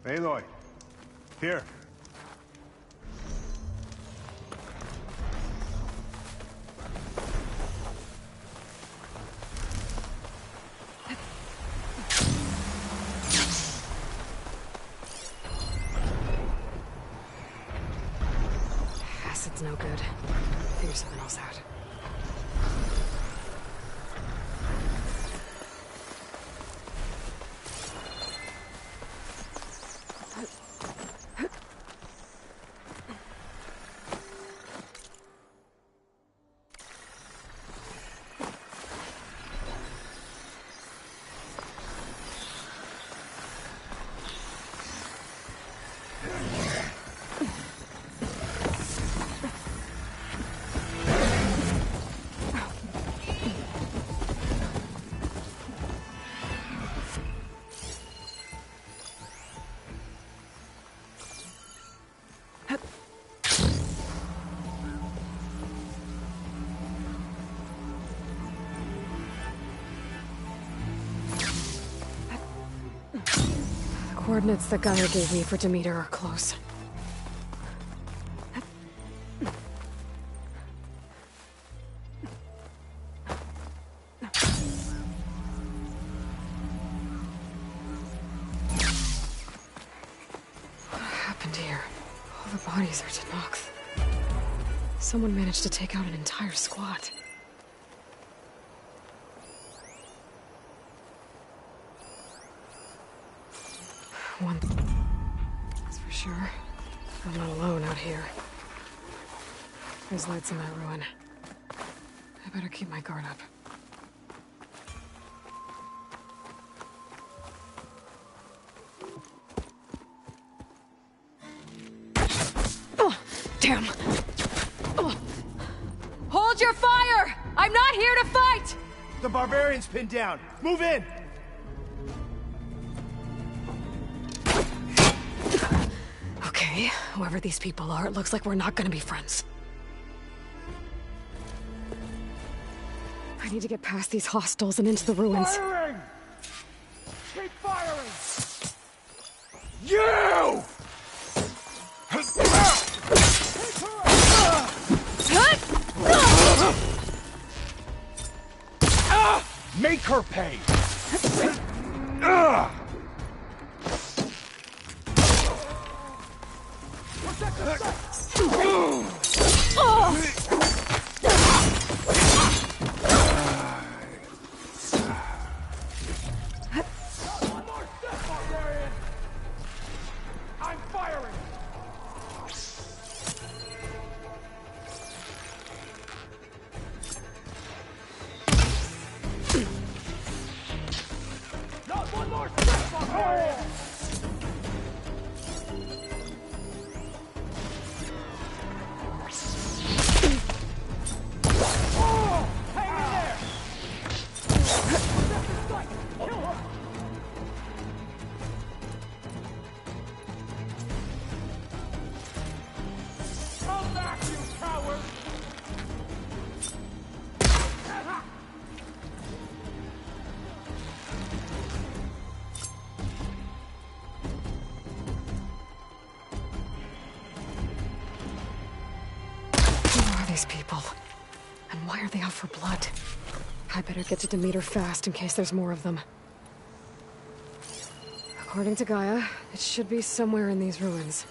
Aloy, here. Acid's no good. Figure something else out. The coordinates that Gaia gave me for Demeter are close. What happened here? All the bodies are Tennox. Someone managed to take out an entire squad. One that's for sure. I'm not alone out here. There's lights in that ruin. I better keep my guard up. Oh, damn! Oh. Hold your fire! I'm not here to fight! The barbarian's pinned down. Move in! Okay, whoever these people are, it looks like we're not gonna be friends. I need to get past these hostiles and into the ruins. Firing! Keep firing! You! Make her pay! One more step, barbarian! I'm firing! Not one more step, barbarian! These people. And why are they out for blood? I better get to Demeter fast in case there's more of them. According to Gaia, it should be somewhere in these ruins.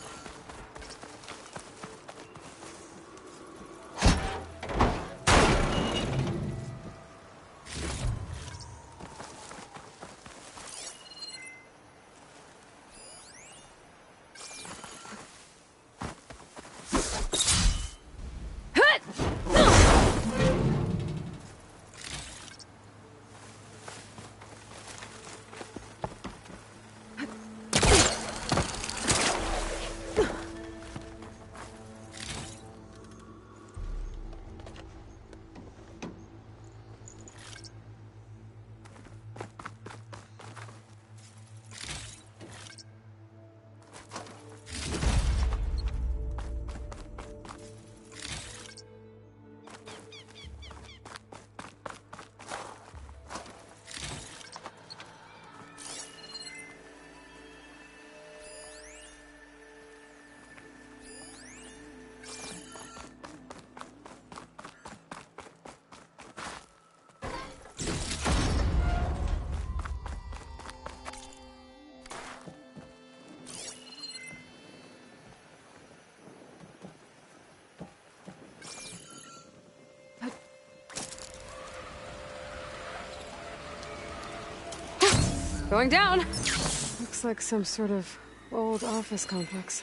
Going down! Looks like some sort of old office complex.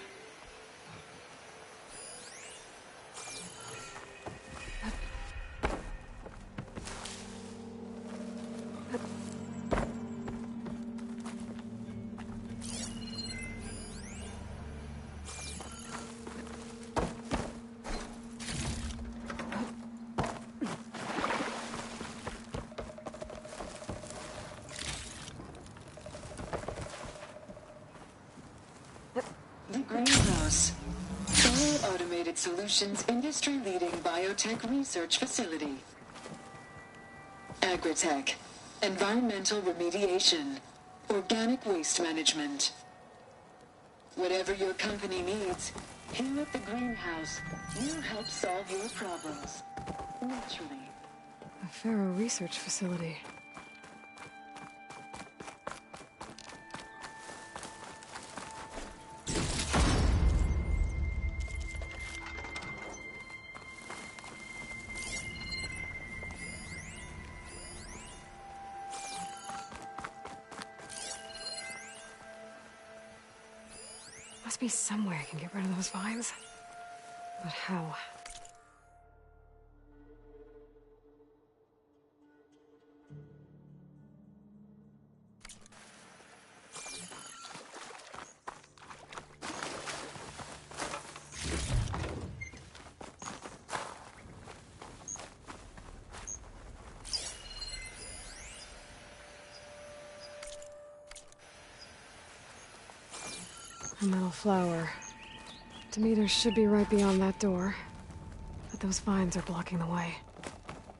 The Greenhouse. Thorough Automated Solutions industry-leading biotech research facility. Agritech. Environmental remediation. Organic waste management. Whatever your company needs, here at the Greenhouse, we'll help solve your problems. Naturally. A Faro research facility. Must be some way I can get rid of those vines. But how? A metal flower. Demeter should be right beyond that door. But those vines are blocking the way.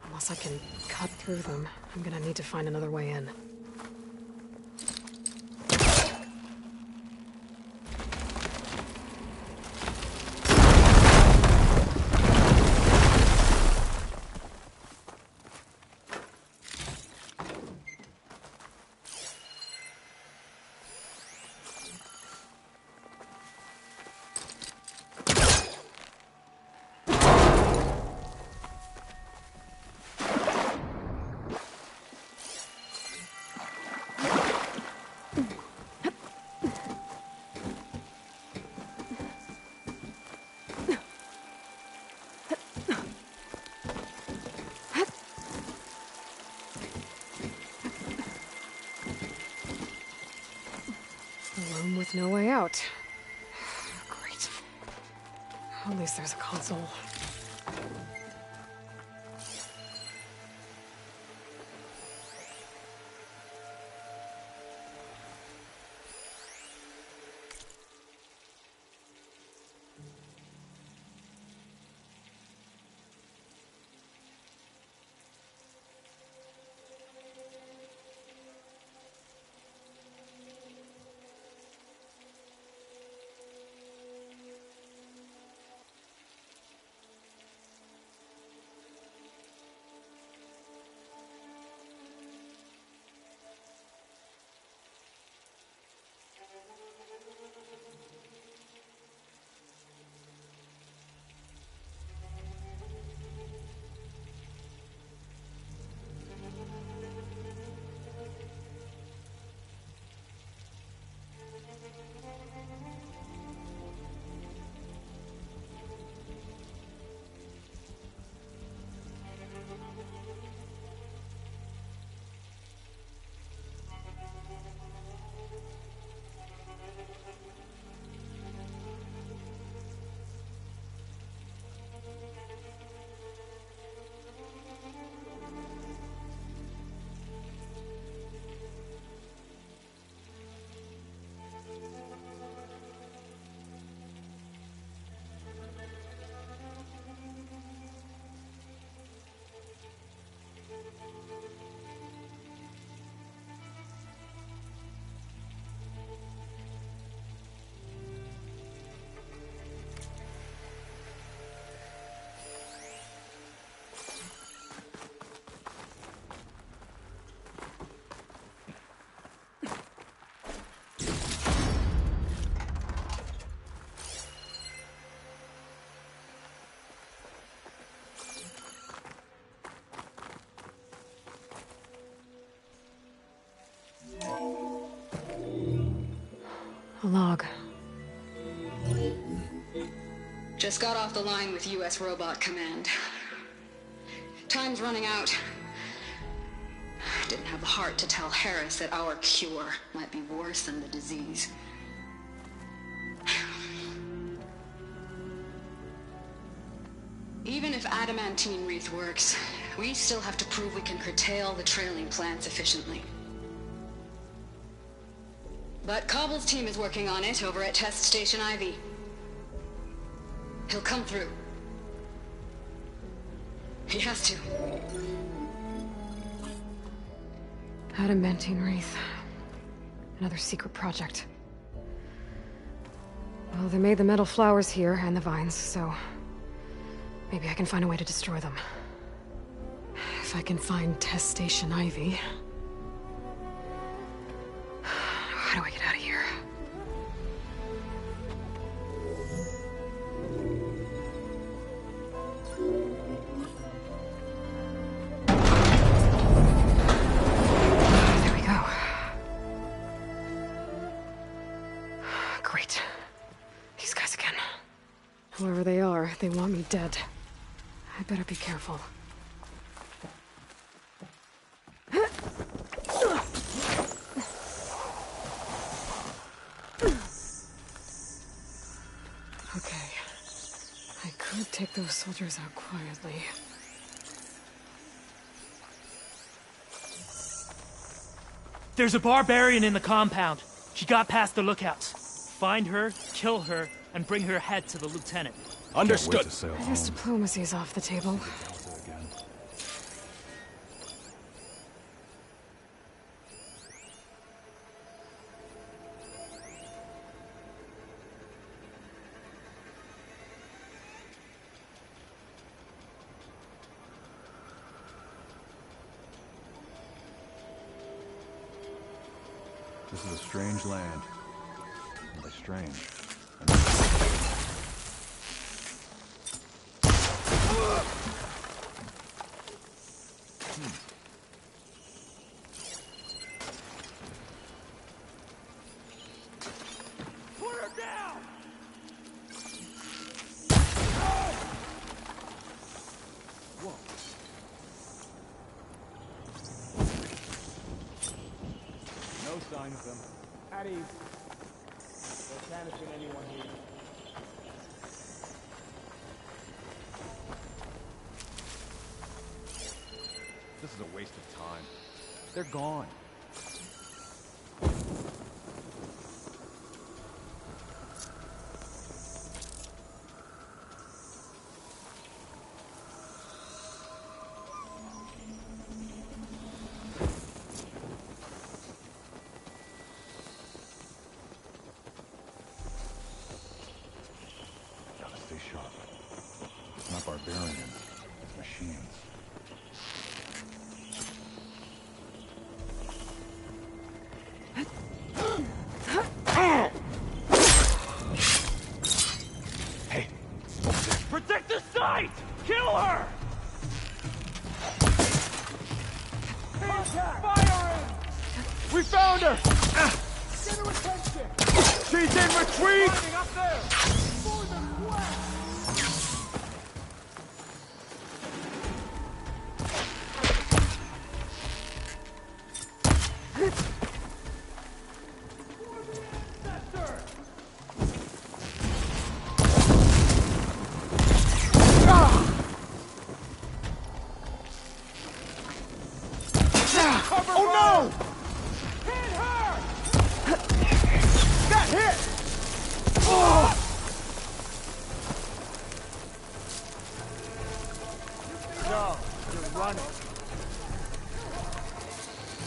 Unless I can cut through them, I'm gonna need to find another way in. A room with no way out. Great. At least there's a console. log? Just got off the line with US Robot Command. Time's running out. Didn't have the heart to tell Harris that our cure might be worse than the disease. Even if adamantine wreath works, we still have to prove we can curtail the trailing plants efficiently. But Cobble's team is working on it over at Test Station Ivy. He'll come through. He has to. Adamantine wreath. Another secret project. Well, they made the metal flowers here and the vines, so maybe I can find a way to destroy them. If I can find Test Station Ivy. How do I get out of here? There we go. Great. These guys again. Whoever they are, they want me dead. I better be careful. Okay. I could take those soldiers out quietly. There's a barbarian in the compound. She got past the lookouts. Find her, kill her, and bring her head to the lieutenant. Understood. I guess diplomacy's off the table. This is a strange land. And by strange, Put her down! no sign of them. At ease. There can't have been anyone here. This is a waste of time. They're gone. Gotta stay sharp. It's not barbarians, it's machines. Hey, Protect the site! Kill her! Contact! Firing! We found her! Get her attention! She's in retreat! Fighting up there! For the quest! Ancestor! Cover oh no! Hit her! Got hit! Oh! No, you're running.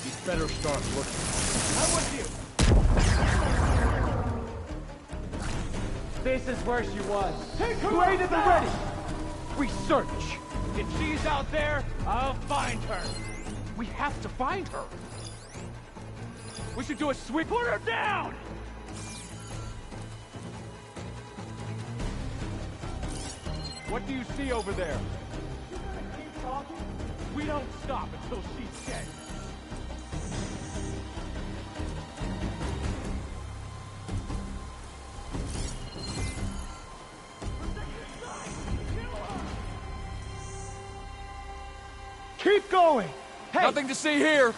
You better start looking. I'm with you. This is where she was. Take her right at the ready. We search. If she's out there, I'll find her. We have to find her. We should do a sweep. Put her down! What do you see over there? Keep talking. We don't stop until she's dead. Keep going! Hey! Nothing to see here.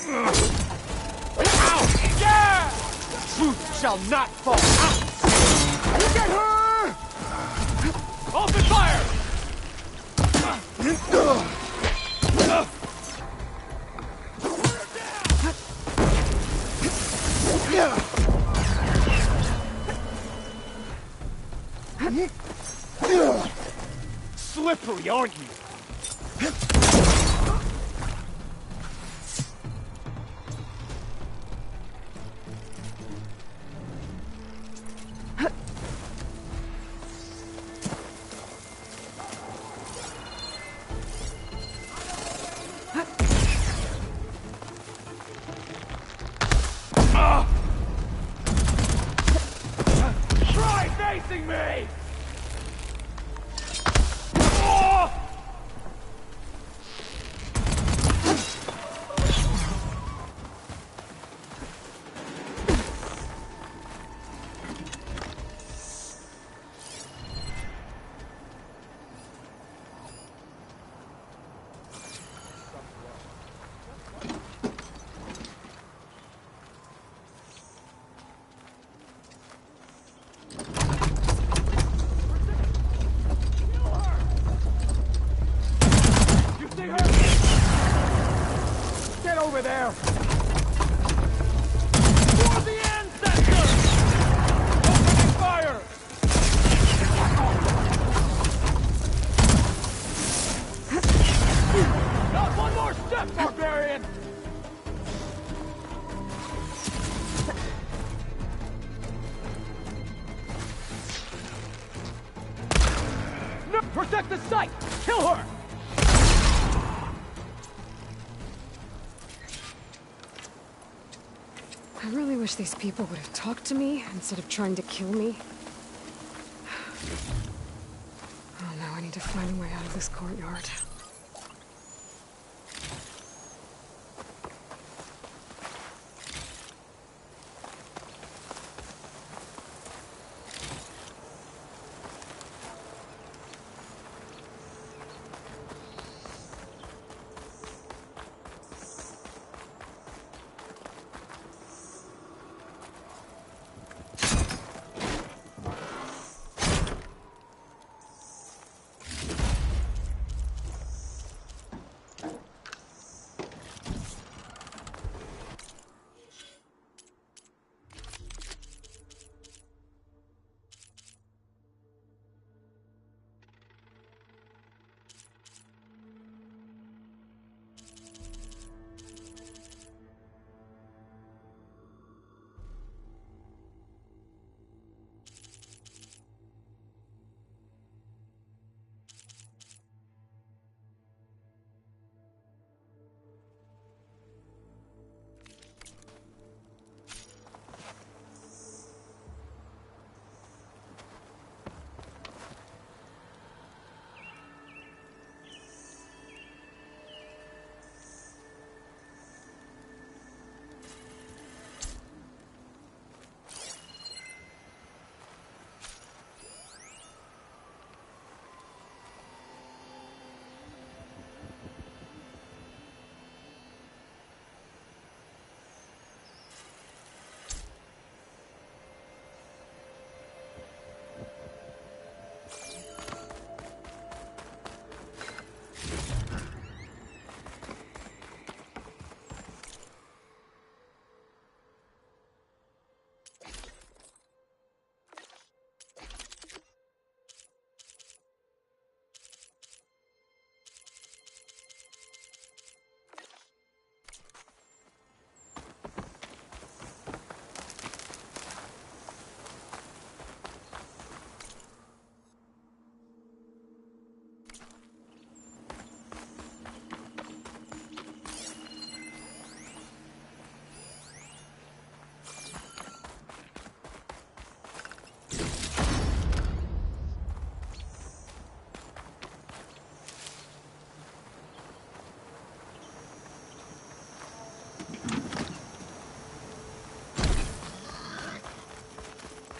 Ow! Yeah! Truth shall not fall out! Get her! Open fire! Slippery, aren't you? Try facing me! Get over there! For the ancestors! Opening fire! Not one more step, barbarian! No, protect the site! Kill her! I really wish these people would have talked to me instead of trying to kill me. Oh no, I need to find a way out of this courtyard.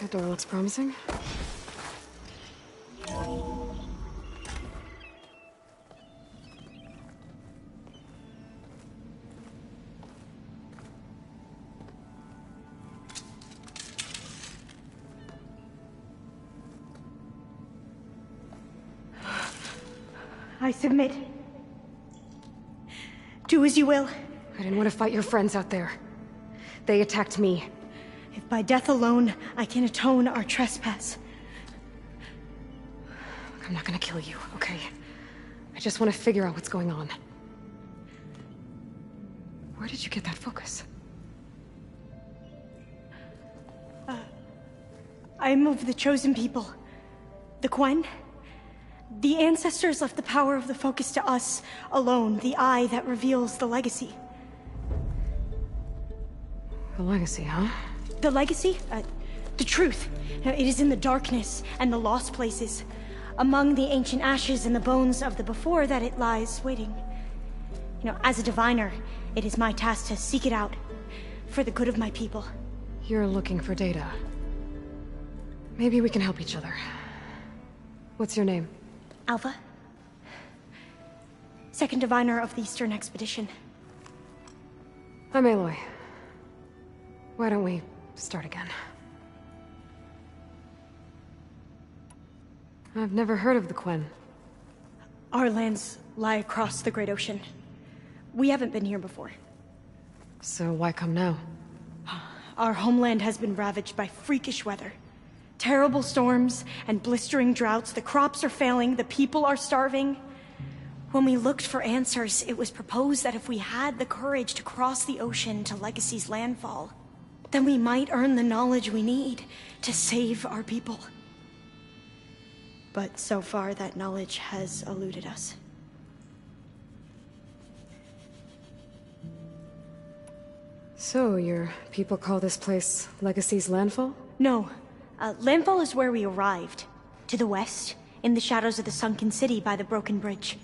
That door looks promising. I submit. Do as you will. I didn't want to fight your friends out there. They attacked me. If by death alone I can atone our trespass. I'm not gonna kill you, okay? I just want to figure out what's going on. Where did you get that focus? I am of the chosen people. The Quen. The ancestors left the power of the focus to us alone, the eye that reveals the legacy. The legacy, huh? The legacy? The truth. It is in the darkness and the lost places, among the ancient ashes and the bones of the before that it lies waiting. As a diviner, it is my task to seek it out, for the good of my people. You're looking for data. Maybe we can help each other. What's your name? Alpha. Second diviner of the Eastern Expedition. I'm Aloy. Why don't we start again? I've never heard of the Quen. Our lands lie across the Great Ocean. We haven't been here before. So why come now? Our homeland has been ravaged by freakish weather. Terrible storms and blistering droughts. The crops are failing, the people are starving. When we looked for answers, it was proposed that if we had the courage to cross the ocean to Legacy's landfall, then we might earn the knowledge we need to save our people. But so far, that knowledge has eluded us. So, your people call this place Legacy's landfall? No. Landfall is where we arrived. To the west, in the shadows of the sunken city by the broken bridge.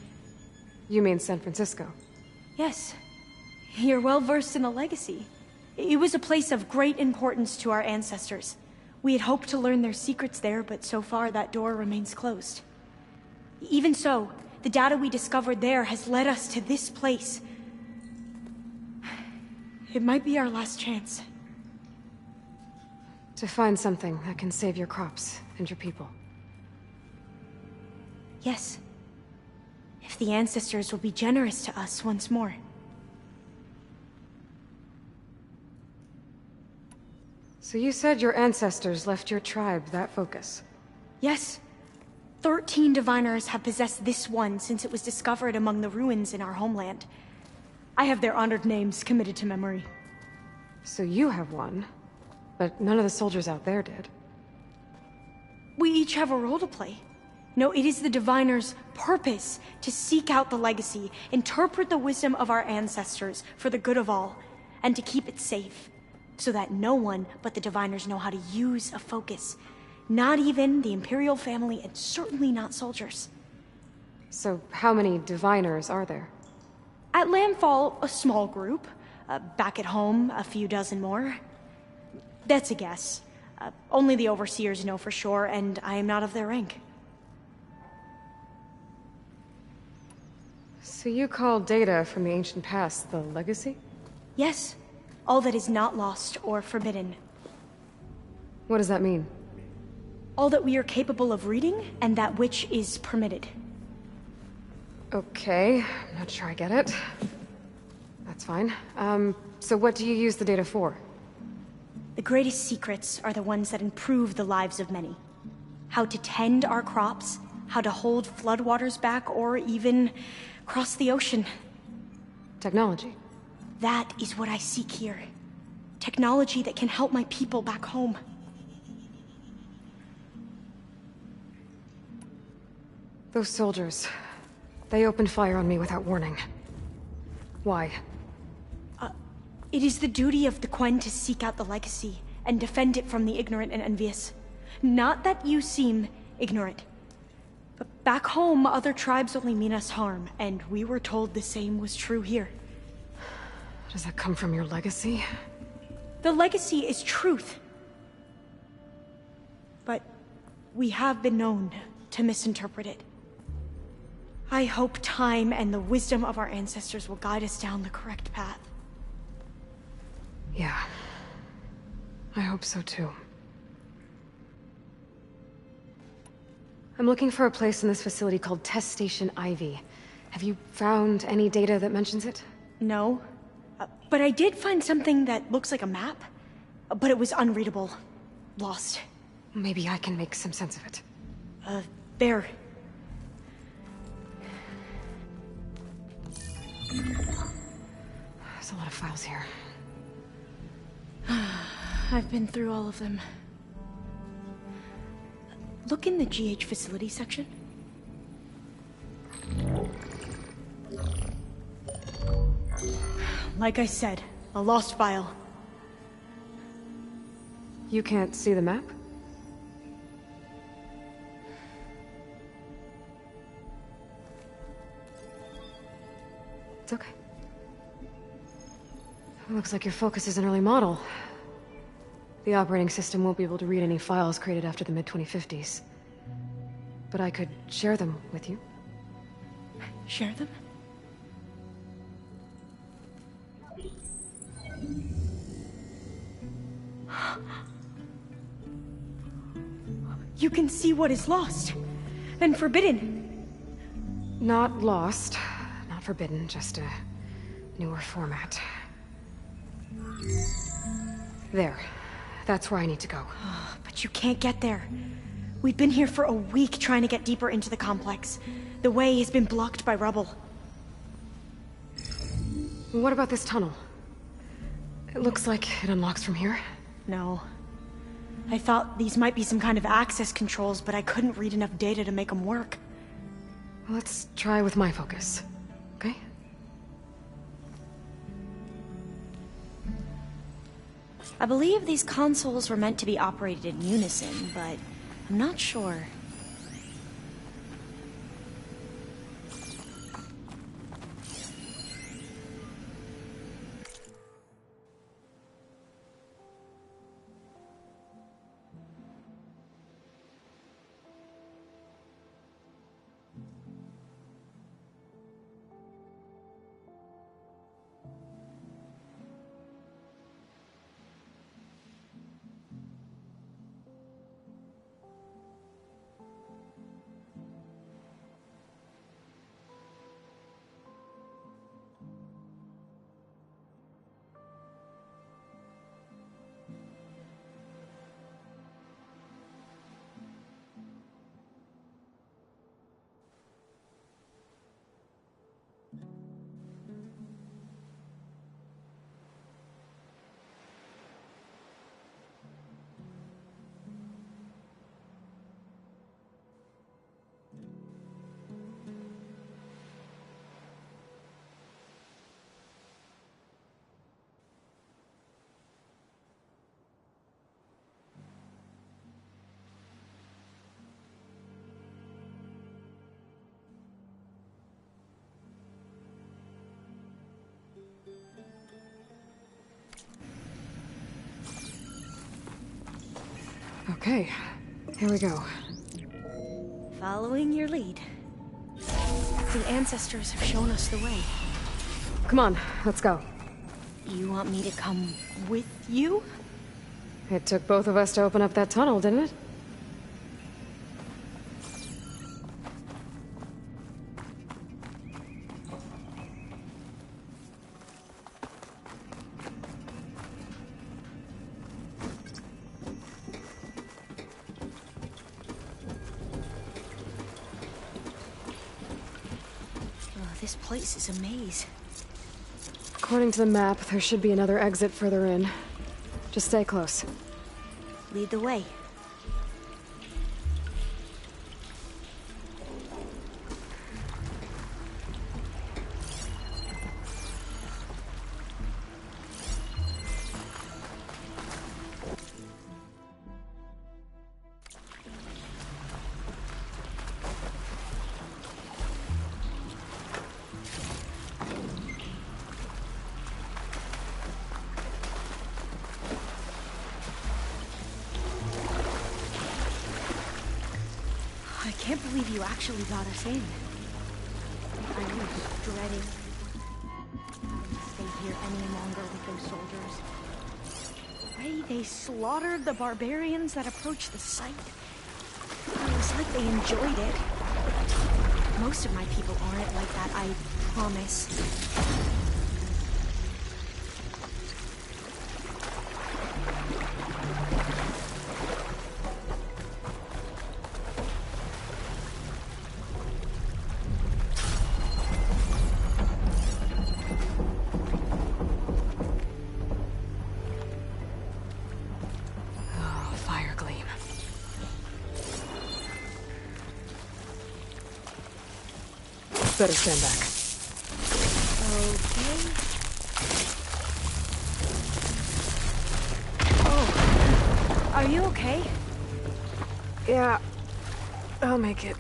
You mean San Francisco? Yes. You're well versed in the Legacy. It was a place of great importance to our ancestors. We had hoped to learn their secrets there, but so far that door remains closed. Even so, the data we discovered there has led us to this place. It might be our last chance. To find something that can save your crops and your people. Yes. If the ancestors will be generous to us once more. So you said your ancestors left your tribe that focus? Yes. 13 diviners have possessed this one since it was discovered among the ruins in our homeland. I have their honored names committed to memory. So you have one, but none of the soldiers out there did. We each have a role to play. No, it is the diviner's purpose to seek out the legacy, interpret the wisdom of our ancestors for the good of all, and to keep it safe, so that no one but the diviners know how to use a focus. Not even the Imperial family, and certainly not soldiers. So how many diviners are there? At Landfall, a small group. Back at home, a few dozen more. That's a guess. Only the overseers know for sure, and I am not of their rank. So you call data from the ancient past the legacy? Yes. All that is not lost or forbidden. What does that mean? All that we are capable of reading, and that which is permitted. Okay, I'm not sure I get it. That's fine. So what do you use the data for? The greatest secrets are the ones that improve the lives of many. How to tend our crops, how to hold floodwaters back, or even cross the ocean. Technology. That is what I seek here. Technology that can help my people back home. Those soldiers, they opened fire on me without warning. Why? It is the duty of the Quen to seek out the legacy and defend it from the ignorant and envious. Not that you seem ignorant. But back home, other tribes only mean us harm, and we were told the same was true here. Does that come from your legacy? The legacy is truth. But we have been known to misinterpret it. I hope time and the wisdom of our ancestors will guide us down the correct path. Yeah. I hope so too. I'm looking for a place in this facility called Test Station Ivy. Have you found any data that mentions it? No. But I did find something that looks like a map. But it was unreadable. Lost. Maybe I can make some sense of it. There. There's a lot of files here. I've been through all of them. Look in the GH facility section. Like I said, a lost file. You can't see the map? It's okay. It looks like your focus is an early model. The operating system won't be able to read any files created after the mid-2050s. But I could share them with you. Share them? You can see what is lost and forbidden. Not lost, not forbidden, just a newer format. There. That's where I need to go. But you can't get there. We've been here for a week trying to get deeper into the complex. The way has been blocked by rubble. What about this tunnel? It looks like it unlocks from here. No. I thought these might be some kind of access controls, but I couldn't read enough data to make them work. Let's try with my focus, okay? I believe these consoles were meant to be operated in unison, but I'm not sure. Okay, here we go. Following your lead. The ancestors have shown us the way. Come on, let's go. You want me to come with you? It took both of us to open up that tunnel, didn't it? This place is a maze. According to the map, there should be another exit further in. Just stay close. Lead the way. I can't believe you actually got us in. I was dreading having to stay here any longer with those soldiers. The way they slaughtered the barbarians that approached the site. It was like they enjoyed it. Most of my people aren't like that, I promise. Oh, fire gleam. Better stand back. Okay. Oh, are you okay? Yeah, I'll make it.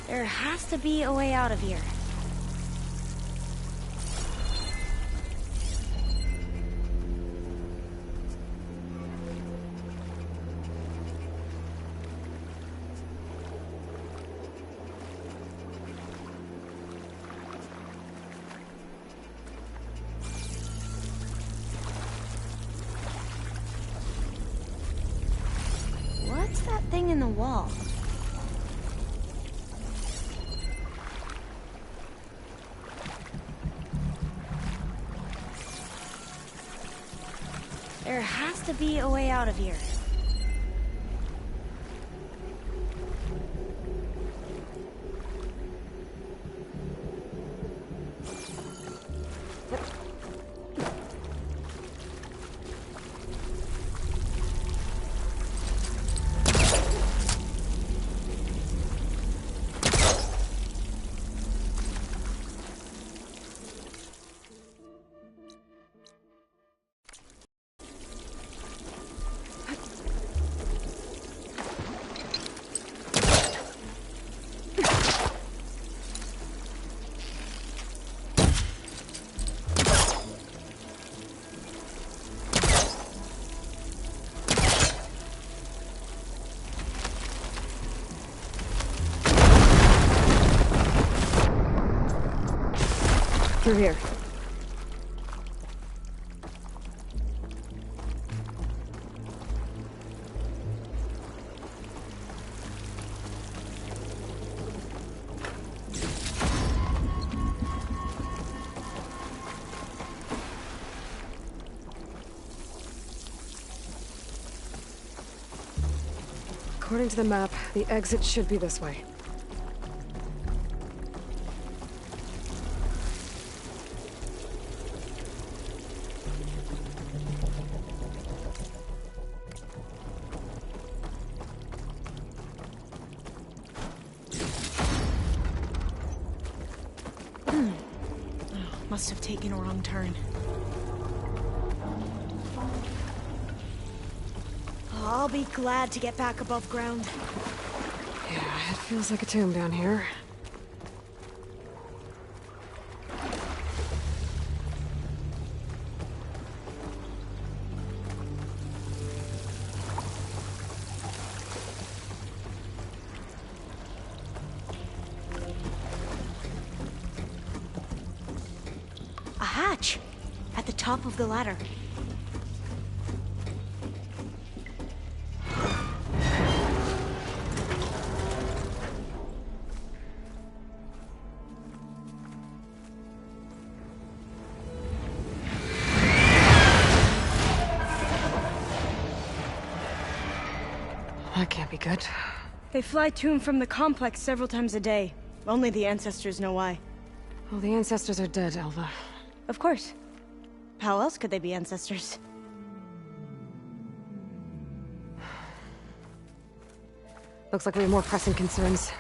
There has to be a way out of here. What's that thing in the wall? There has to be a way out of here. Through here. According to the map, the exit should be this way. Must have taken a wrong turn. I'll be glad to get back above ground. Yeah, it feels like a tomb down here. A hatch! At the top of the ladder. That can't be good. They fly to and from the complex several times a day. Only the ancestors know why. Well, the ancestors are dead, Alva. Of course. How else could they be ancestors? Looks like we have more pressing concerns.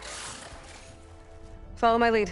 Follow my lead.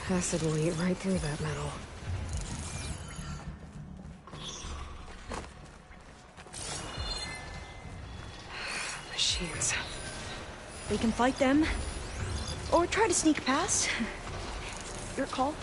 Acid will eat right through that metal. Machines. We can fight them, or try to sneak past. Your call.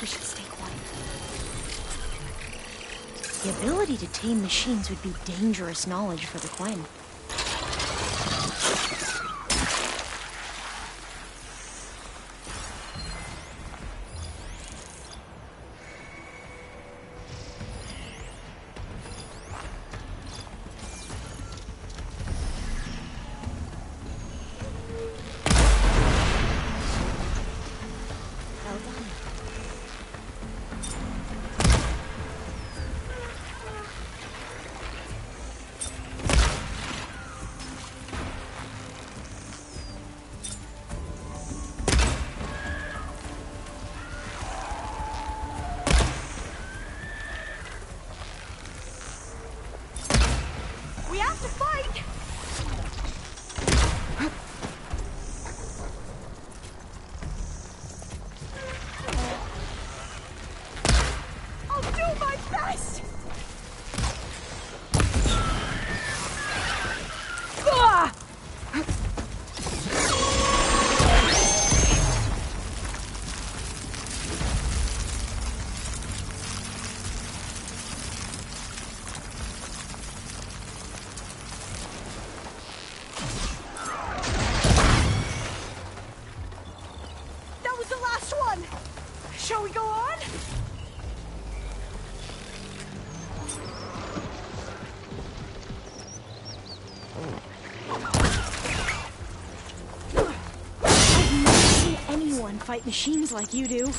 We should stay quiet. The ability to tame machines would be dangerous knowledge for the Quen. We have to fight! I'll do my best! Ah! That was the last one! Shall we go on? I've never seen anyone fight machines like you do.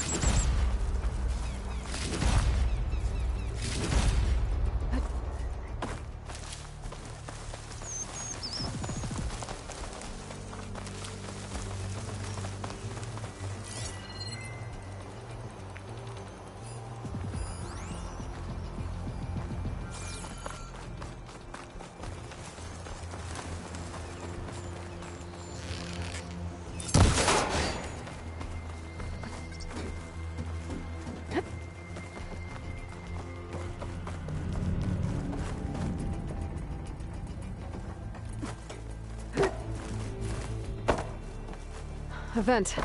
A vent.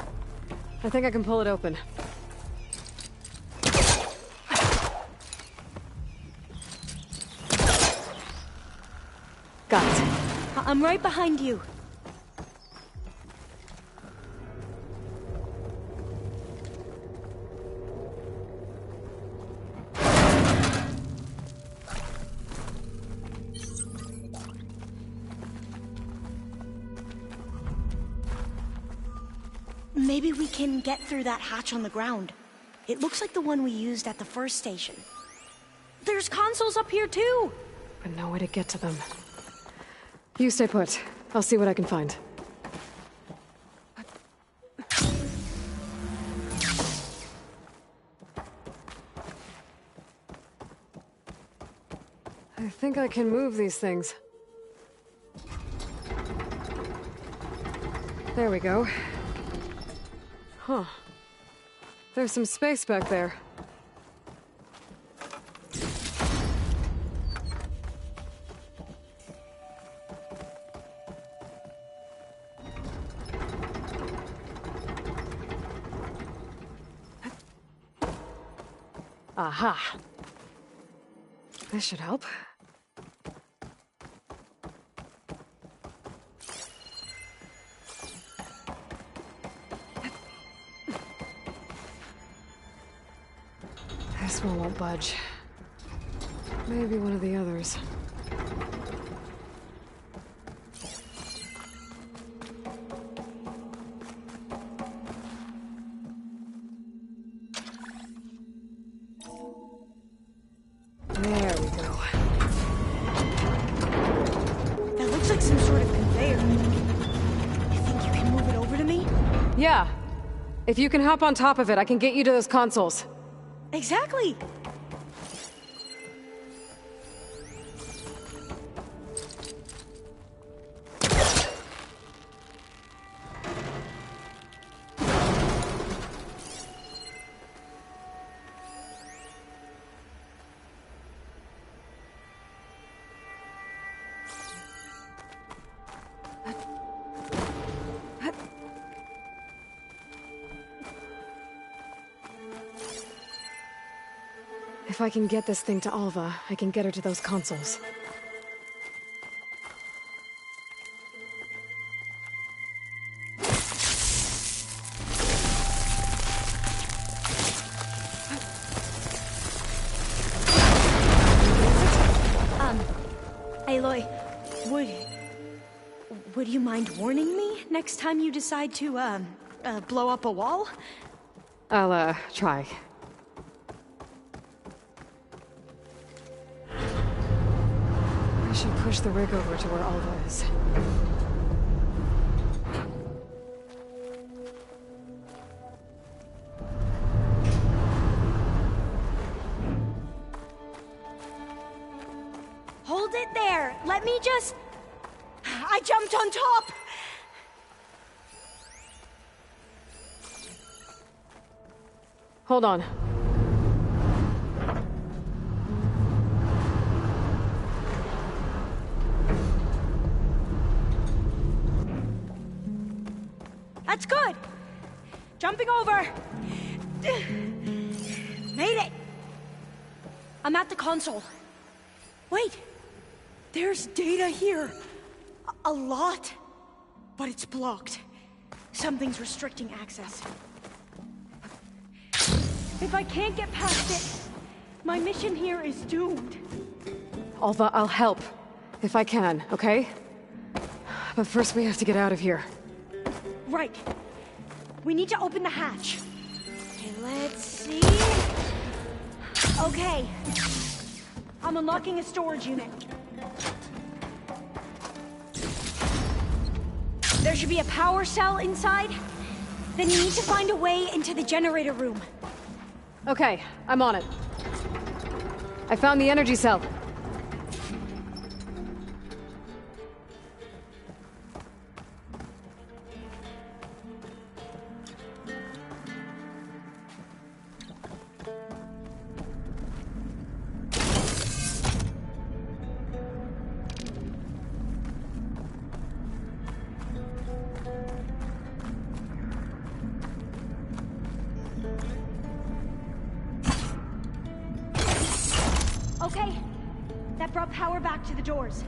I think I can pull it open. Got it. I'm right behind you. Maybe we can get through that hatch on the ground. It looks like the one we used at the first station. There's consoles up here too! But no way to get to them. You stay put. I'll see what I can find. I think I can move these things. There we go. Huh. There's some space back there. Aha. This should help. This one won't budge. Maybe one of the others. There we go. That looks like some sort of conveyor. You think you can move it over to me? Yeah. If you can hop on top of it, I can get you to those consoles. Exactly. If I can get this thing to Alva, I can get her to those consoles. Aloy, would you mind warning me next time you decide to, blow up a wall? I'll, try. I should push the rig over to where Alva is. Hold it there! Let me just... I jumped on top! Hold on. That's good! Jumping over! Made it! I'm at the console. Wait! There's data here. A lot. But it's blocked. Something's restricting access. If I can't get past it, my mission here is doomed. Alva, I'll help. If I can, okay? But first we have to get out of here. Right. We need to open the hatch. Okay, let's see... Okay. I'm unlocking a storage unit. There should be a power cell inside. Then you need to find a way into the generator room. Okay, I'm on it. I found the energy cell. Okay. That brought power back to the doors.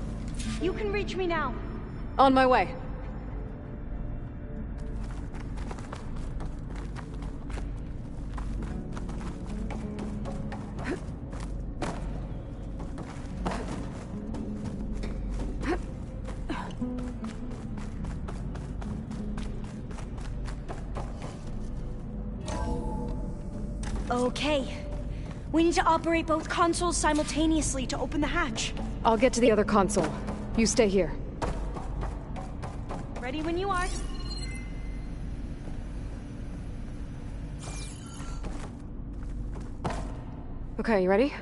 You can reach me now. On my way. Okay. We need to operate both consoles simultaneously to open the hatch. I'll get to the other console. You stay here. Ready when you are. Okay, you ready?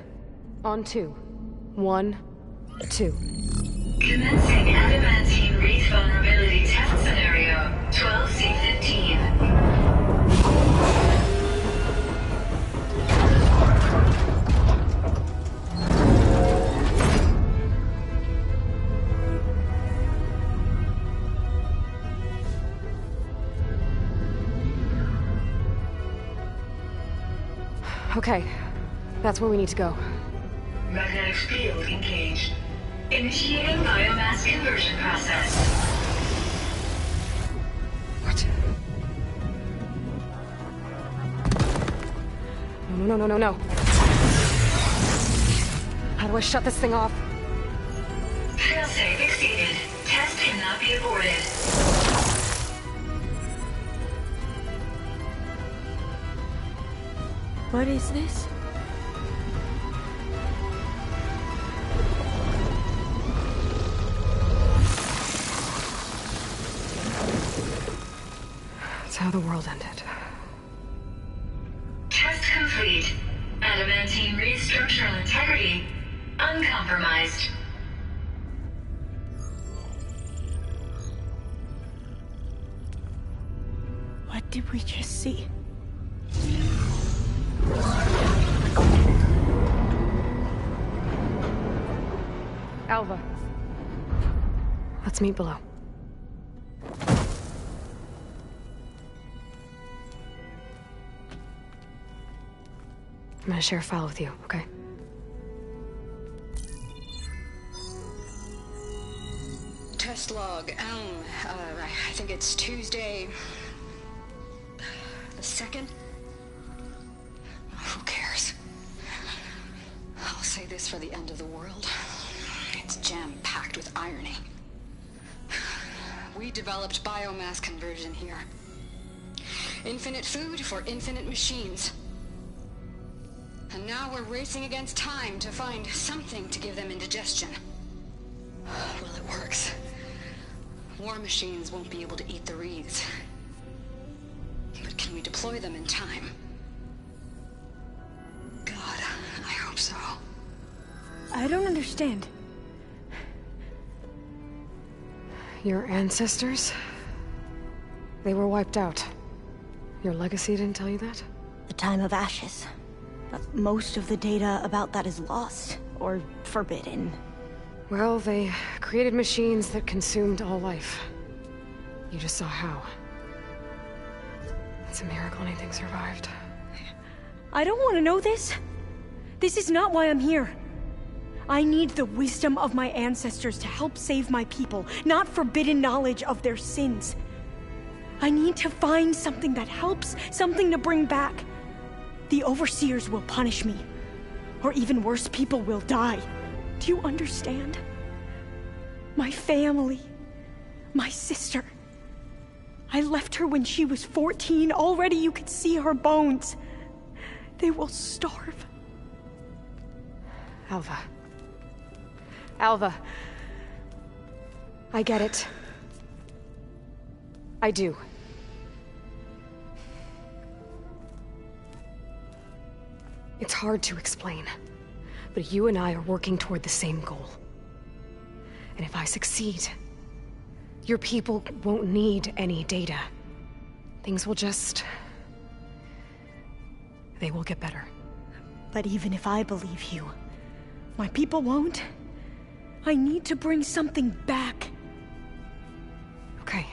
On 2. 1, 2. Commencing adamantine wraith vulnerability test scenario. 12C15. Okay, that's where we need to go. Magnetic field engaged. Initiating biomass conversion process. What? No. How do I shut this thing off? Failsafe exceeded. Test cannot be aborted. What is this? That's how the world ended. Test complete. Adamantine read structural integrity uncompromised. What did we just see? Alva. Let's meet below. I'm gonna share a file with you, okay? Test log, I think it's Tuesday... the 2nd? Who cares? I'll say this for the end of the world. It's jam-packed with irony. We developed biomass conversion here. Infinite food for infinite machines. And now we're racing against time to find something to give them indigestion. Well, it works. War machines won't be able to eat the reeds. But can we deploy them in time? God, I hope so. I don't understand. Your ancestors? They were wiped out. Your legacy didn't tell you that? The time of ashes. But most of the data about that is lost, or forbidden. Well, they created machines that consumed all life. You just saw how. It's a miracle anything survived. I don't want to know this. This is not why I'm here. I need the wisdom of my ancestors to help save my people, not forbidden knowledge of their sins. I need to find something that helps, something to bring back. The Overseers will punish me. Or even worse, people will die. Do you understand? My family. My sister. I left her when she was 14. Already you could see her bones. They will starve. Alva. Alva. I get it. I do. It's hard to explain, but you and I are working toward the same goal. And if I succeed, your people won't need any data. Things will just... they will get better. But even if I believe you, my people won't. I need to bring something back. Okay.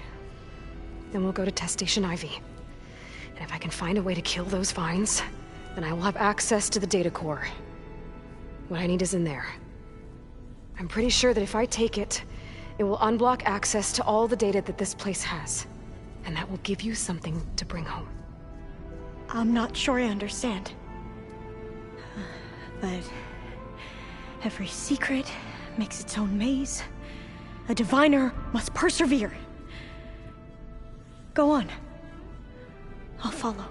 Then we'll go to Test Station Ivy. And if I can find a way to kill those vines, then I will have access to the data core. What I need is in there. I'm pretty sure that if I take it, it will unblock access to all the data that this place has. And that will give you something to bring home. I'm not sure I understand. But every secret makes its own maze. A diviner must persevere. Go on. I'll follow.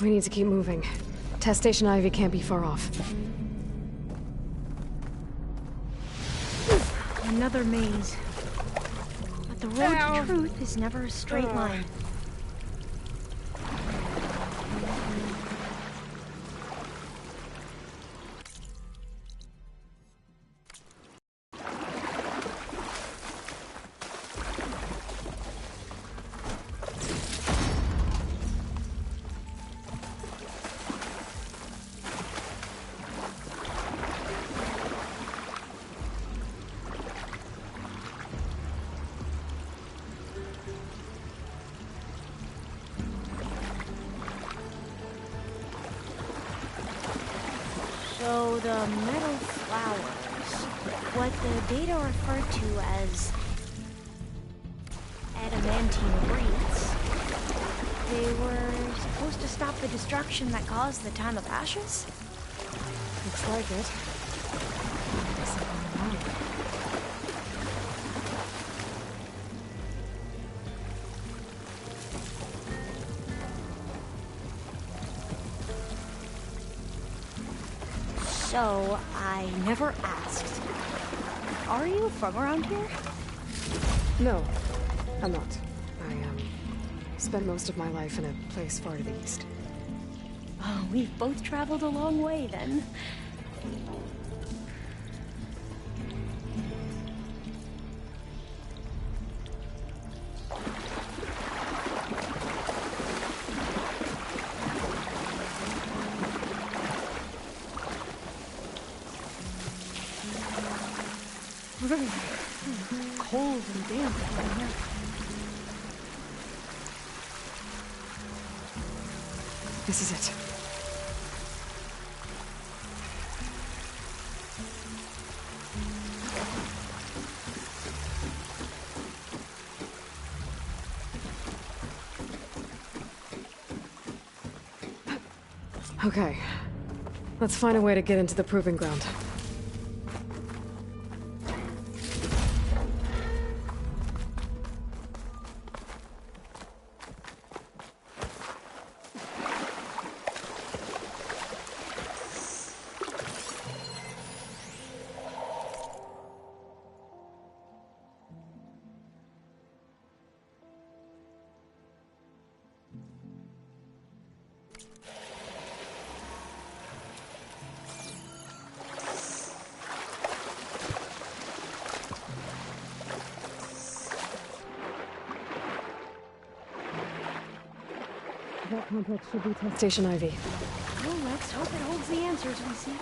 We need to keep moving. Test Station Ivy can't be far off. Another maze. But the road to truth is never a straight line. So the metal flowers, what the data referred to as adamantine breeds, they were supposed to stop the destruction that caused the Time of Ashes? Looks like it. Something wrong. So, I never asked. Are you from around here? No, I'm not. I spent most of my life in a place far to the east. Oh, we've both traveled a long way then. Cold and damp down here. This is it. Okay. Let's find a way to get into the proving ground. That complex should be test station Ivy. Well, let's hope it holds the answers we seek.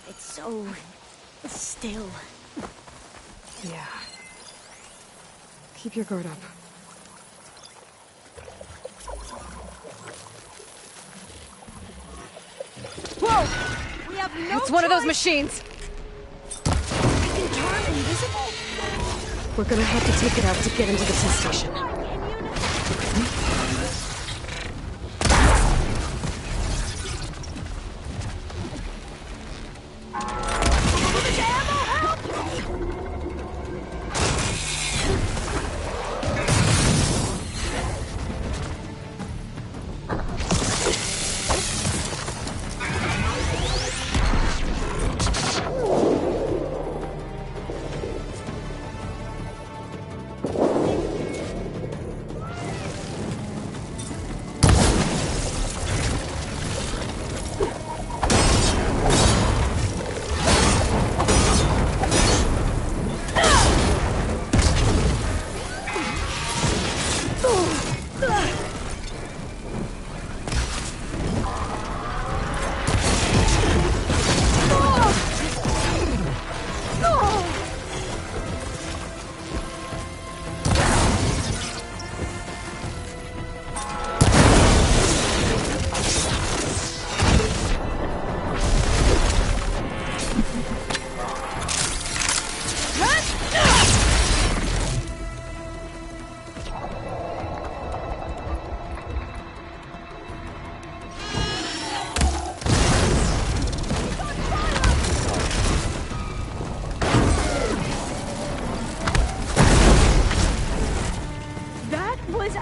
It's so still. Yeah. Keep your guard up. Whoa! We have no It's one of those choice. machines! We can turn invisible? We're gonna have to take it out to get into the test station.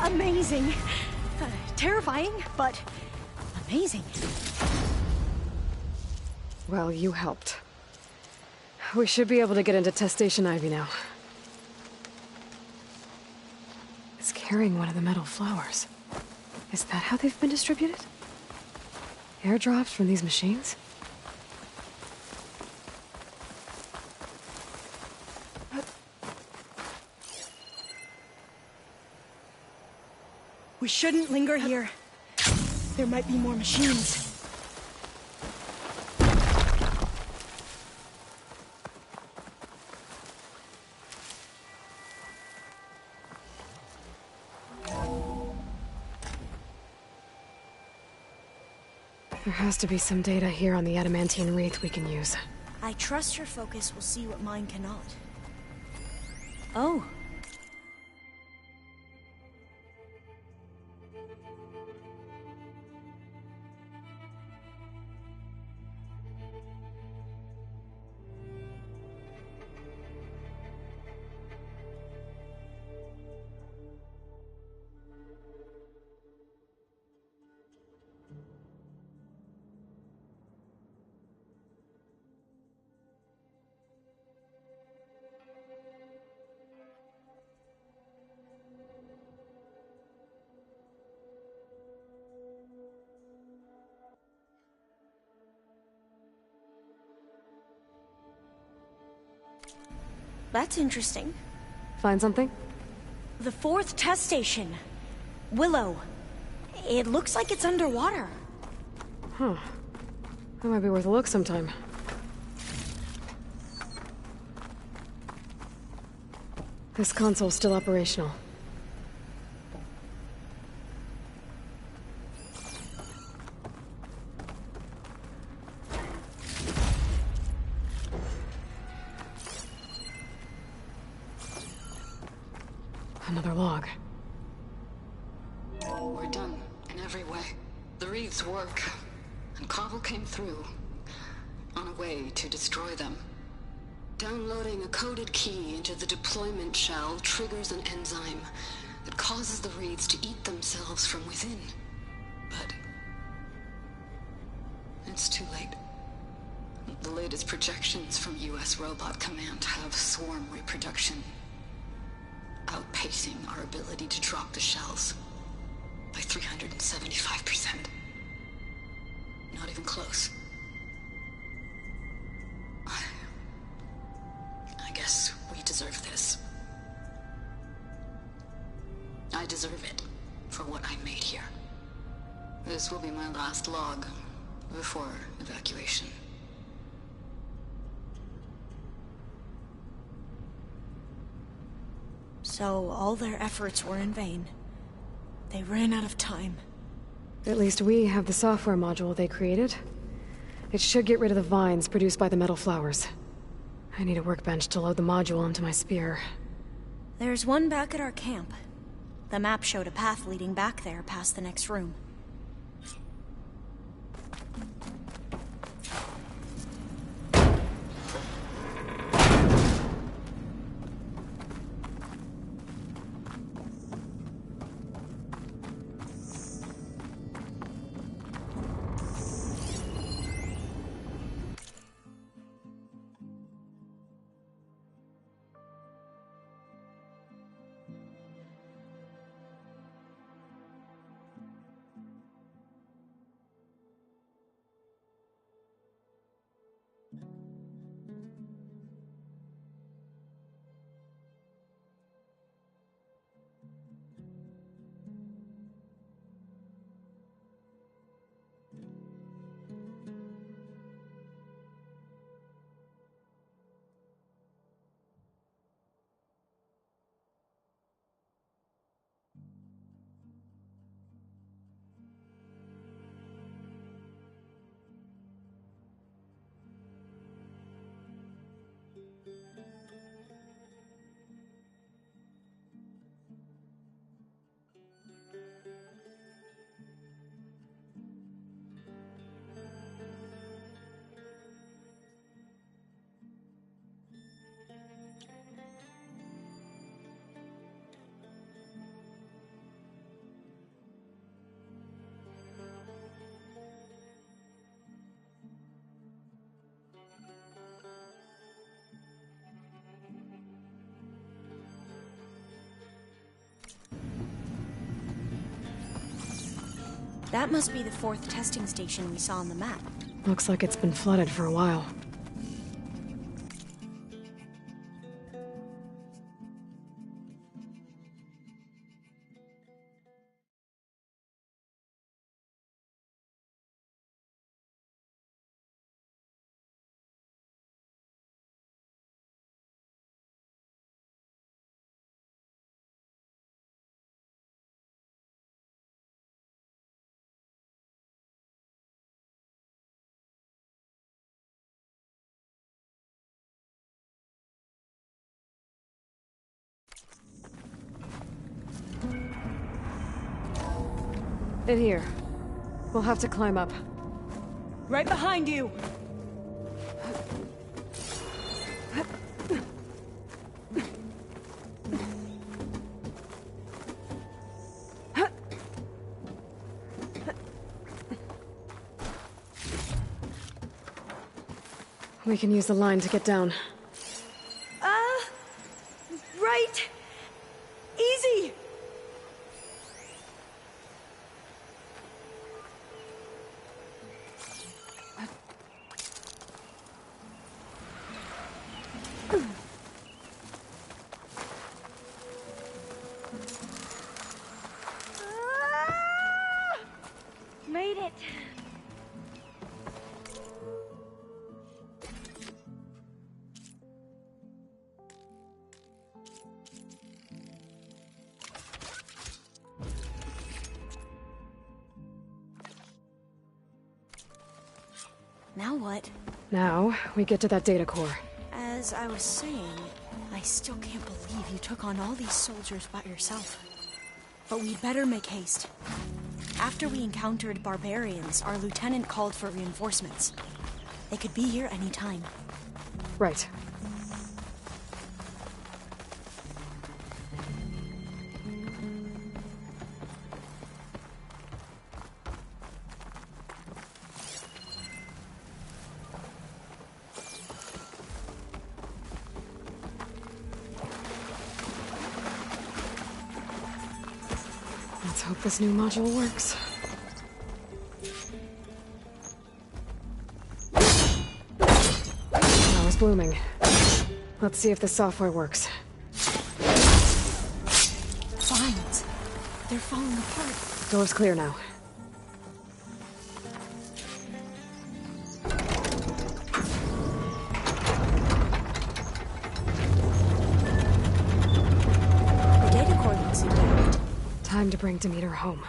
Amazing. Terrifying, but amazing. Well, you helped. We should be able to get into test station Ivy now. It's carrying one of the metal flowers. Is that how they've been distributed? Airdrops from these machines? We shouldn't linger here. There might be more machines. There has to be some data here on the adamantine wreath we can use. I trust your focus will see what mine cannot. Oh. That's interesting. Find something? The 4th test station. Willow. It looks like it's underwater. Huh. That might be worth a look sometime. This console's still operational. Another log. We're done, in every way. The wreaths work, and Cobble came through, on a way to destroy them. Downloading a coded key into the deployment shell triggers an enzyme that causes the wreaths to eat themselves from within. But it's too late. The latest projections from US Robot Command have swarm reproduction, outpacing our ability to drop the shells by 375%. Not even close. I guess we deserve this. I deserve it for what I made here. This will be my last log before evacuation. So all their efforts were in vain. They ran out of time. At least we have the software module they created. It should get rid of the vines produced by the metal flowers. I need a workbench to load the module into my spear. There's one back at our camp. The map showed a path leading back there past the next room. That must be the 4th testing station we saw on the map. Looks like it's been flooded for a while. In here. We'll have to climb up. Right behind you! We can use the line to get down. Right! Easy! Made it! Now what? Now, we get to that data core. As I was saying, I still can't believe you took on all these soldiers by yourself. But we'd better make haste. After we encountered barbarians, our lieutenant called for reinforcements. They could be here any time. Right. Let's hope this new module works. Now it's blooming. Let's see if the software works. Vines. They're falling apart. Door's clear now. The data core looks intact. Time to bring Demeter home.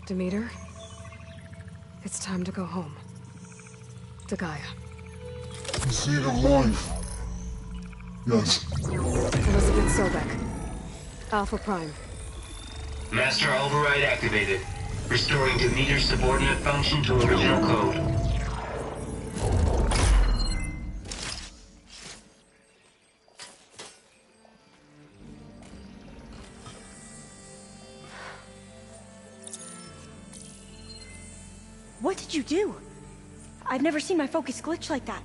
Demeter, it's time to go home. To Gaia. The seed of life. Yes. Elizabeth Sobek. Alpha Prime. Master override activated. Restoring Demeter's subordinate function to original code. What did you do? I've never seen my focus glitch like that.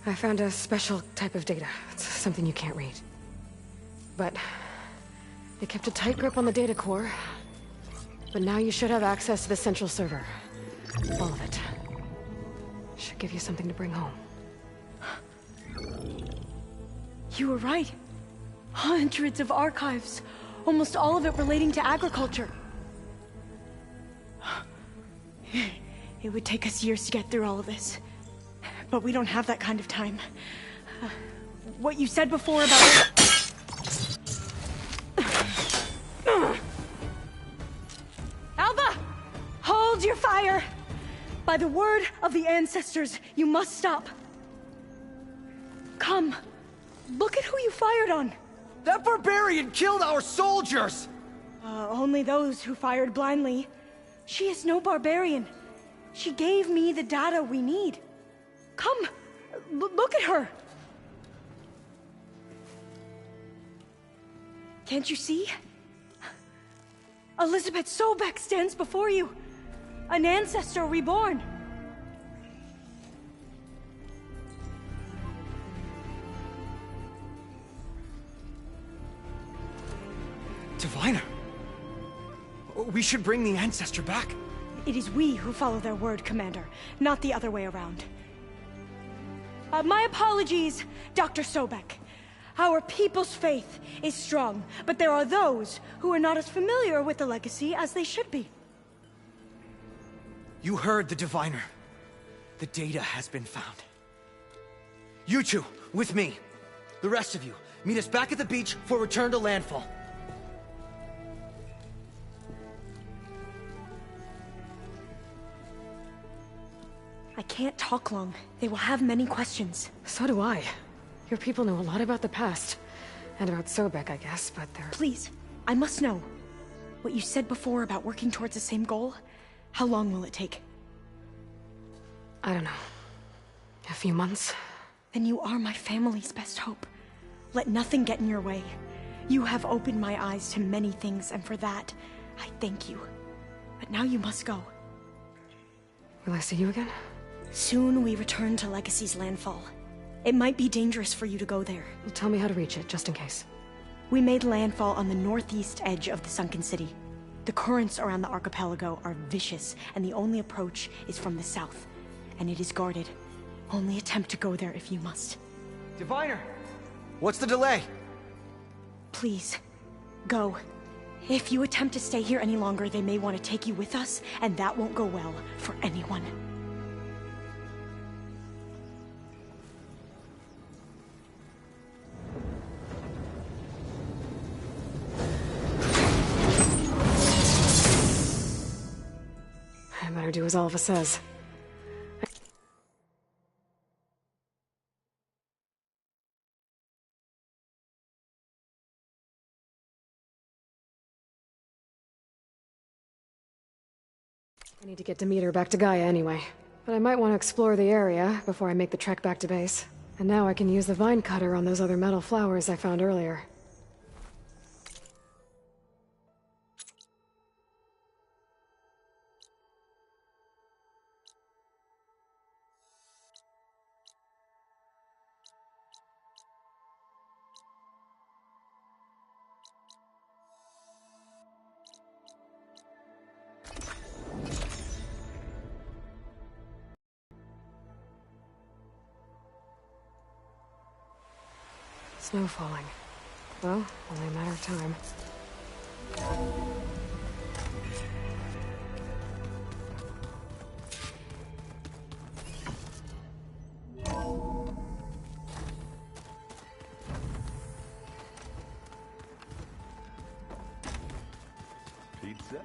I found a special type of data. It's something you can't read. But it kept a tight grip on the data core. But now you should have access to the central server. All of it. Should give you something to bring home. You were right. Hundreds of archives. Almost all of it relating to agriculture. It would take us years to get through all of this. But we don't have that kind of time. What you said before about... Alva! Hold your fire! By the word of the ancestors, you must stop. Come. Look at who you fired on. That barbarian killed our soldiers! Only those who fired blindly. She is no barbarian. She gave me the data we need. Come, look at her. Can't you see? Elizabeth Sobek stands before you. An ancestor reborn. Diviner. We should bring the ancestor back. It is we who follow their word, Commander, not the other way around. My apologies, Dr. Sobek. Our people's faith is strong, but there are those who are not as familiar with the legacy as they should be. You heard the Diviner. The data has been found. You two, with me. The rest of you, meet us back at the beach for return to landfall. I can't talk long. They will have many questions. So do I. Your people know a lot about the past. And about Sobek, I guess, but they're... Please, I must know. What you said before about working towards the same goal, how long will it take? I don't know. A few months? Then you are my family's best hope. Let nothing get in your way. You have opened my eyes to many things, and for that, I thank you. But now you must go. Will I see you again? Soon we return to Legacy's landfall. It might be dangerous for you to go there. Well, tell me how to reach it, just in case. We made landfall on the northeast edge of the sunken city. The currents around the archipelago are vicious, and the only approach is from the south. And it is guarded. Only attempt to go there if you must. Diviner! What's the delay? Please, go. If you attempt to stay here any longer, they may want to take you with us, and that won't go well for anyone. I better do as Alva says. I need to get Demeter back to Gaia anyway. But I might want to explore the area before I make the trek back to base. And now I can use the vine cutter on those other metal flowers I found earlier. Snow falling. Well, only a matter of time. Pizza?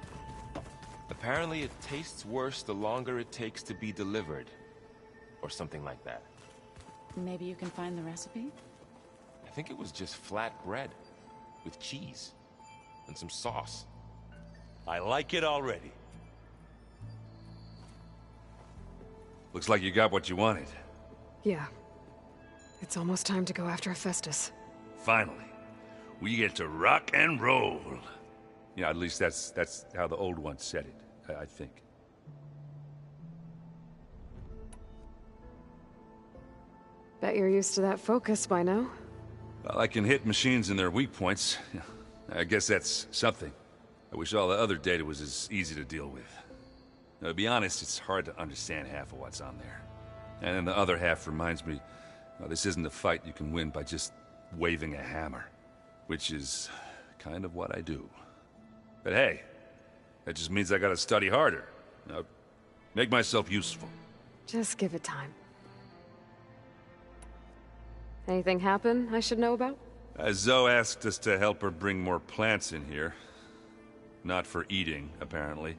Apparently it tastes worse the longer it takes to be delivered. Or something like that. Maybe you can find the recipe? I think it was just flat bread. With cheese. And some sauce. I like it already. Looks like you got what you wanted. Yeah. It's almost time to go after Hephaestus. Finally. We get to rock and roll. Yeah, at least that's how the old one said it, I think. Bet you're used to that focus by now. Well, I can hit machines in their weak points. I guess that's something. I wish all the other data was as easy to deal with. Now, to be honest, it's hard to understand half of what's on there. And then the other half reminds me, well, this isn't a fight you can win by just waving a hammer. Which is kind of what I do. But hey, that just means I gotta study harder. Now, make myself useful. Just give it time. Anything happen I should know about? Zoe asked us to help her bring more plants in here. Not for eating, apparently.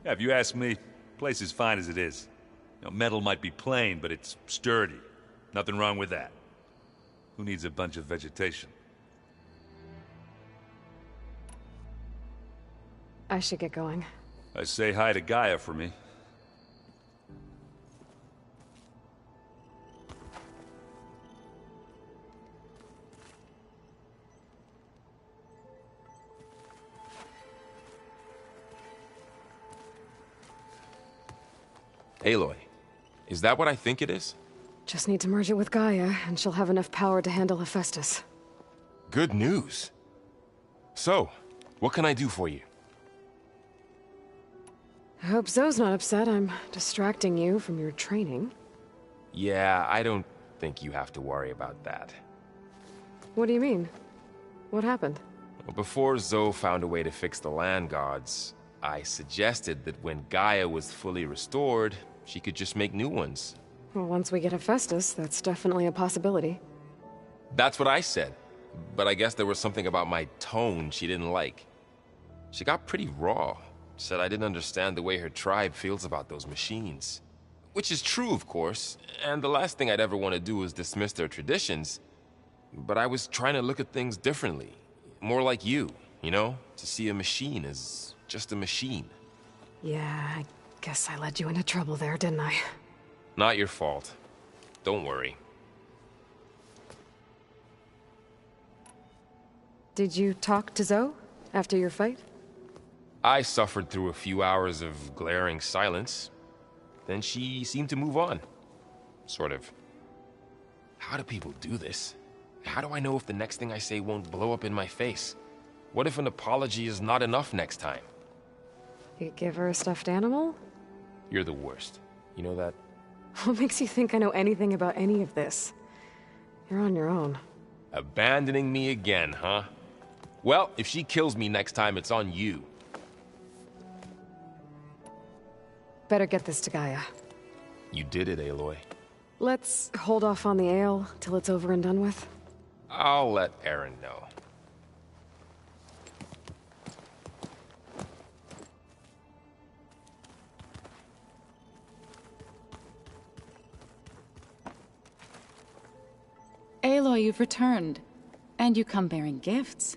Yeah, if you ask me, the place is fine as it is. You know, metal might be plain, but it's sturdy. Nothing wrong with that. Who needs a bunch of vegetation? I should get going. Say hi to Gaia for me. Aloy, is that what I think it is? Just need to merge it with Gaia, and she'll have enough power to handle Hephaestus. Good news. So, what can I do for you? I hope Zoe's not upset I'm distracting you from your training. Yeah, I don't think you have to worry about that. What do you mean? What happened? Well, before Zoe found a way to fix the land gods, I suggested that when Gaia was fully restored, she could just make new ones. Well, once we get Hephaestus, that's definitely a possibility. That's what I said. But I guess there was something about my tone she didn't like. She got pretty raw. Said I didn't understand the way her tribe feels about those machines. Which is true, of course, and the last thing I'd ever want to do is dismiss their traditions. But I was trying to look at things differently. More like you know? To see a machine as just a machine. Yeah, I guess I led you into trouble there, didn't I? Not your fault. Don't worry. Did you talk to Zoe after your fight? I suffered through a few hours of glaring silence. Then she seemed to move on. Sort of. How do people do this? How do I know if the next thing I say won't blow up in my face? What if an apology is not enough next time? You give her a stuffed animal? You're the worst. You know that? What makes you think I know anything about any of this? You're on your own. Abandoning me again, huh? Well, if she kills me next time, it's on you. Better get this to Gaia. You did it, Aloy. Let's hold off on the ale till it's over and done with. I'll let Aaron know. Aloy, you've returned. And you come bearing gifts.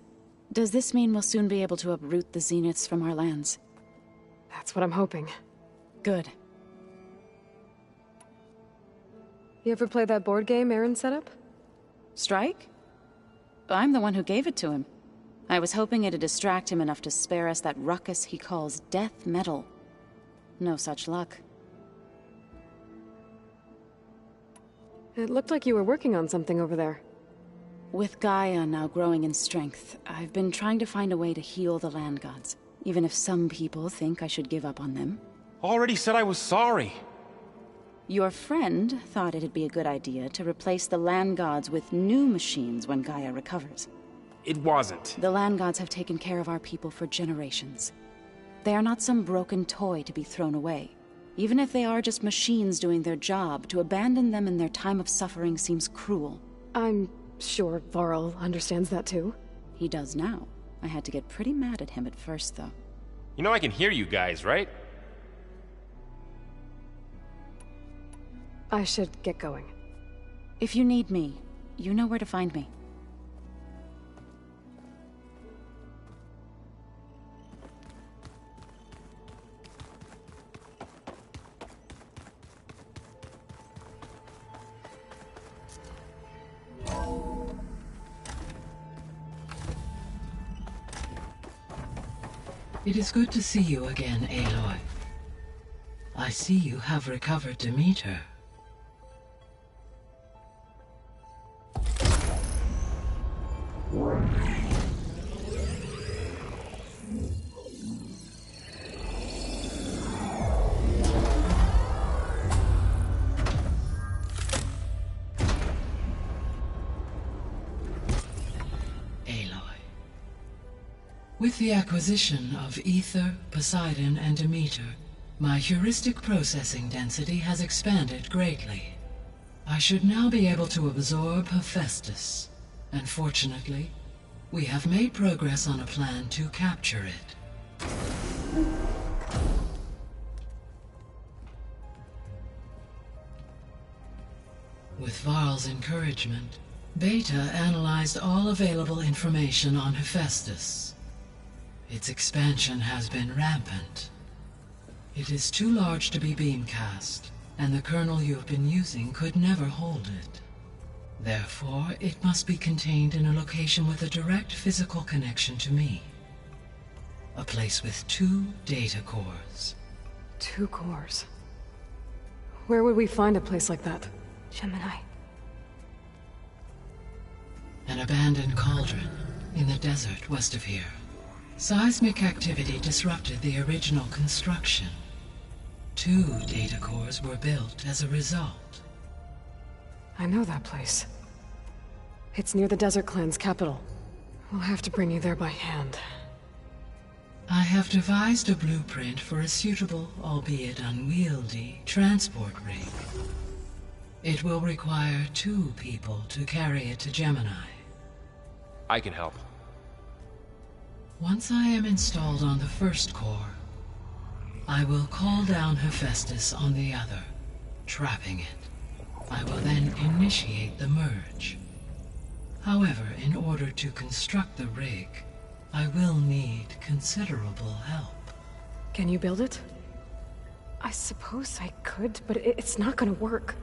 Does this mean we'll soon be able to uproot the Zeniths from our lands? That's what I'm hoping. Good. You ever play that board game Aaron set up? Strike? I'm the one who gave it to him. I was hoping it'd distract him enough to spare us that ruckus he calls death metal. No such luck. It looked like you were working on something over there. With Gaia now growing in strength, I've been trying to find a way to heal the land gods, even if some people think I should give up on them. Already said I was sorry. Your friend thought it'd be a good idea to replace the land gods with new machines when Gaia recovers. It wasn't. The land gods have taken care of our people for generations. They are not some broken toy to be thrown away. Even if they are just machines doing their job, to abandon them in their time of suffering seems cruel. I'm sure Varl understands that too. He does now. I had to get pretty mad at him at first, though. You know I can hear you guys, right? I should get going. If you need me, you know where to find me. It is good to see you again, Aloy. I see you have recovered Demeter. With the acquisition of Ether, Poseidon, and Demeter, my heuristic processing density has expanded greatly. I should now be able to absorb Hephaestus, and fortunately, we have made progress on a plan to capture it. With Varl's encouragement, Beta analyzed all available information on Hephaestus. Its expansion has been rampant. It is too large to be beamcast, and the kernel you have been using could never hold it. Therefore, it must be contained in a location with a direct physical connection to me. A place with 2 data cores. 2 cores? Where would we find a place like that? Gemini. An abandoned cauldron in the desert west of here. Seismic activity disrupted the original construction. 2 data cores were built as a result. I know that place. It's near the Desert Clan's capital. We'll have to bring you there by hand. I have devised a blueprint for a suitable, albeit unwieldy, transport rig. It will require 2 people to carry it to Gemini. I can help. Once I am installed on the first core, I will call down Hephaestus on the other. trapping it. I will then initiate the merge. However, in order to construct the rig, I will need considerable help. Can you build it? I suppose I could, but it's not gonna work.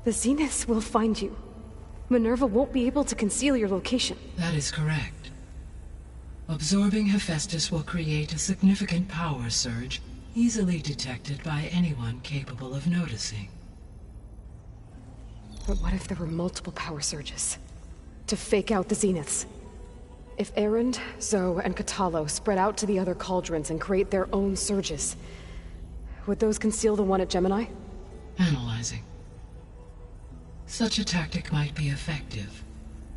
The Zeniths will find you. Minerva won't be able to conceal your location. That is correct. Absorbing Hephaestus will create a significant power surge, easily detected by anyone capable of noticing. But what if there were multiple power surges? To fake out the Zeniths? If Erend, Zoe, and Kotallo spread out to the other cauldrons and create their own surges, would those conceal the one at Gemini? Analyzing. Such a tactic might be effective.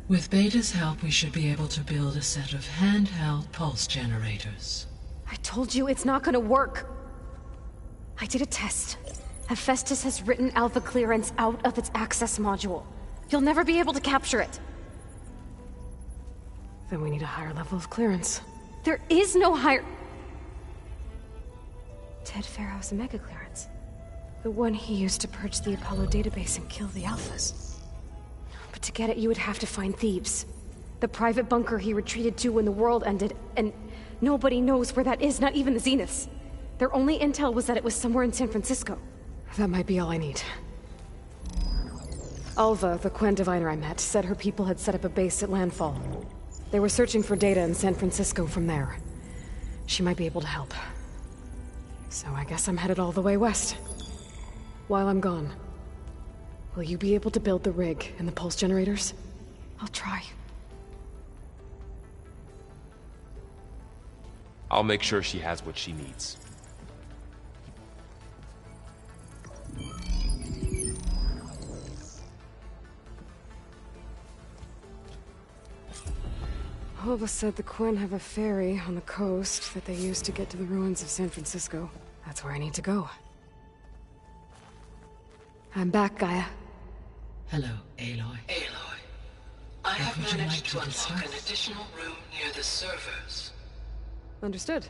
With Beta's help, we should be able to build a set of handheld pulse generators. I told you it's not gonna work. I did a test. Hephaestus has written Alpha clearance out of its access module. You'll never be able to capture it. Then we need a higher level of clearance. There is no higher... Ted Pharaoh's mega clearance. The one he used to purge the Apollo database and kill the Alphas. But to get it, you would have to find Thebes. The private bunker he retreated to when the world ended, and nobody knows where that is, not even the Zeniths. Their only intel was that it was somewhere in San Francisco. That might be all I need. Alva, the Quen diviner I met, said her people had set up a base at Landfall. They were searching for data in San Francisco from there. She might be able to help. So I guess I'm headed all the way west. While I'm gone, will you be able to build the rig and the pulse generators? I'll try. I'll make sure she has what she needs. Alva said the Quen have a ferry on the coast that they use to get to the ruins of San Francisco. That's where I need to go. I'm back, Gaia. Hello, Aloy. Aloy, I have managed to unlock an additional room near the servers. Understood.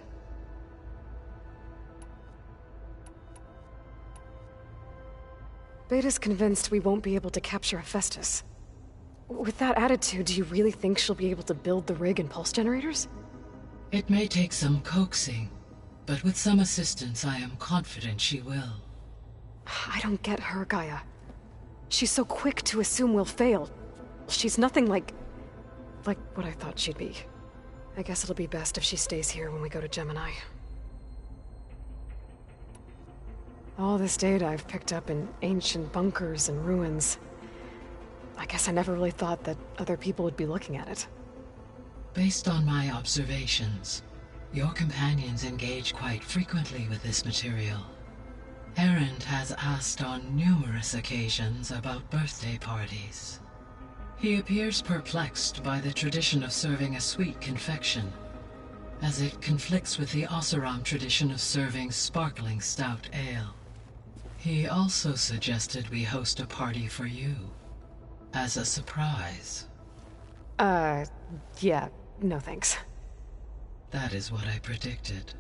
Beta's convinced we won't be able to capture Hephaestus. With that attitude, do you really think she'll be able to build the rig and pulse generators? It may take some coaxing, but with some assistance, I am confident she will. I don't get her, Gaia. She's so quick to assume we'll fail. She's nothing like what I thought she'd be. I guess it'll be best if she stays here when we go to Gemini. All this data I've picked up in ancient bunkers and ruins. I guess I never really thought that other people would be looking at it. Based on my observations, your companions engage quite frequently with this material. Erend has asked on numerous occasions about birthday parties. He appears perplexed by the tradition of serving a sweet confection, as it conflicts with the Oseram tradition of serving sparkling stout ale. He also suggested we host a party for you, as a surprise. Yeah, no thanks. That is what I predicted.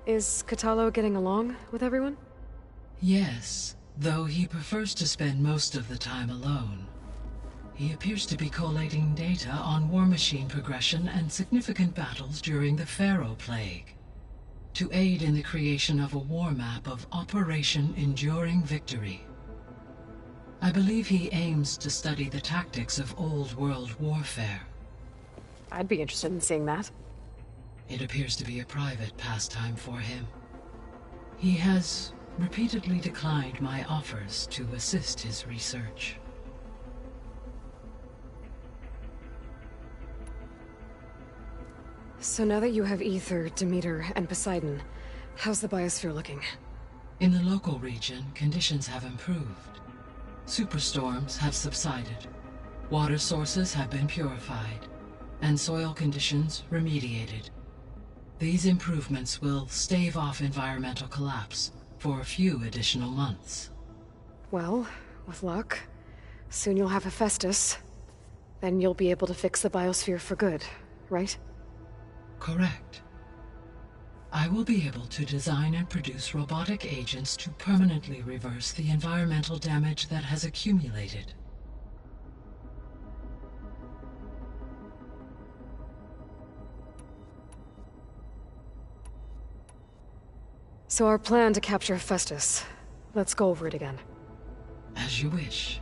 Is Kotallo getting along with everyone? Yes, though he prefers to spend most of the time alone. He appears to be collating data on war machine progression and significant battles during the Pharaoh Plague, to aid in the creation of a war map of Operation Enduring Victory. I believe he aims to study the tactics of old world warfare. I'd be interested in seeing that. It appears to be a private pastime for him. He has repeatedly declined my offers to assist his research. So now that you have Aether, Demeter, and Poseidon, how's the biosphere looking? In the local region, conditions have improved. Superstorms have subsided, water sources have been purified, and soil conditions remediated. These improvements will stave off environmental collapse for a few additional months. Well, with luck, soon you'll have Hephaestus. Then you'll be able to fix the biosphere for good, right? Correct. I will be able to design and produce robotic agents to permanently reverse the environmental damage that has accumulated. So our plan to capture Hephaestus. Let's go over it again. As you wish.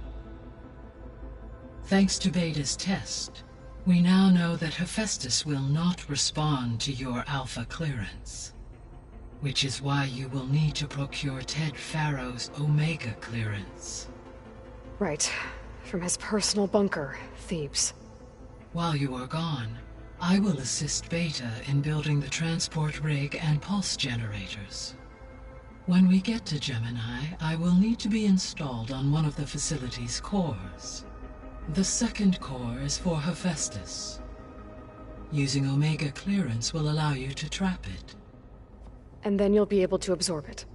Thanks to Beta's test, we now know that Hephaestus will not respond to your Alpha clearance. Which is why you will need to procure Ted Farrow's Omega clearance. Right. From his personal bunker, Thebes. While you are gone, I will assist Beta in building the transport rig and pulse generators. When we get to Gemini, I will need to be installed on one of the facility's cores. The second core is for Hephaestus. Using Omega clearance will allow you to trap it. And then you'll be able to absorb it.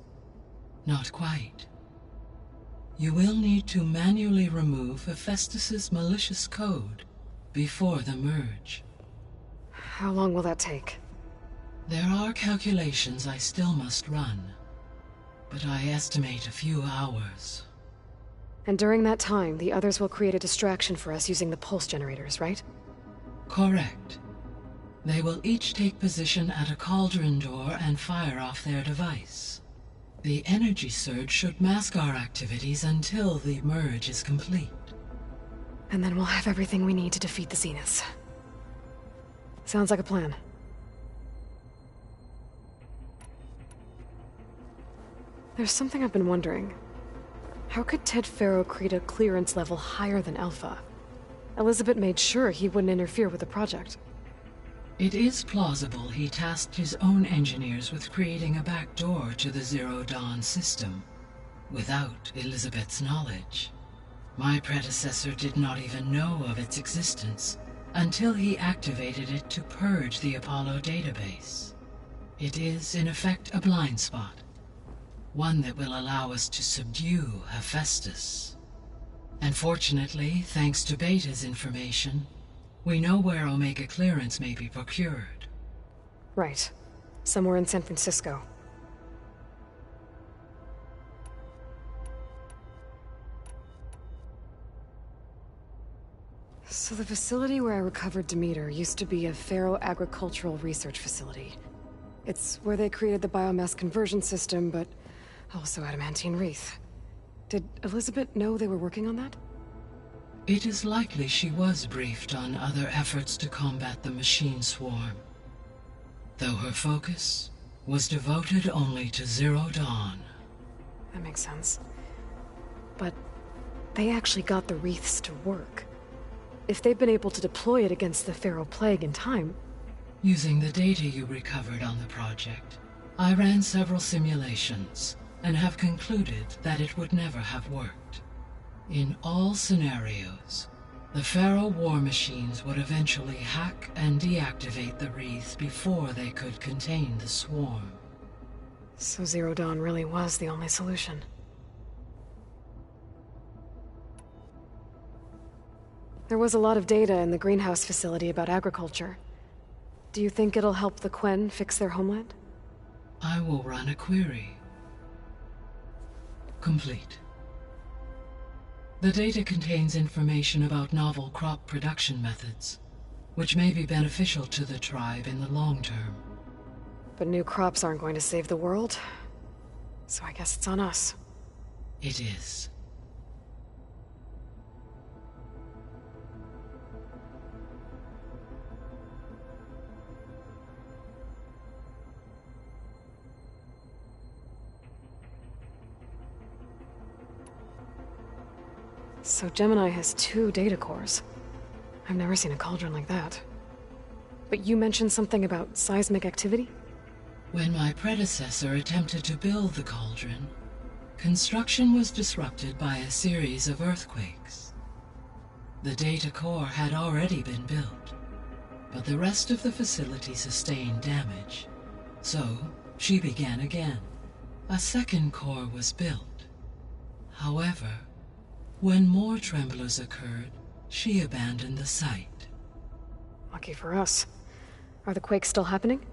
Not quite. You will need to manually remove Hephaestus's malicious code before the merge. How long will that take? There are calculations I still must run, but I estimate a few hours. And during that time, the others will create a distraction for us using the pulse generators, right? Correct. They will each take position at a cauldron door and fire off their device. The energy surge should mask our activities until the merge is complete. And then we'll have everything we need to defeat the Zeniths. Sounds like a plan. There's something I've been wondering. How could Ted Farrow create a clearance level higher than Alpha? Elizabeth made sure he wouldn't interfere with the project. It is plausible he tasked his own engineers with creating a backdoor to the Zero Dawn system, without Elizabeth's knowledge. My predecessor did not even know of its existence until he activated it to purge the Apollo database. It is, in effect, a blind spot. One that will allow us to subdue Hephaestus. And fortunately, thanks to Beta's information, we know where Omega clearance may be procured. Right. Somewhere in San Francisco. So the facility where I recovered Demeter used to be a Farrow agricultural research facility. It's where they created the biomass conversion system, but also Adamantine Wreath. Did Elizabeth know they were working on that? It is likely she was briefed on other efforts to combat the machine swarm, though her focus was devoted only to Zero Dawn. That makes sense. But they actually got the wreaths to work. If they've been able to deploy it against the Farrow Plague in time... Using the data you recovered on the project, I ran several simulations and have concluded that it would never have worked. In all scenarios, the Farrow war machines would eventually hack and deactivate the wreaths before they could contain the swarm. So Zero Dawn really was the only solution. There was a lot of data in the greenhouse facility about agriculture. Do you think it'll help the Quen fix their homeland? I will run a query. Complete. The data contains information about novel crop production methods, which may be beneficial to the tribe in the long term. But new crops aren't going to save the world, so I guess it's on us. It is. So Gemini has 2 data cores. I've never seen a cauldron like that. But you mentioned something about seismic activity? When my predecessor attempted to build the cauldron, construction was disrupted by a series of earthquakes. The data core had already been built, but the rest of the facility sustained damage. So, she began again. A second core was built. However, when more tremblers occurred, she abandoned the site. Lucky for us. Are the quakes still happening?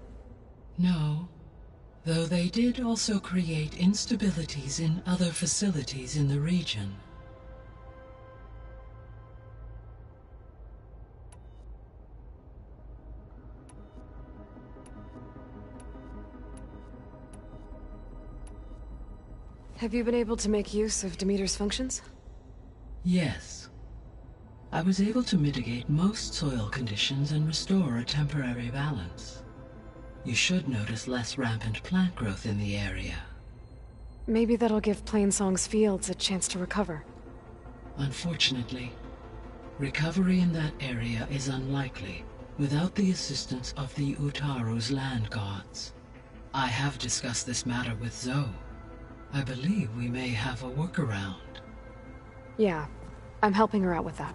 No, Though they did also create instabilities in other facilities in the region. Have you been able to make use of Demeter's functions? Yes. I was able to mitigate most soil conditions and restore a temporary balance. You should notice less rampant plant growth in the area. Maybe that'll give Plainsong's fields a chance to recover. Unfortunately, recovery in that area is unlikely without the assistance of the Utaru's land gods. I have discussed this matter with Zoe. I believe we may have a workaround. Yeah, I'm helping her out with that.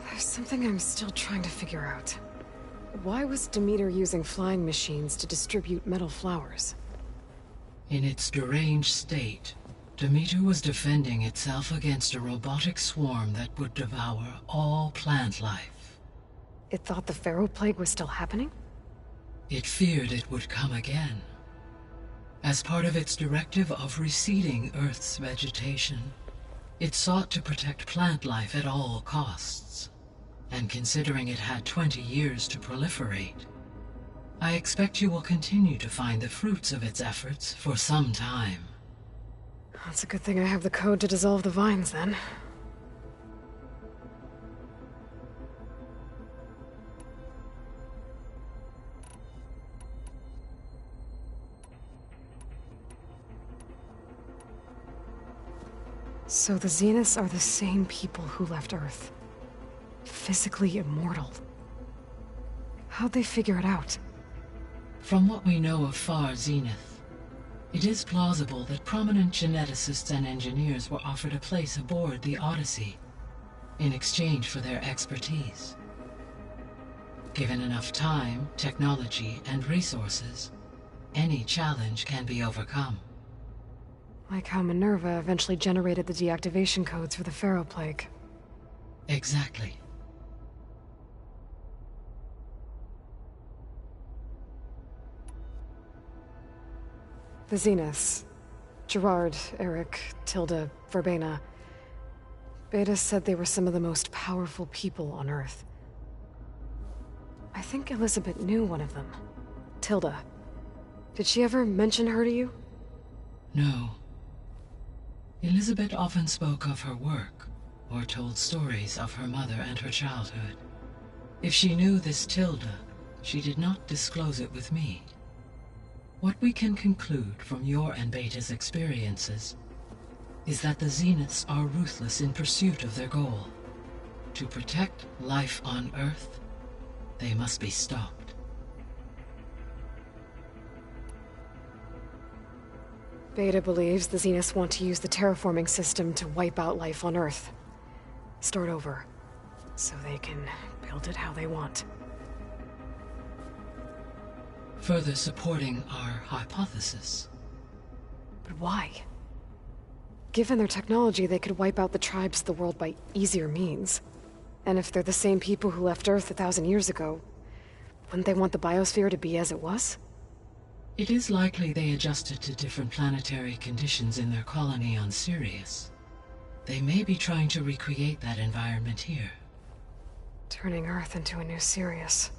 There's something I'm still trying to figure out. Why was Demeter using flying machines to distribute metal flowers? In its deranged state, Demeter was defending itself against a robotic swarm that would devour all plant life. It thought the Pharaoh Plague was still happening? It feared it would come again. As part of its directive of receding Earth's vegetation, it sought to protect plant life at all costs. And considering it had 20 years to proliferate, I expect you will continue to find the fruits of its efforts for some time. That's a good thing I have the code to dissolve the vines, then. So the Zeniths are the same people who left Earth. Physically immortal. How'd they figure it out? From what we know of Far Zenith, it is plausible that prominent geneticists and engineers were offered a place aboard the Odyssey in exchange for their expertise. Given enough time, technology, and resources, any challenge can be overcome. Like how Minerva eventually generated the deactivation codes for the Pharaoh Plague. Exactly. The Zeniths. Gerard, Eric, Tilda, Verbena. Beta said they were some of the most powerful people on Earth. I think Elizabeth knew one of them. Tilda. Did she ever mention her to you? No. Elizabeth often spoke of her work, or told stories of her mother and her childhood. If she knew this Tilda, she did not disclose it with me. What we can conclude from your and Beta's experiences is that the Zeniths are ruthless in pursuit of their goal. To protect life on Earth, they must be stopped. Beta believes the Zeniths want to use the terraforming system to wipe out life on Earth. Start over, so they can build it how they want. Further supporting our hypothesis. But why? Given their technology, they could wipe out the tribes of the world by easier means. And if they're the same people who left Earth 1,000 years ago, wouldn't they want the biosphere to be as it was? It is likely they adjusted to different planetary conditions in their colony on Sirius. They may be trying to recreate that environment here. Turning Earth into a new Sirius.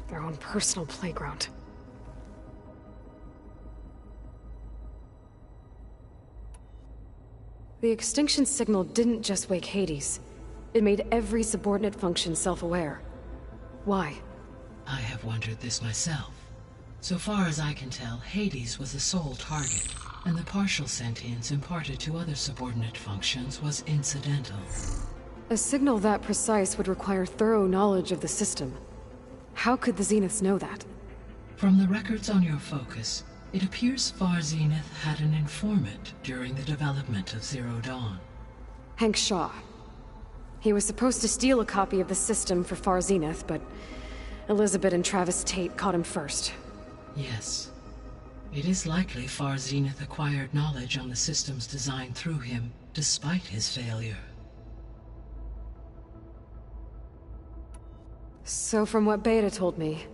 Their own personal playground. The extinction signal didn't just wake Hades. It made every subordinate function self-aware. Why? I have wondered this myself. So far as I can tell, Hades was the sole target, and the partial sentience imparted to other subordinate functions was incidental. A signal that precise would require thorough knowledge of the system. How could the Zeniths know that? From the records on your focus, it appears Far Zenith had an informant during the development of Zero Dawn. Hank Shaw. He was supposed to steal a copy of the system for Far Zenith, but Elizabeth and Travis Tate caught him first. Yes. It is likely Far Zenith acquired knowledge on the systems designed through him, despite his failure. So from what Beta told me,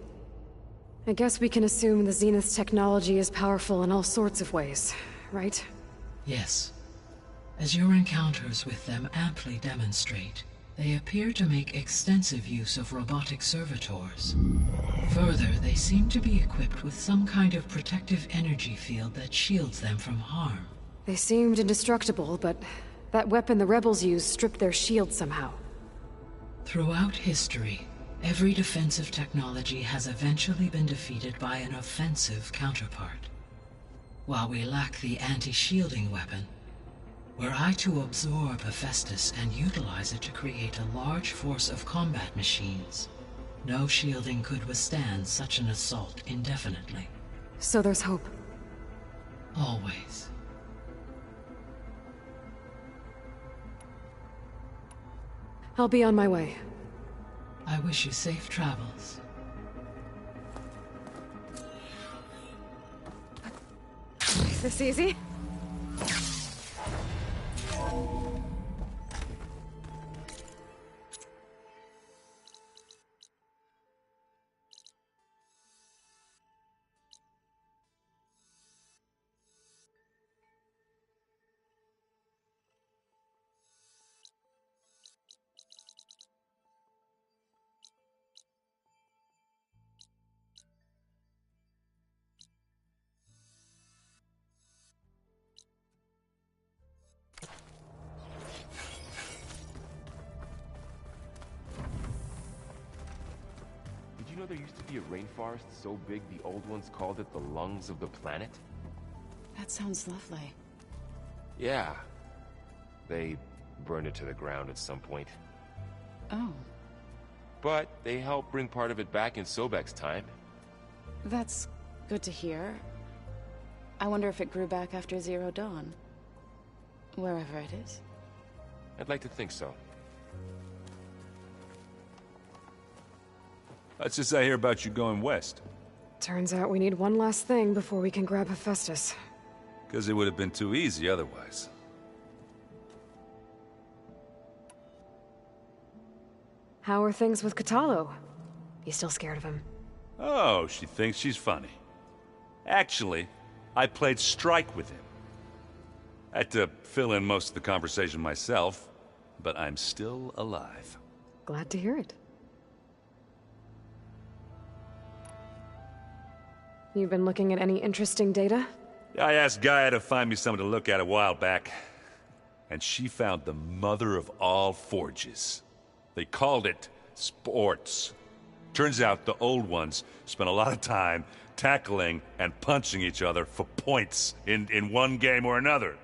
I guess we can assume the Zenith's technology is powerful in all sorts of ways, right? Yes. As your encounters with them amply demonstrate, they appear to make extensive use of robotic servitors. Further, they seem to be equipped with some kind of protective energy field that shields them from harm. They seemed indestructible, but that weapon the rebels used stripped their shield somehow. Throughout history, every defensive technology has eventually been defeated by an offensive counterpart. While we lack the anti-shielding weapon, were I to absorb Hephaestus and utilize it to create a large force of combat machines, no shielding could withstand such an assault indefinitely. So there's hope. Always. I'll be on my way. I wish you safe travels. Is this easy? Did you know there used to be a rainforest so big the old ones called it the lungs of the planet? That sounds lovely. Yeah. They burned it to the ground at some point. Oh. But they helped bring part of it back in Sobek's time. That's good to hear. I wonder if it grew back after Zero Dawn. Wherever it is. I'd like to think so. That's just I hear about you going west. Turns out we need one last thing before we can grab Hephaestus. Because it would have been too easy otherwise. How are things with Kotallo? You still scared of him? Oh, she thinks she's funny. Actually, I played strike with him. I had to fill in most of the conversation myself, but I'm still alive. Glad to hear it. You've been looking at any interesting data? I asked Gaia to find me something to look at a while back, and she found the mother of all forges. They called it sports. Turns out the old ones spent a lot of time tackling and punching each other for points in one game or another.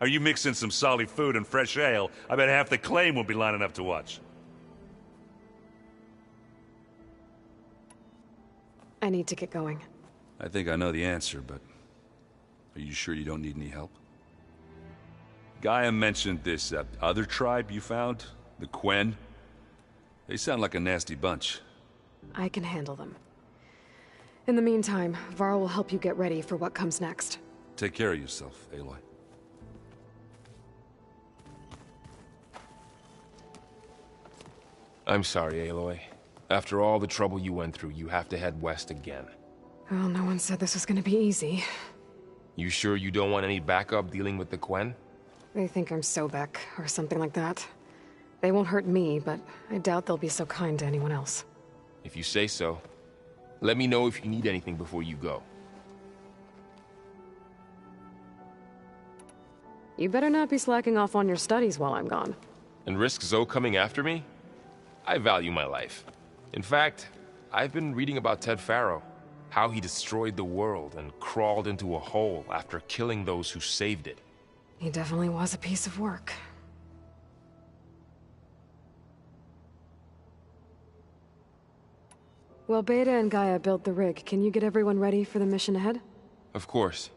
Are you mixing some solid food and fresh ale? I bet half the claim will be lining up to watch. I need to get going. I think I know the answer, but are you sure you don't need any help? Gaia mentioned this other tribe you found, the Quen. They sound like a nasty bunch. I can handle them. In the meantime, Varl will help you get ready for what comes next. Take care of yourself, Aloy. I'm sorry, Aloy. After all the trouble you went through, you have to head west again. Well, no one said this was gonna be easy. You sure you don't want any backup dealing with the Quen? They think I'm Sobek, or something like that. They won't hurt me, but I doubt they'll be so kind to anyone else. If you say so. Let me know if you need anything before you go. You better not be slacking off on your studies while I'm gone. And risk Zoe coming after me? I value my life. In fact, I've been reading about Ted Faro. How he destroyed the world and crawled into a hole after killing those who saved it. He definitely was a piece of work. Well, Beta and Gaia built the rig. Can you get everyone ready for the mission ahead? Of course.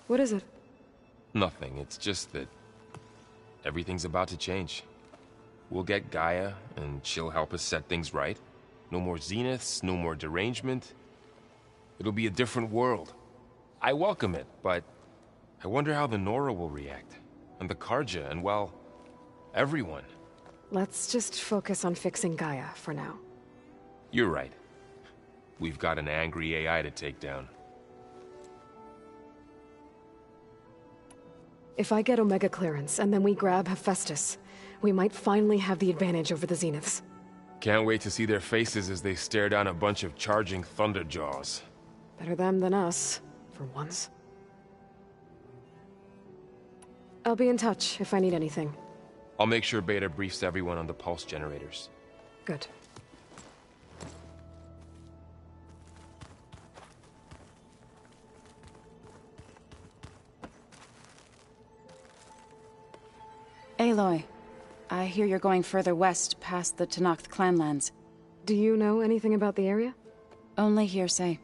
What is it? Nothing. It's just that everything's about to change. We'll get Gaia, and she'll help us set things right. No more Zeniths, no more derangement. It'll be a different world. I welcome it, but I wonder how the Nora will react. And the Carja, and well, everyone. Let's just focus on fixing Gaia for now. You're right. We've got an angry AI to take down. If I get Omega clearance, and then we grab Hephaestus, we might finally have the advantage over the Zeniths. Can't wait to see their faces as they stare down a bunch of charging Thunderjaws. Better them than us, for once. I'll be in touch if I need anything. I'll make sure Beta briefs everyone on the pulse generators. Good. Aloy, I hear you're going further west past the Tenakth clanlands. Do you know anything about the area? Only hearsay.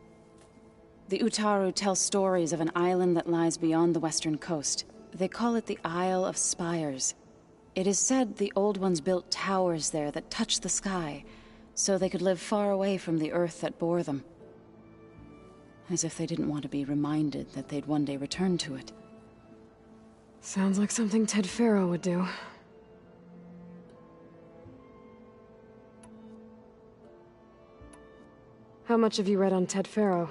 The Utaru tell stories of an island that lies beyond the western coast. They call it the Isle of Spires. It is said the Old Ones built towers there that touched the sky, so they could live far away from the earth that bore them. As if they didn't want to be reminded that they'd one day return to it. Sounds like something Ted Faro would do. How much have you read on Ted Faro?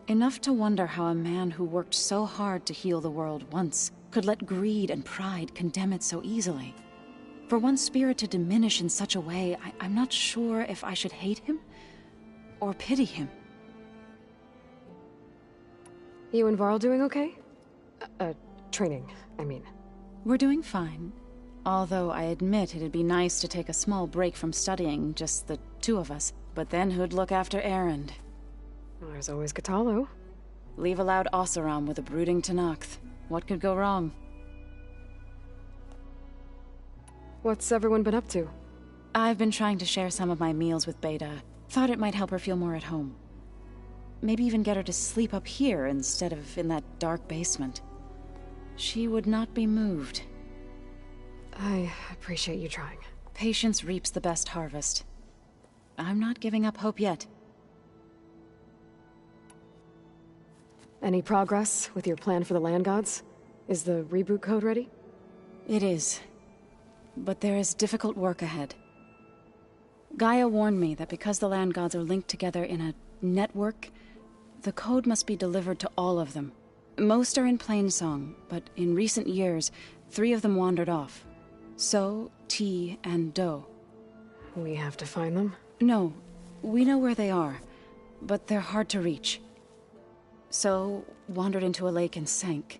Enough to wonder how a man who worked so hard to heal the world once could let greed and pride condemn it so easily. For one's spirit to diminish in such a way, I'm not sure if I should hate him or pity him. You and Varl doing okay? Training, I mean. We're doing fine. Although I admit it'd be nice to take a small break from studying, just the two of us. But then who'd look after Erend? Well, there's always Kotallo. Leave a loud Oseram with a brooding Tenakth. What could go wrong? What's everyone been up to? I've been trying to share some of my meals with Beta. Thought it might help her feel more at home. Maybe even get her to sleep up here instead of in that dark basement. She would not be moved. I appreciate you trying. Patience reaps the best harvest. I'm not giving up hope yet. Any progress with your plan for the Land Gods? Is the reboot code ready? It is. But there is difficult work ahead. Gaia warned me that because the Land Gods are linked together in a network, the code must be delivered to all of them. Most are in Plainsong, but in recent years, 3 of them wandered off. So, T, and Do. We have to find them? No, we know where they are, but they're hard to reach. So, wandered into a lake and sank.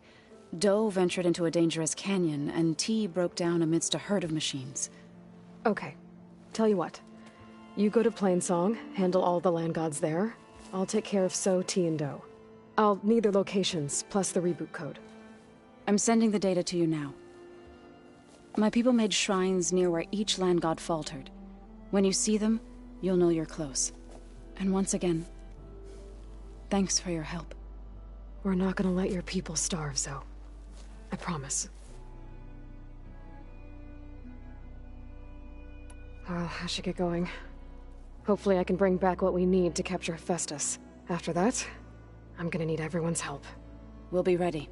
Do ventured into a dangerous canyon, and T broke down amidst a herd of machines. Okay. Tell you what. You go to Plainsong, handle all the Land Gods there. I'll take care of So, T, and Do. I'll need their locations, plus the reboot code. I'm sending the data to you now. My people made shrines near where each Land God faltered. When you see them, you'll know you're close. And once again, thanks for your help. We're not gonna let your people starve, Zoe. I promise. Well, I should get going. Hopefully I can bring back what we need to capture Hephaestus. After that, I'm gonna need everyone's help. We'll be ready.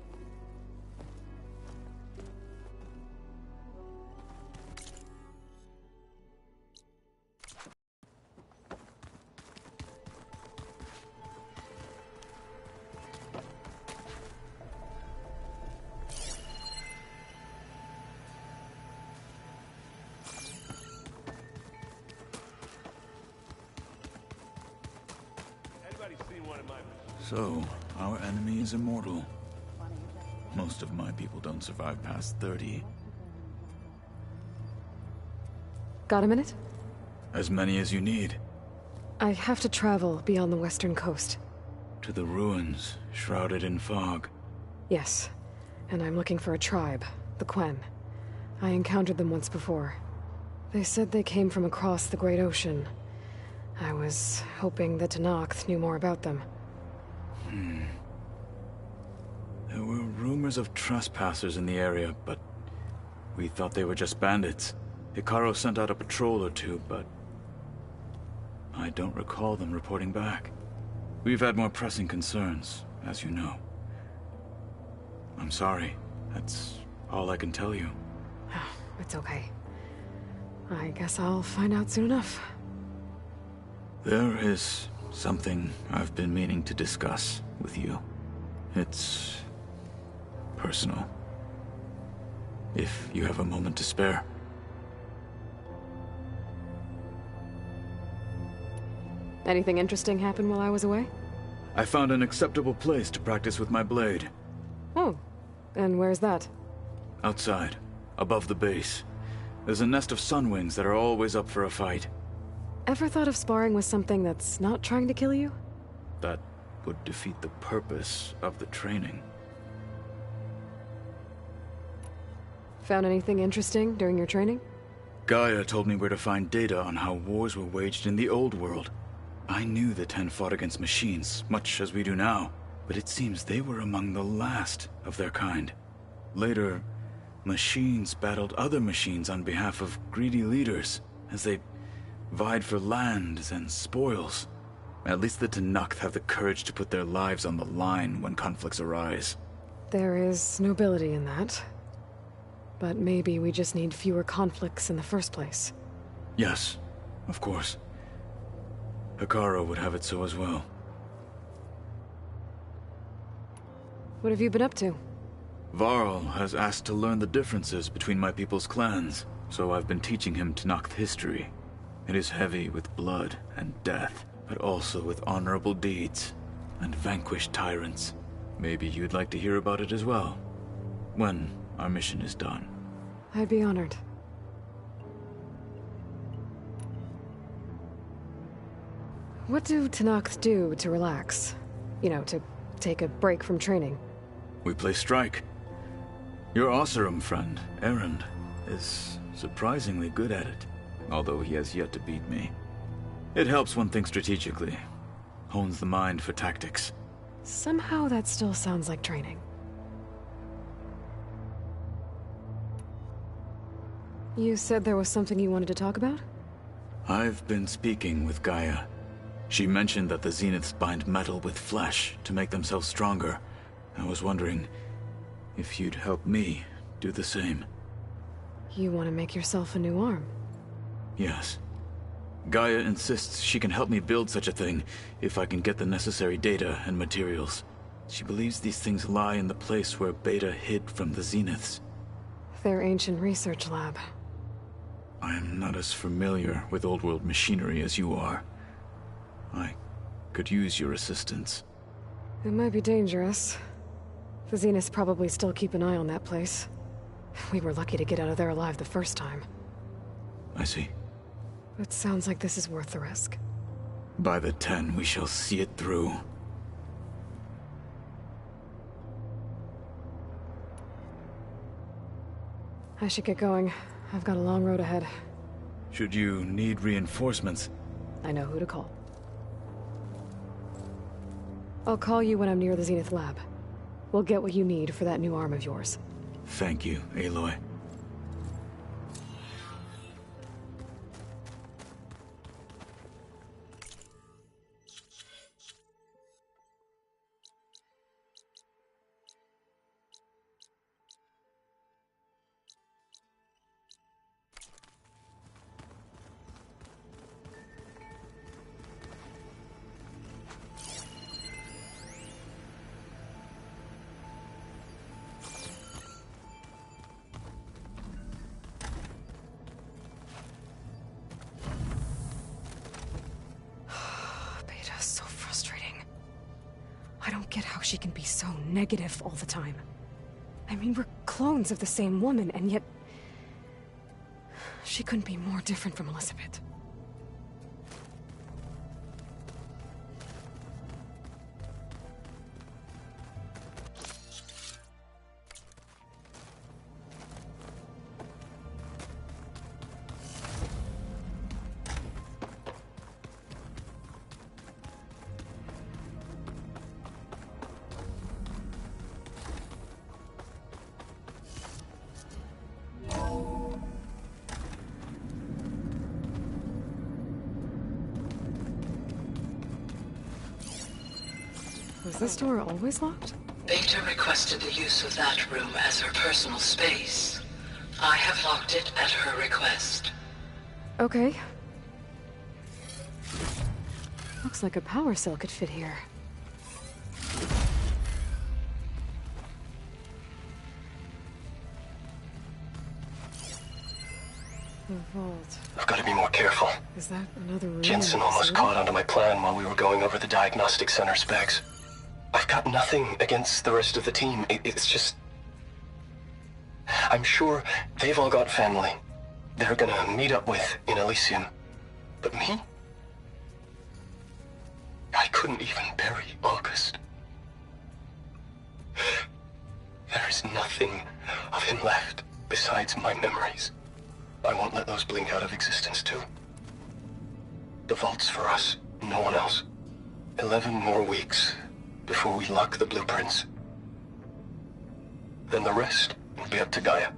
So, our enemy is immortal. Most of my people don't survive past 30. Got a minute? As many as you need. I have to travel beyond the western coast. To the ruins, shrouded in fog. Yes, and I'm looking for a tribe, the Quen. I encountered them once before. They said they came from across the Great Ocean. I was hoping that Tenakth knew more about them. There were rumors of trespassers in the area, but we thought they were just bandits. Hekarro sent out a patrol or two, but I don't recall them reporting back. We've had more pressing concerns, as you know. I'm sorry. That's all I can tell you. It's okay. I guess I'll find out soon enough. There is something I've been meaning to discuss with you. It's personal. If you have a moment to spare. Anything interesting happen while I was away? I found an acceptable place to practice with my blade. Oh, and where's that? Outside, above the base. There's a nest of sunwings that are always up for a fight. Ever thought of sparring with something that's not trying to kill you? That would defeat the purpose of the training. Found anything interesting during your training? Gaia told me where to find data on how wars were waged in the old world. I knew the Ten fought against machines, much as we do now, but it seems they were among the last of their kind. Later, machines battled other machines on behalf of greedy leaders, as they vied for lands and spoils. At least the Tenakth have the courage to put their lives on the line when conflicts arise. There is nobility in that. But maybe we just need fewer conflicts in the first place. Yes, of course. Hekarro would have it so as well. What have you been up to? Varl has asked to learn the differences between my people's clans, so I've been teaching him Tenakth history. It is heavy with blood and death, but also with honorable deeds and vanquished tyrants. Maybe you'd like to hear about it as well, when our mission is done. I'd be honored. What do Tenakth do to relax? You know, to take a break from training? We play strike. Your Oseram friend, Erend, is surprisingly good at it, although he has yet to beat me. It helps one think strategically, hones the mind for tactics. Somehow that still sounds like training. You said there was something you wanted to talk about? I've been speaking with Gaia. She mentioned that the Zeniths bind metal with flesh to make themselves stronger. I was wondering if you'd help me do the same. You want to make yourself a new arm? Yes. Gaia insists she can help me build such a thing if I can get the necessary data and materials. She believes these things lie in the place where Beta hid from the Zeniths. Their ancient research lab. I am not as familiar with old world machinery as you are. I could use your assistance. It might be dangerous. The Zeniths probably still keep an eye on that place. We were lucky to get out of there alive the first time. I see. It sounds like this is worth the risk. By the 10, we shall see it through. I should get going. I've got a long road ahead. Should you need reinforcements? I know who to call. I'll call you when I'm near the Zenith lab. We'll get what you need for that new arm of yours. Thank you, Aloy. She can be so negative all the time. I mean, we're clones of the same woman, and yet... she couldn't be more different from Elizabeth. Was this door always locked? Beta requested the use of that room as her personal space. I have locked it at her request. Okay. Looks like a power cell could fit here. The vault. I've got to be more careful. Is that another room? Jensen almost caught onto my plan while we were going over the diagnostic center specs. I've got nothing against the rest of the team. It's just... I'm sure they've all got family they're gonna meet up with in Elysium. But me? I couldn't even bury August. There is nothing of him left besides my memories. I won't let those blink out of existence too. The vault's for us, no one else. 11 more weeks before we lock the blueprints. Then the rest will be up to Gaia.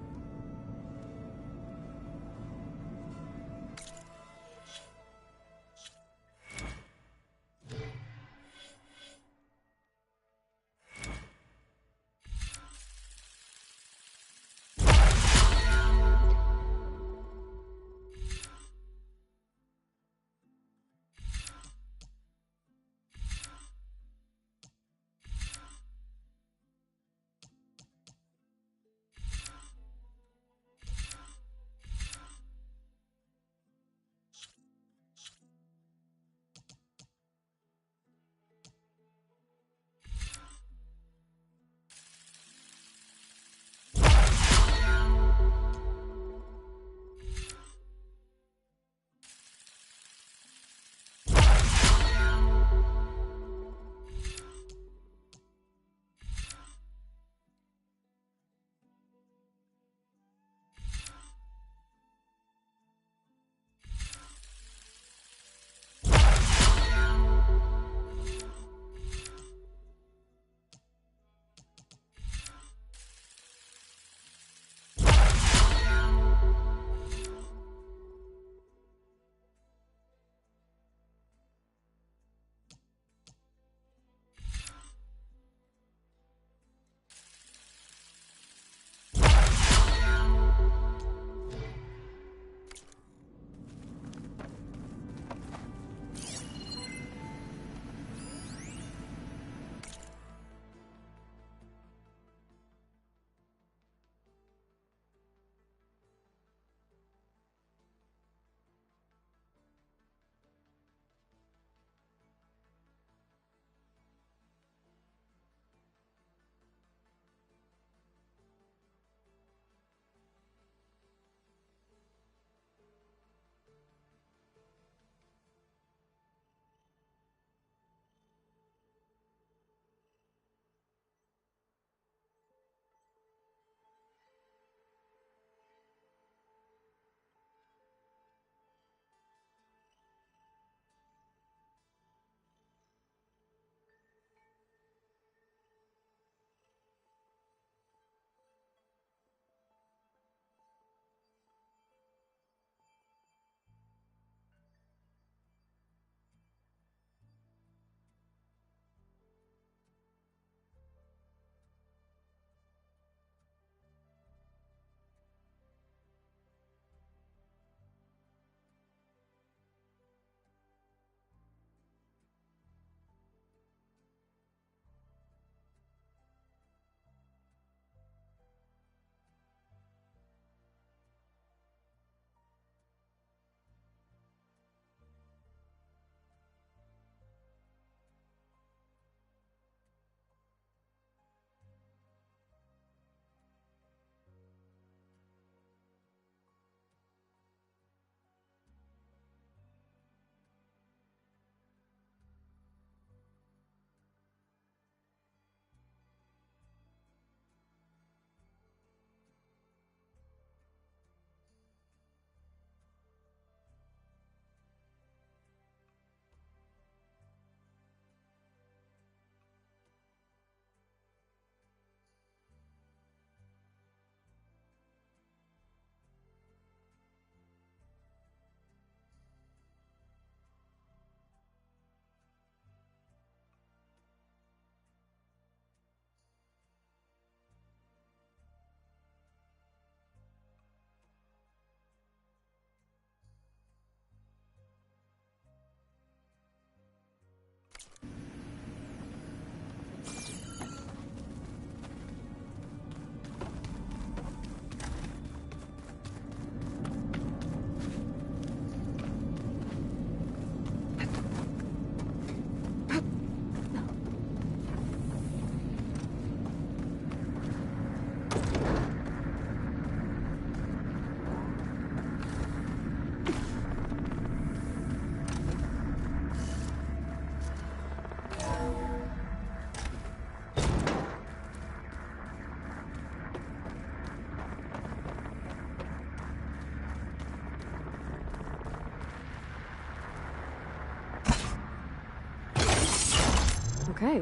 Okay.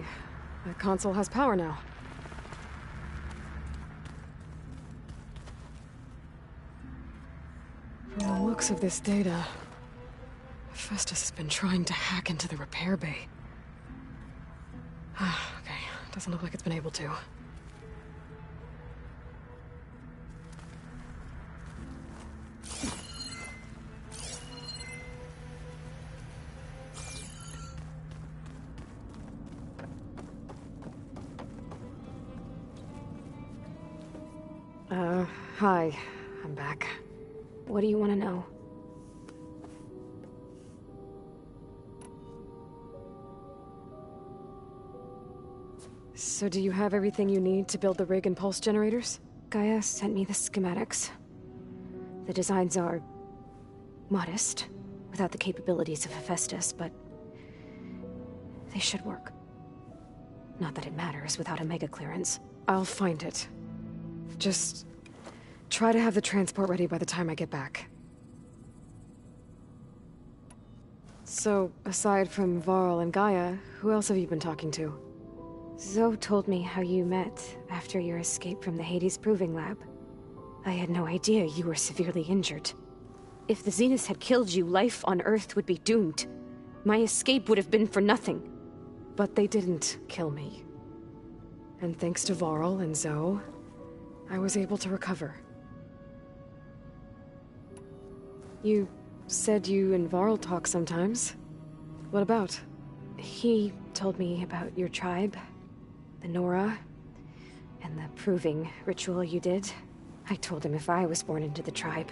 The console has power now. From the looks of this data, Hephaestus has been trying to hack into the repair bay. Okay, doesn't look like it's been able to. Hi. I'm back. What do you want to know? So do you have everything you need to build the rig and pulse generators? Gaia sent me the schematics. The designs are modest, without the capabilities of Hephaestus, but they should work. Not that it matters without a mega clearance. I'll find it. Just try to have the transport ready by the time I get back. So, aside from Varl and Gaia, who else have you been talking to? Zoe told me how you met after your escape from the Hades Proving Lab. I had no idea you were severely injured. If the Zeniths had killed you, life on Earth would be doomed. My escape would have been for nothing. But they didn't kill me. And thanks to Varl and Zoe, I was able to recover. You said you and Varl talk sometimes. What about? He told me about your tribe, the Nora, and the proving ritual you did. I told him if I was born into the tribe,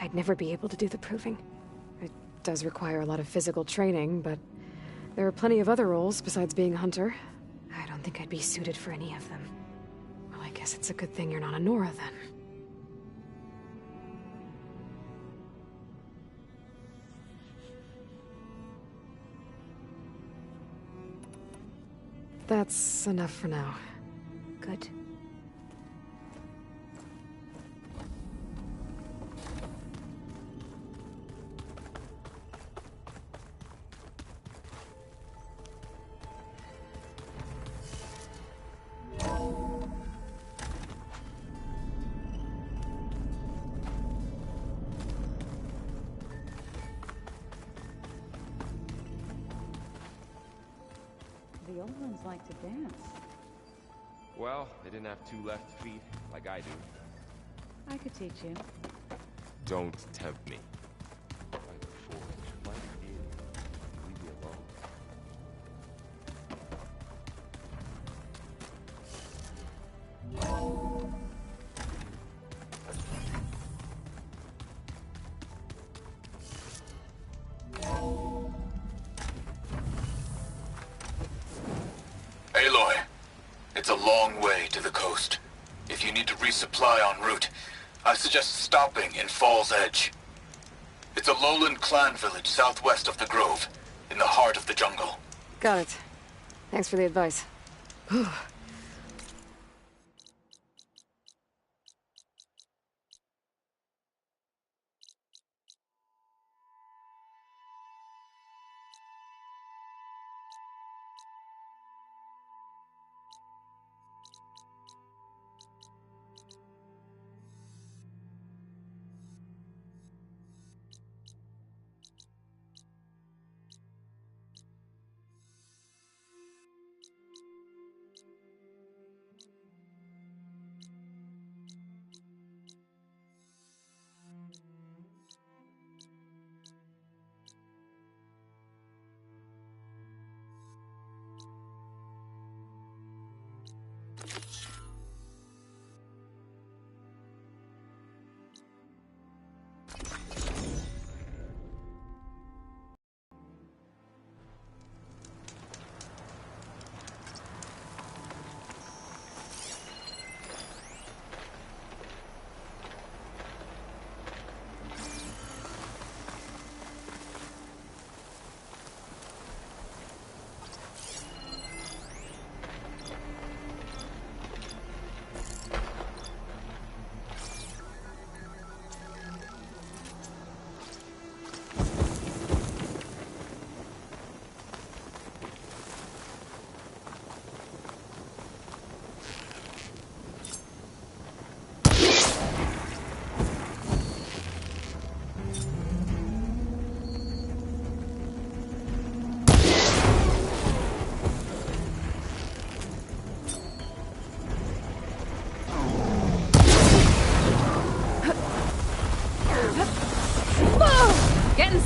I'd never be able to do the proving. It does require a lot of physical training, but there are plenty of other roles besides being a hunter. I don't think I'd be suited for any of them. Well, I guess it's a good thing you're not a Nora, then. That's enough for now. Good. The old ones like to dance. Well, they didn't have two left feet like I do. I could teach you. Don't tempt me. Like forge, like is. Leave me alone. Aloy, it's a long way to the coast. If you need to resupply en route, I suggest stopping in Fall's Edge. It's a lowland clan village southwest of the Grove, in the heart of the jungle. Got it. Thanks for the advice. Whew.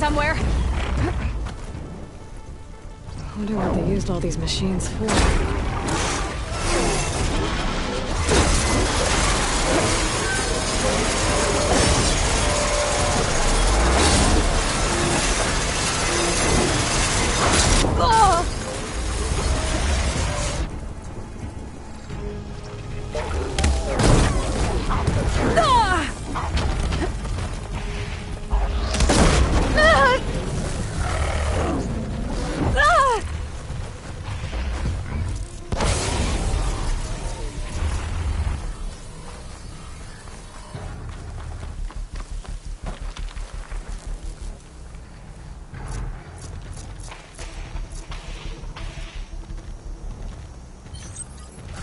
somewhere. I wonder what they used all these machines for.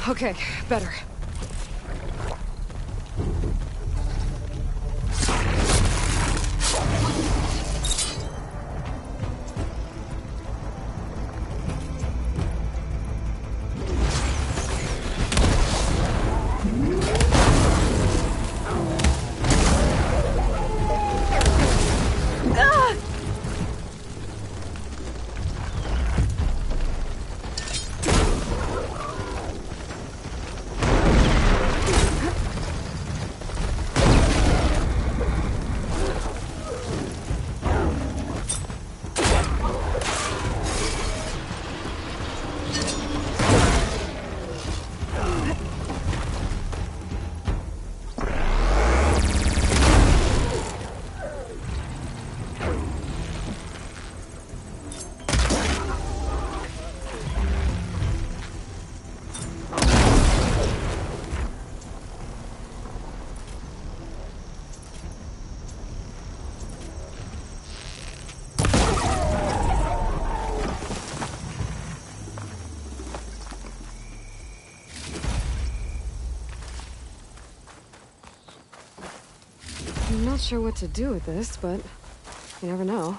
Okay, better. I'm not sure what to do with this, but you never know.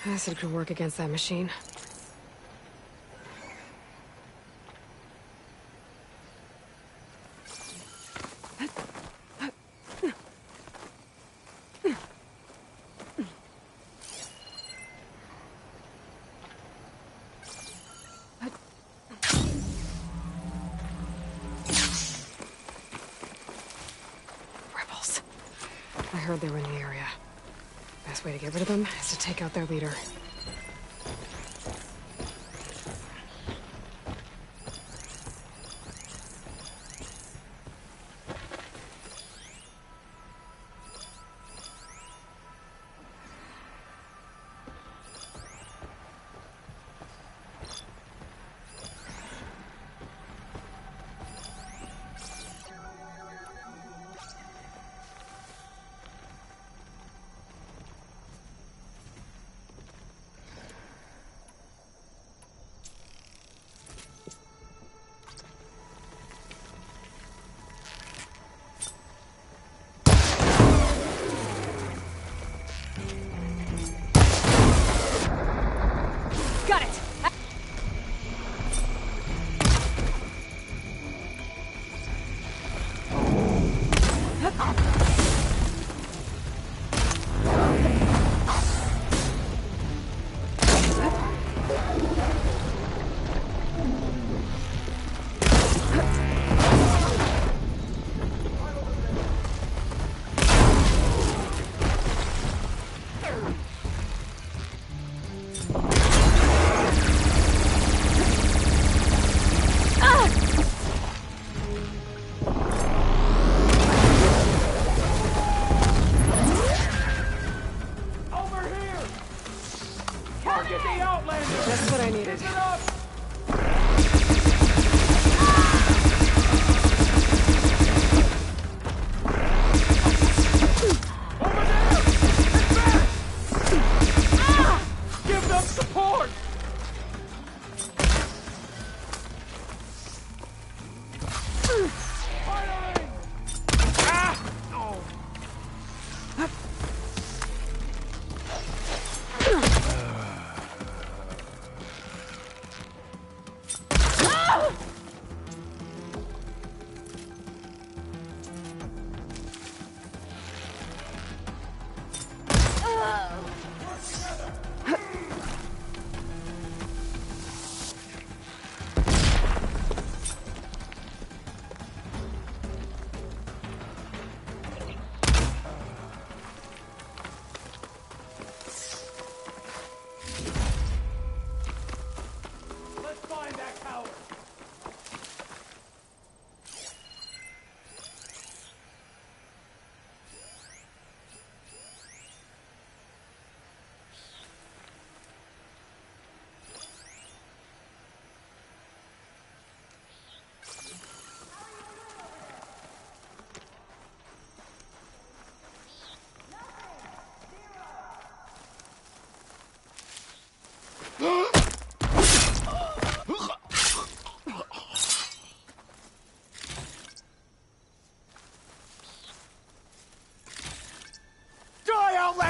Acid could work against that machine. Rebels. I heard they were in the area. Best way to get rid of them is to take out their leader.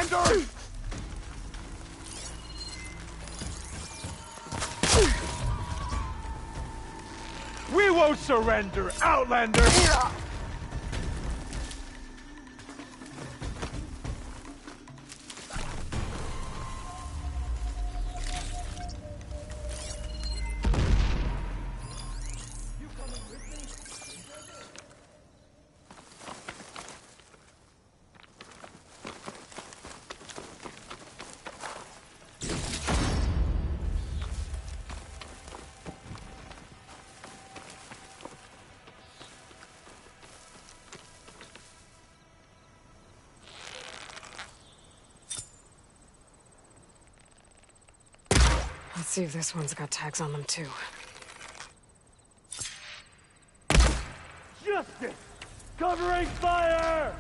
Outlander! We won't surrender, Outlander! Let's see if this one's got tags on them, too. Justice! Covering fire!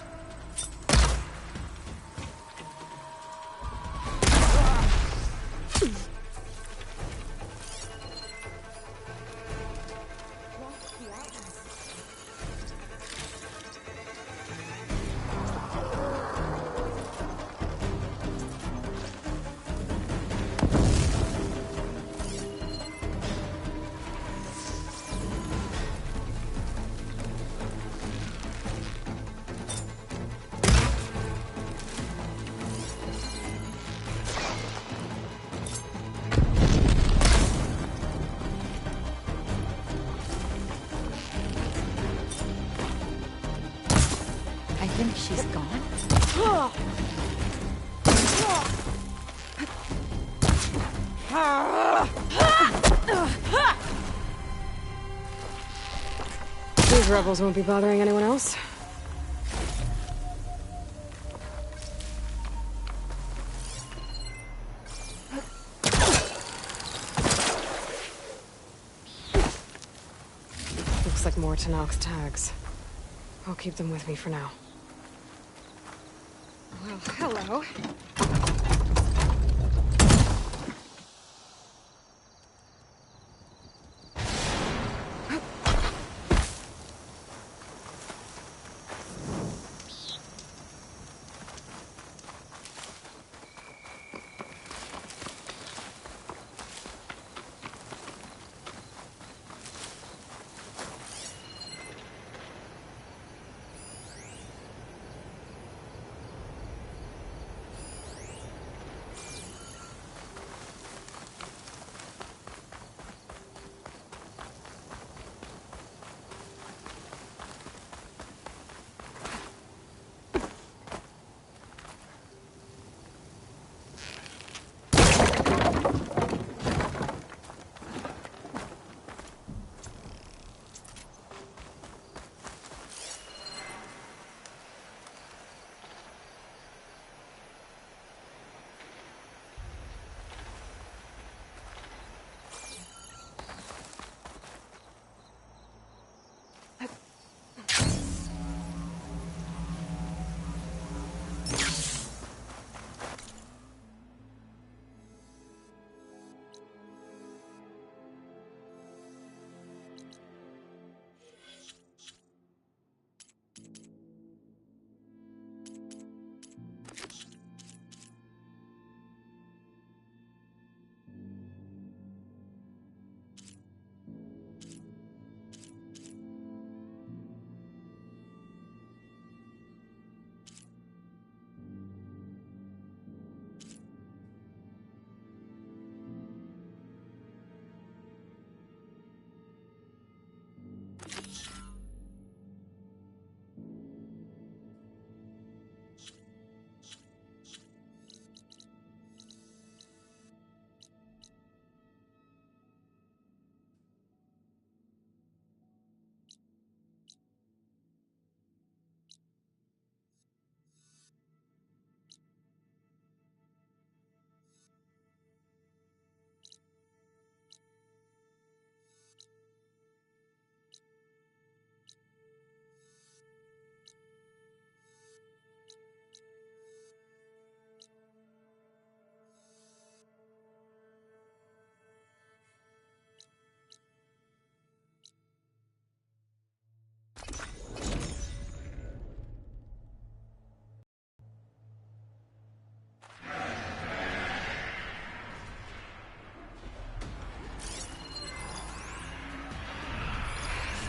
I think she's gone. These rebels won't be bothering anyone else. Looks like more Tenakth's tags. I'll keep them with me for now. Well, hello.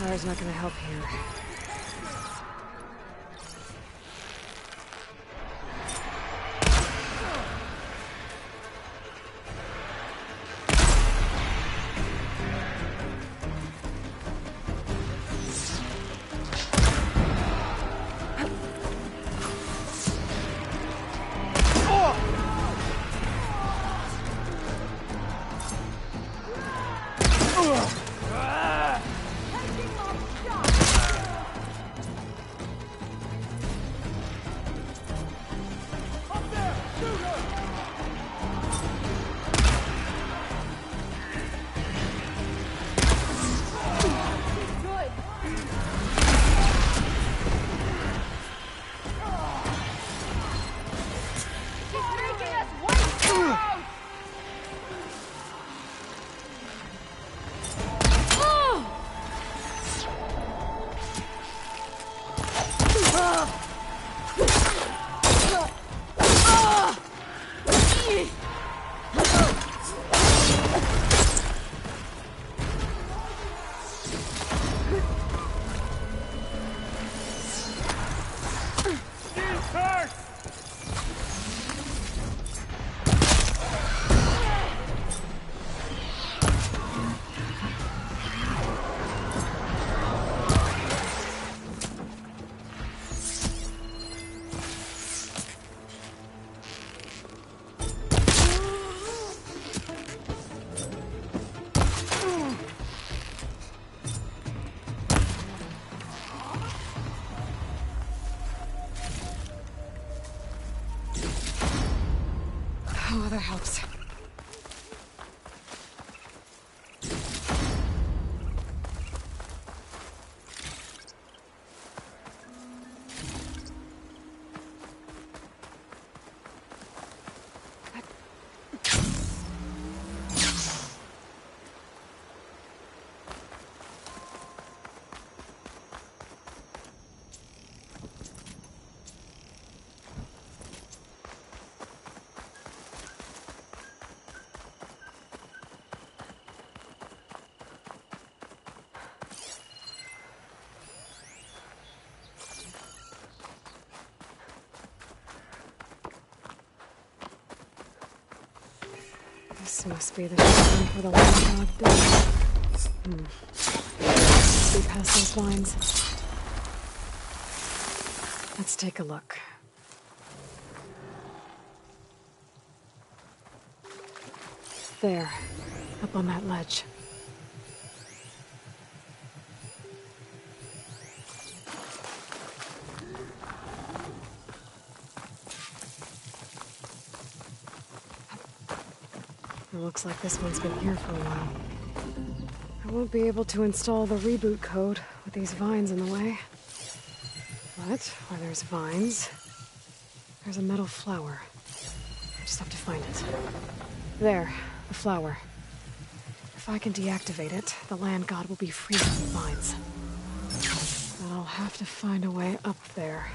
Fire's not gonna help here. Oh, that helps. This must be the shrine for the Land God dead. See past those vines. Let's take a look. There, up on that ledge. It looks like this one's been here for a while. I won't be able to install the reboot code with these vines in the way. But where there's vines, there's a metal flower. I just have to find it. There, the flower. If I can deactivate it, the Land God will be free from the vines. But I'll have to find a way up there.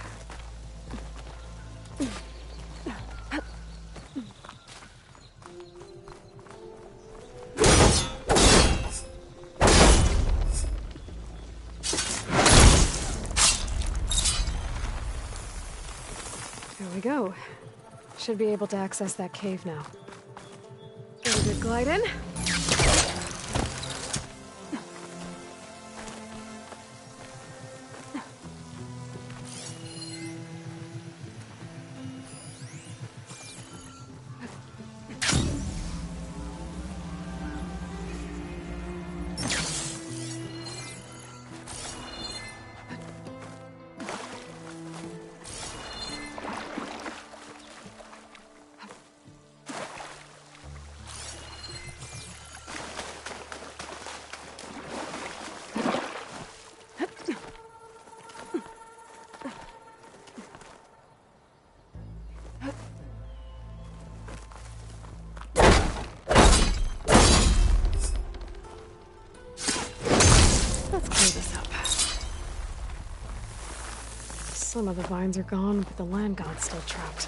There we go. Should be able to access that cave now. Get a good glide in. Some of the vines are gone, but the Land God's still trapped.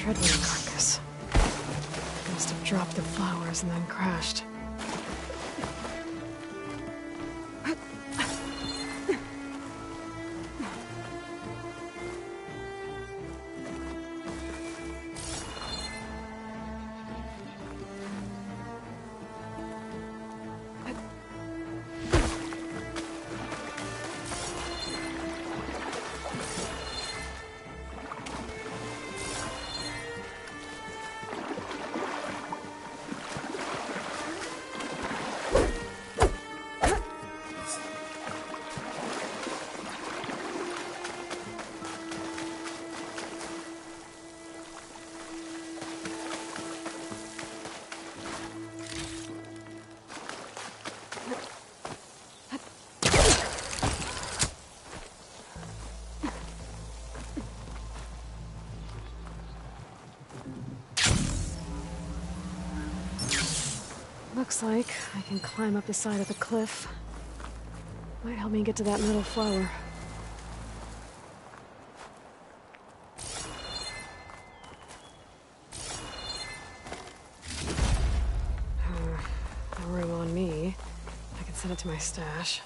Treadway carcass. Must have dropped the flowers and then crashed. Looks like I can climb up the side of the cliff. Might help me get to that metal flower. No room on me. I can send it to my stash.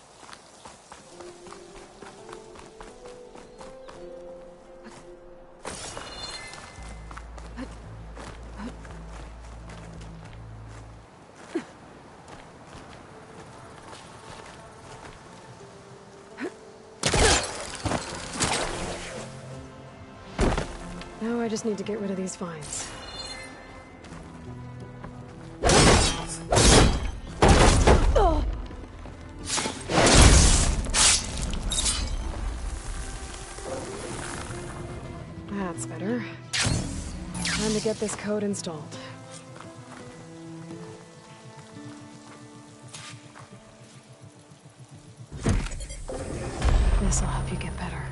Now I just need to get rid of these vines. That's better. Time to get this code installed. This'll help you get better.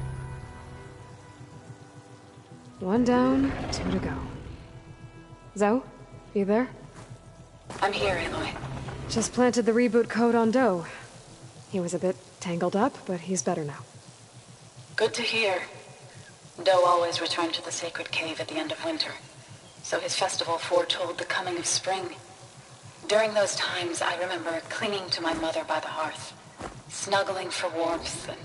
One down, 2 to go. Zoe, you there? I'm here, Aloy. Just planted the reboot code on Doe. He was a bit tangled up, but he's better now. Good to hear. Doe always returned to the sacred cave at the end of winter, so his festival foretold the coming of spring. During those times, I remember clinging to my mother by the hearth, snuggling for warmth, and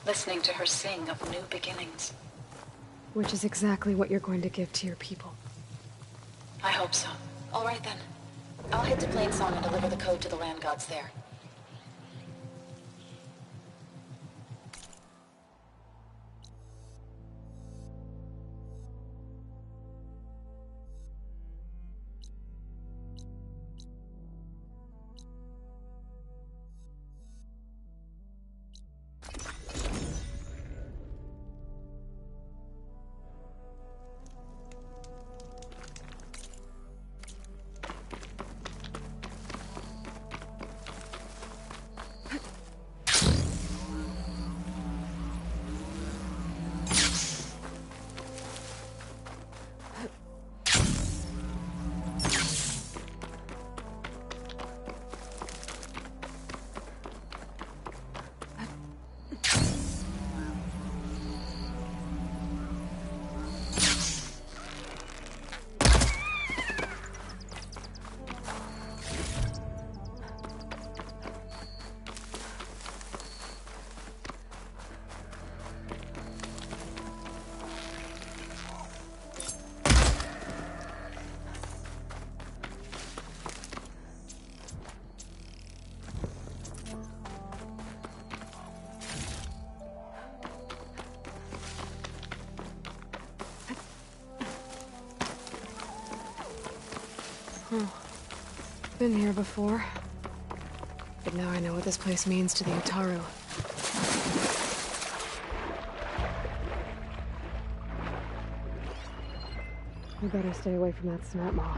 listening to her sing of new beginnings. Which is exactly what you're going to give to your people. I hope so. All right then. I'll head to Plainsong and deliver the code to the land gods there. Been here before. But now I know what this place means to the Utaru. We better stay away from that snap maw.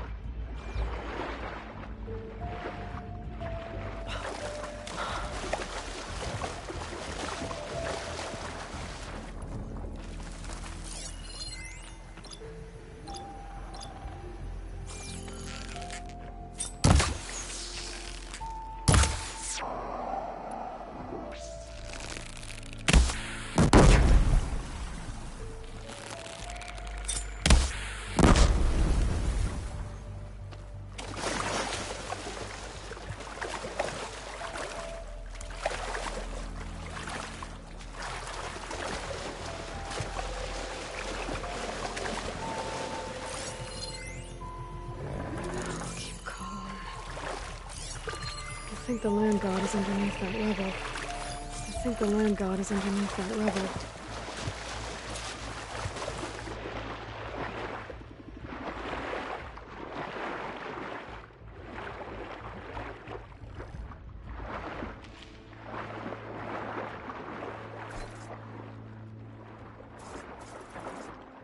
think the land god is underneath that rubble. I think the land god is underneath that rubble.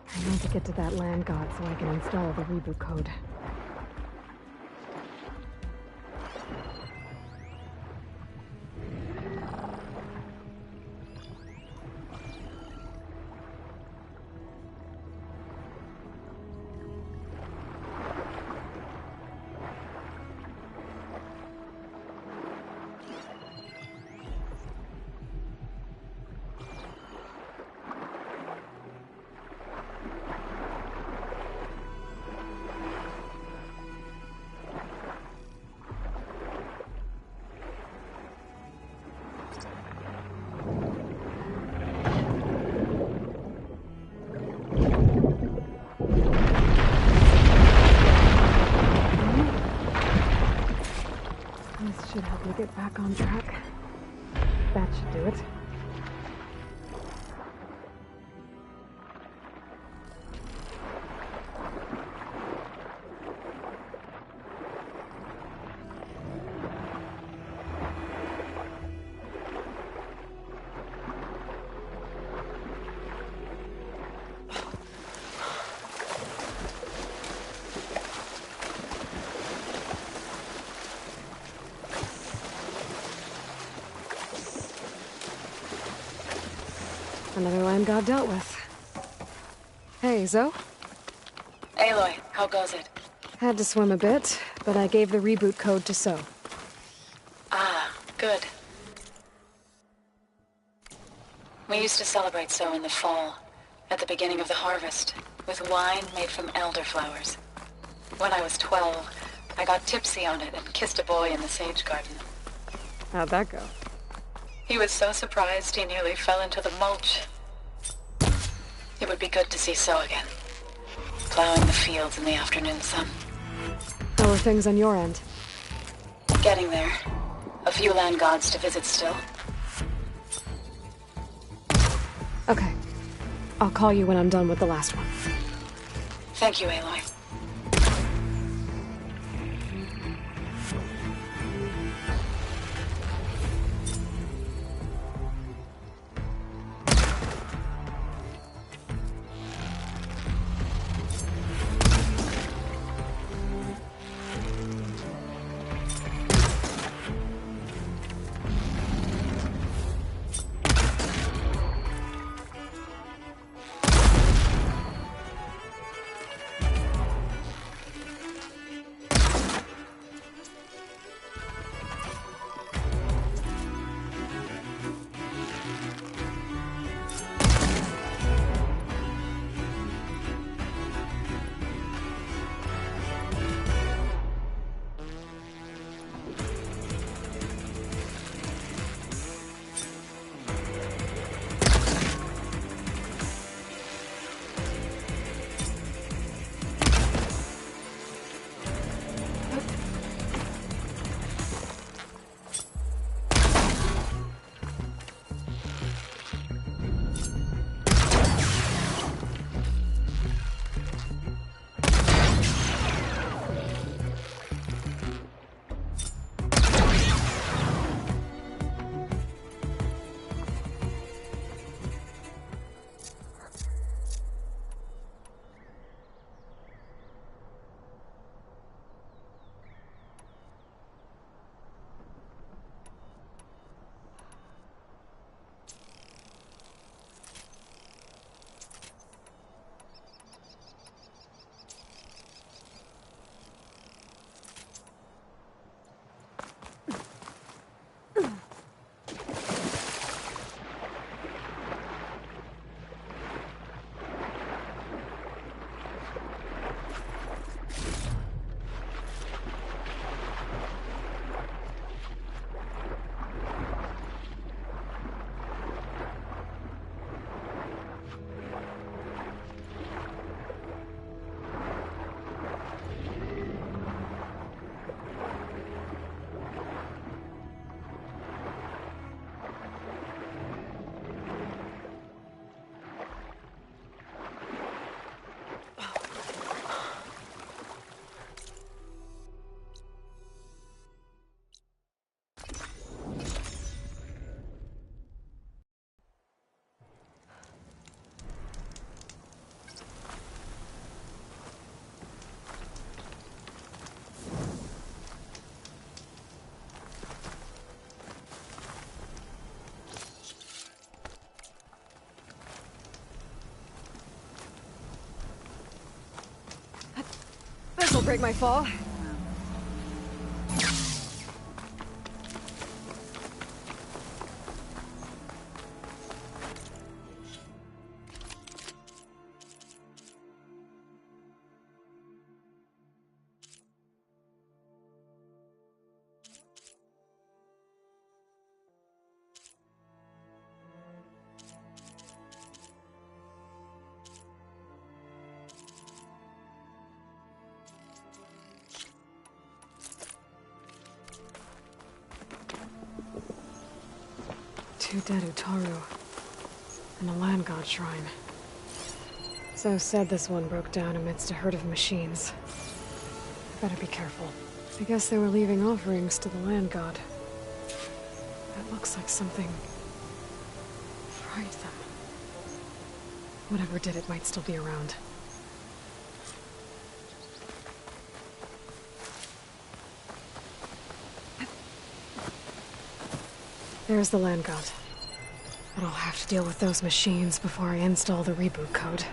I need to get to that land god so I can install the reboot code. Should help me get back on track. That should do it. Another land god dealt with. Hey, Zoe? Aloy, how goes it? Had to swim a bit, but I gave the reboot code to So. Ah, good. We used to celebrate So in the fall, at the beginning of the harvest, with wine made from elderflowers. When I was 12, I got tipsy on it and kissed a boy in the sage garden. How'd that go? He was so surprised he nearly fell into the mulch. It would be good to see So again, plowing the fields in the afternoon sun. How are things on your end? Getting there. A few land gods to visit still. Okay. I'll call you when I'm done with the last one. Thank you, Aloy. This'll break my fall. Two dead Utaru, and a land god shrine. So said this one broke down amidst a herd of machines. I better be careful. I guess they were leaving offerings to the land god. That looks like something fried them. Whatever did it might still be around. There's the land god. But I'll have to deal with those machines before I install the reboot code.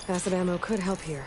Acid ammo could help here.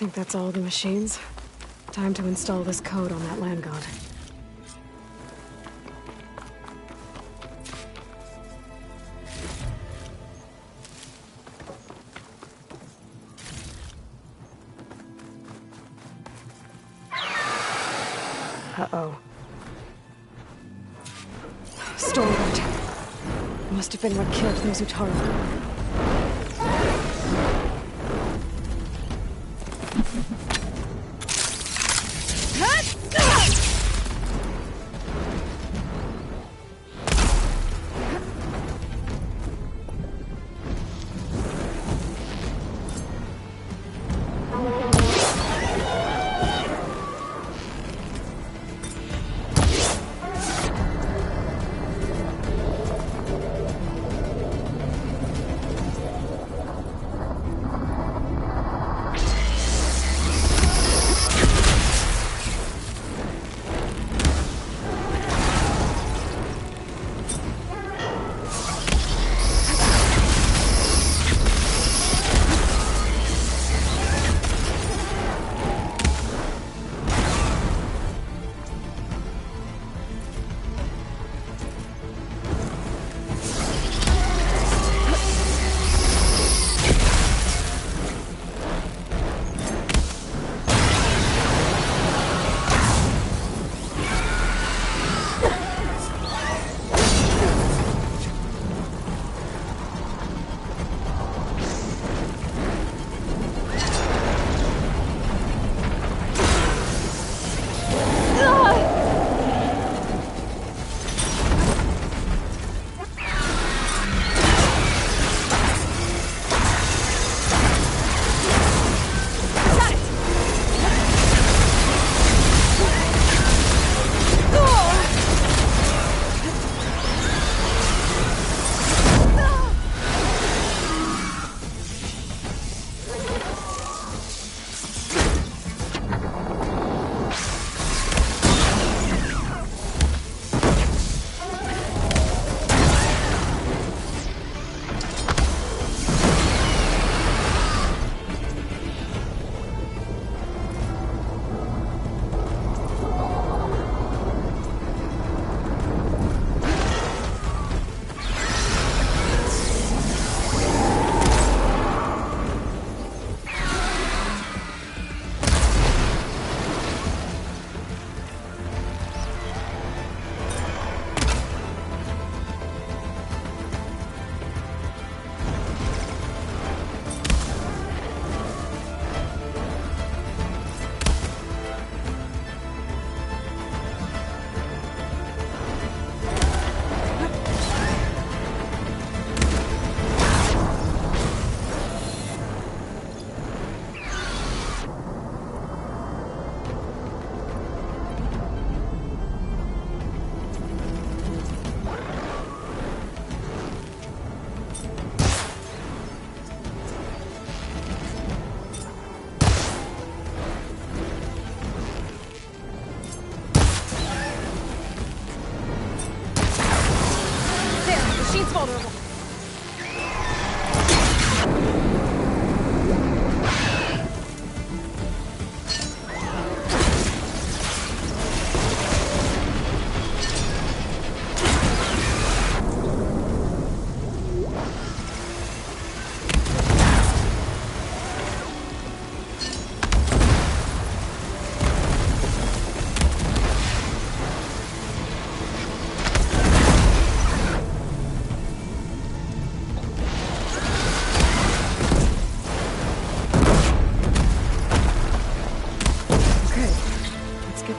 Think that's all the machines? Time to install this code on that land god. Uh-oh. Stormbird. Must have been what killed those Utaru.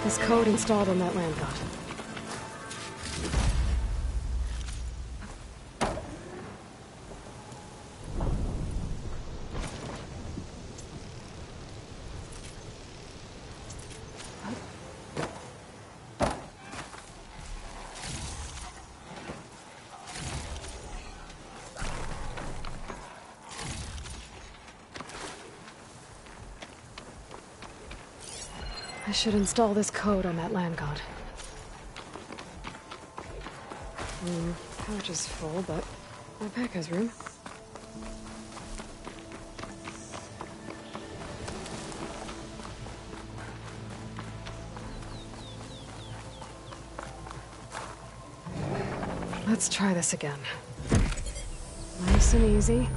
This code installed on that land god. I should install this code on that land god. Pouch is full, but my pack has room. Let's try this again. Nice and easy.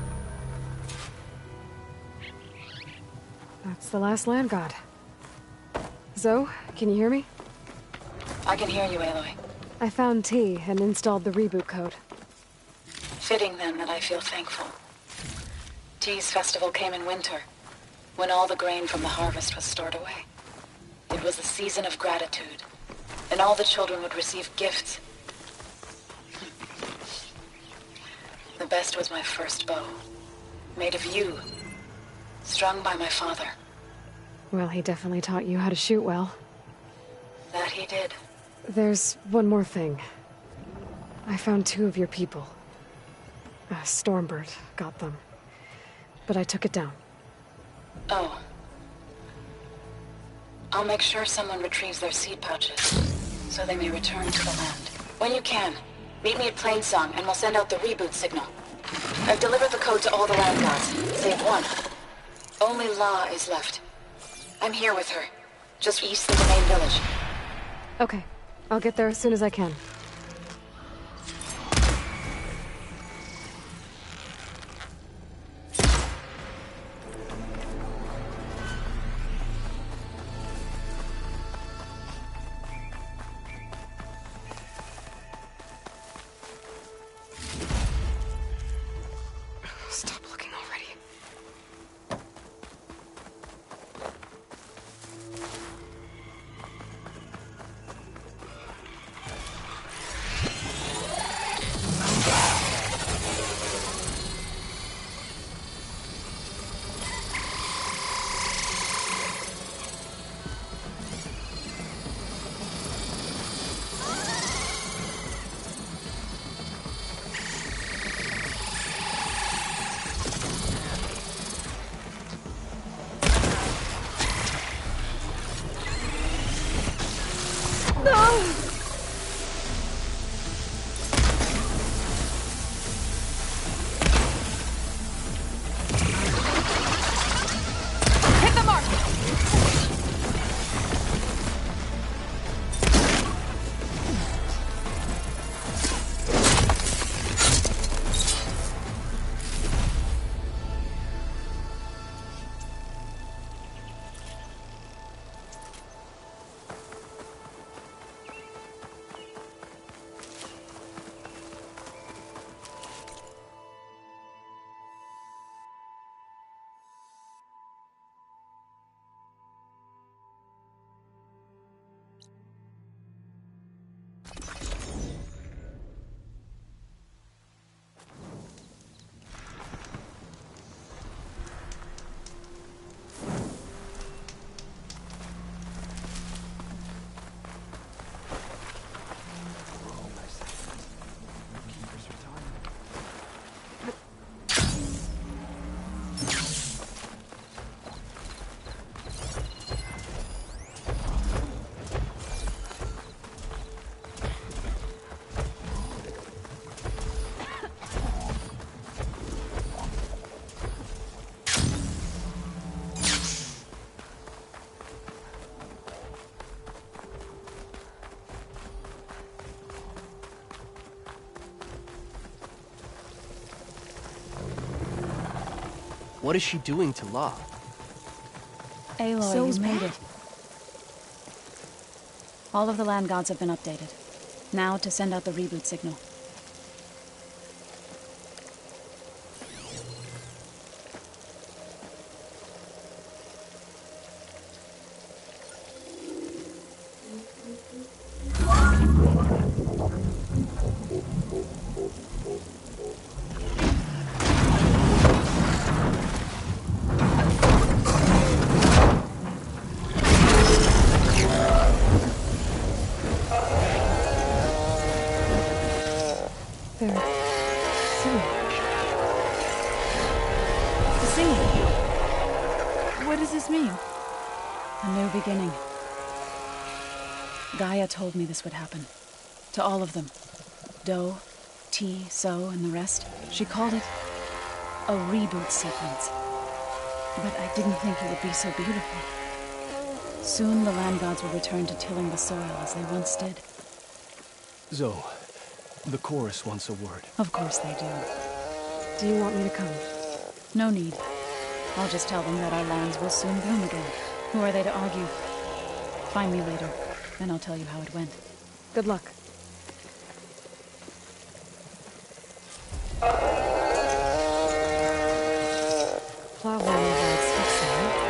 That's the last land god. Zoe, can you hear me? I can hear you, Aloy. I found T and installed the reboot code. Fitting then that I feel thankful. T's festival came in winter, when all the grain from the harvest was stored away. It was a season of gratitude, and all the children would receive gifts. The best was my first bow, made of yew, strung by my father. Well, he definitely taught you how to shoot well. That he did. There's one more thing. I found 2 of your people. Stormbird got them. But I took it down. Oh. I'll make sure someone retrieves their seed pouches, so they may return to the land. When you can, meet me at Plainsong, and we'll send out the reboot signal. I've delivered the code to all the land gods, save one. Only La is left. I'm here with her, just east of the main village. Okay. I'll get there as soon as I can. Stop looking already. What is she doing to La? Aloy, you made it. All of the land gods have been updated. Now to send out the reboot signal. A new beginning. Gaia told me this would happen. To all of them. Do, T, So, and the rest. She called it a reboot sequence. But I didn't think it would be so beautiful. Soon the land gods will return to tilling the soil as they once did. Zoe, the chorus wants a word. Of course they do. Do you want me to come? No need. I'll just tell them that our lands will soon bloom again. Who are they to argue? Find me later, and I'll tell you how it went. Good luck. Plowhorn provides fixing.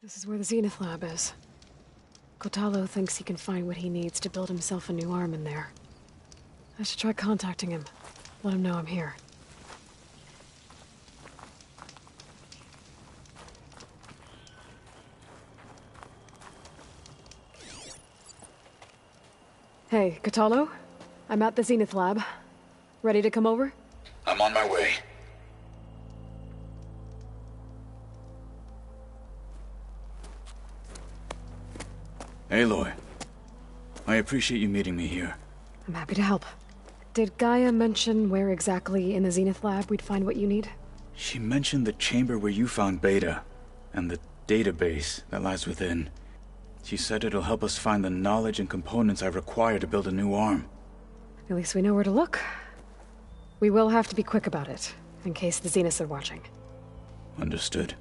This is where the Zenith Lab is. Kotalo thinks he can find what he needs to build himself a new arm in there. I should try contacting him. Let him know I'm here. Hey, Kotalo? I'm at the Zenith Lab. Ready to come over? I'm on my way. Aloy, I appreciate you meeting me here. I'm happy to help. Did Gaia mention where exactly in the Zenith Lab we'd find what you need? She mentioned the chamber where you found Beta, and the database that lies within. She said it'll help us find the knowledge and components I require to build a new arm. At least we know where to look. We will have to be quick about it, in case the Zeniths are watching. Understood.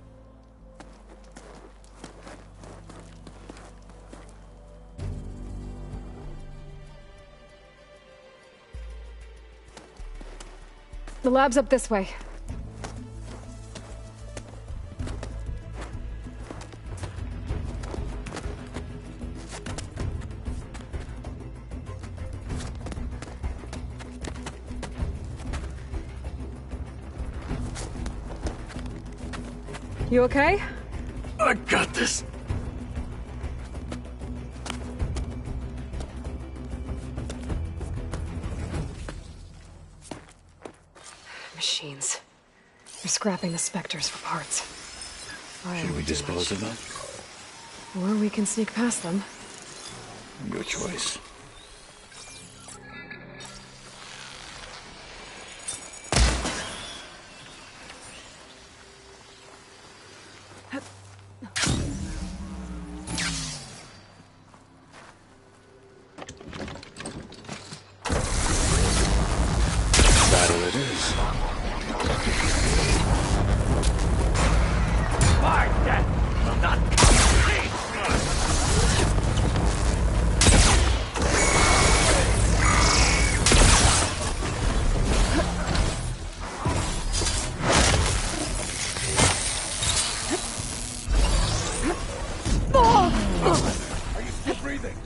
The lab's up this way. You okay? I got this. Machines. They're scrapping the Spectres for parts. Should we dispose of them? Or we can sneak past them. Your choice. Battle it is. My death will not complete Are you still breathing?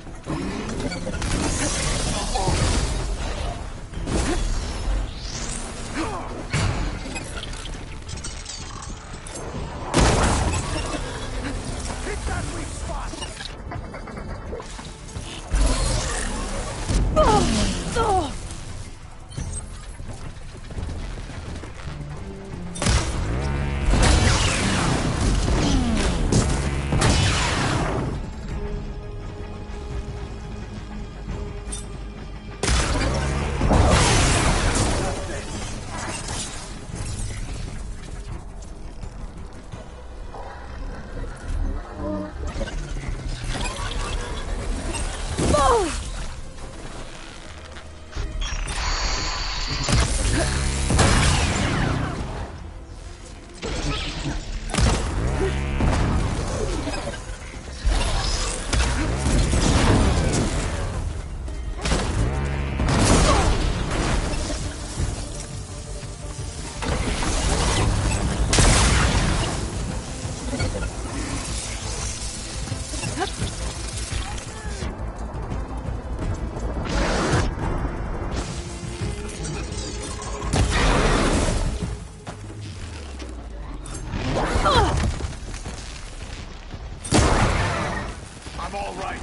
I'm all right.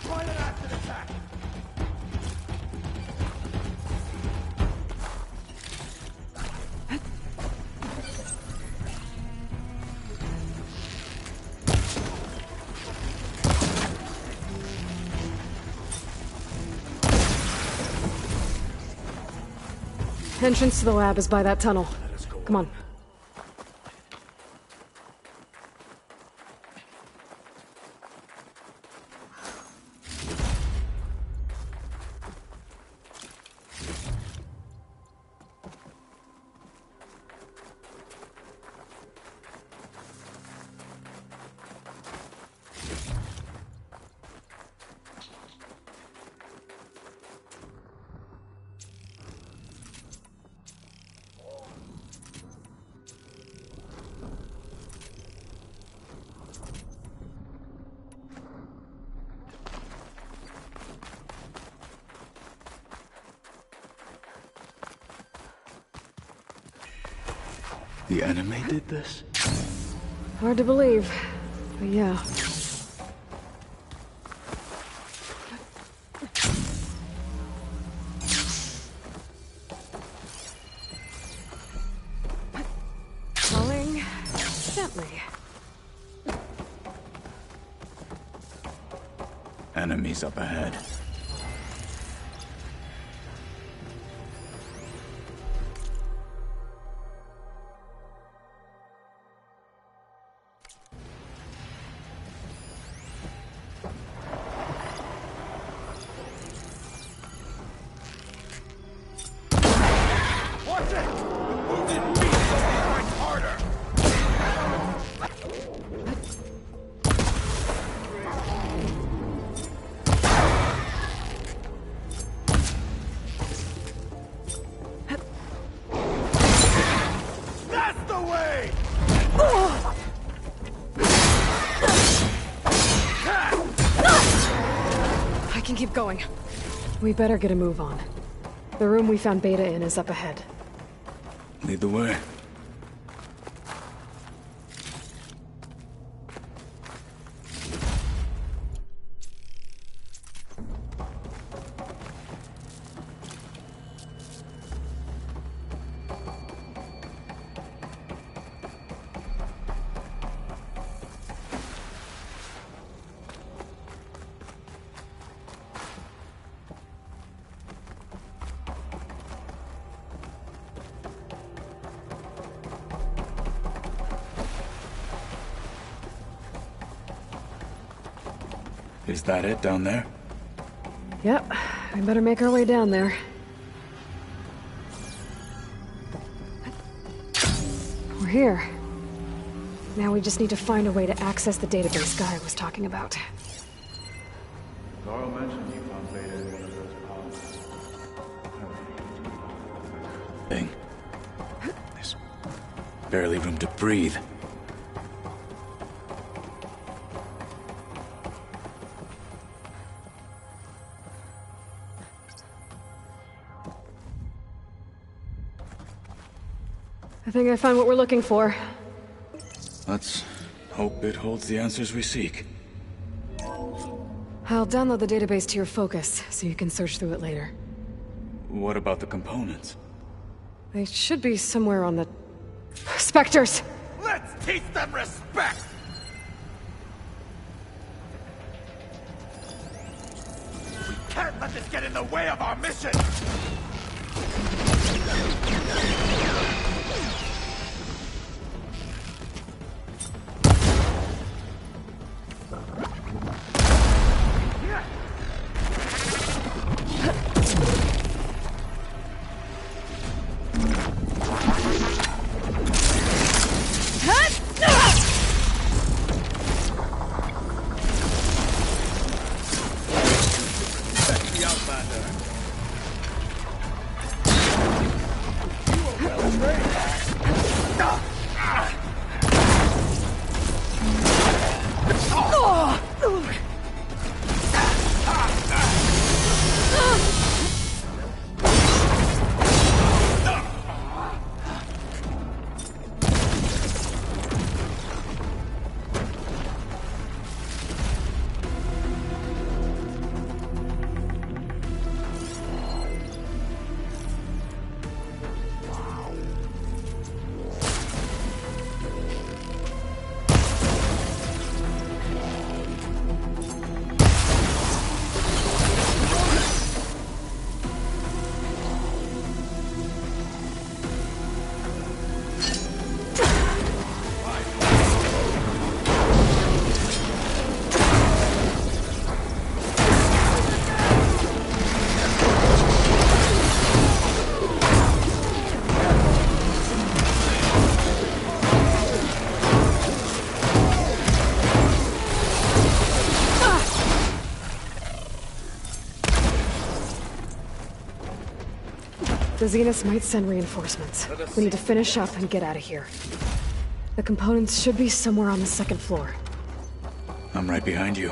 Try an acid attack. Entrance to the lab is by that tunnel. Come on. The enemy did this? Hard to believe, but yeah. Falling gently. Enemies up ahead. Watch it! Wounded meat strikes harder! That's the way! I can keep going. We better get a move on. The room we found Beta in is up ahead. Lead the way. Is that it down there? Yep, we better make our way down there. We're here. Now we just need to find a way to access the database Guy was talking about. Carl mentioned you found Beta in one of those pods. Thing. There's barely room to breathe. I think I found what we're looking for. Let's hope it holds the answers we seek. I'll download the database to your Focus, so you can search through it later. What about the components? They should be somewhere on the... Spectres! Let's teach them respect! We can't let this get in the way of our mission! The Zeniths might send reinforcements. We need to finish up and get out of here. The components should be somewhere on the second floor. I'm right behind you.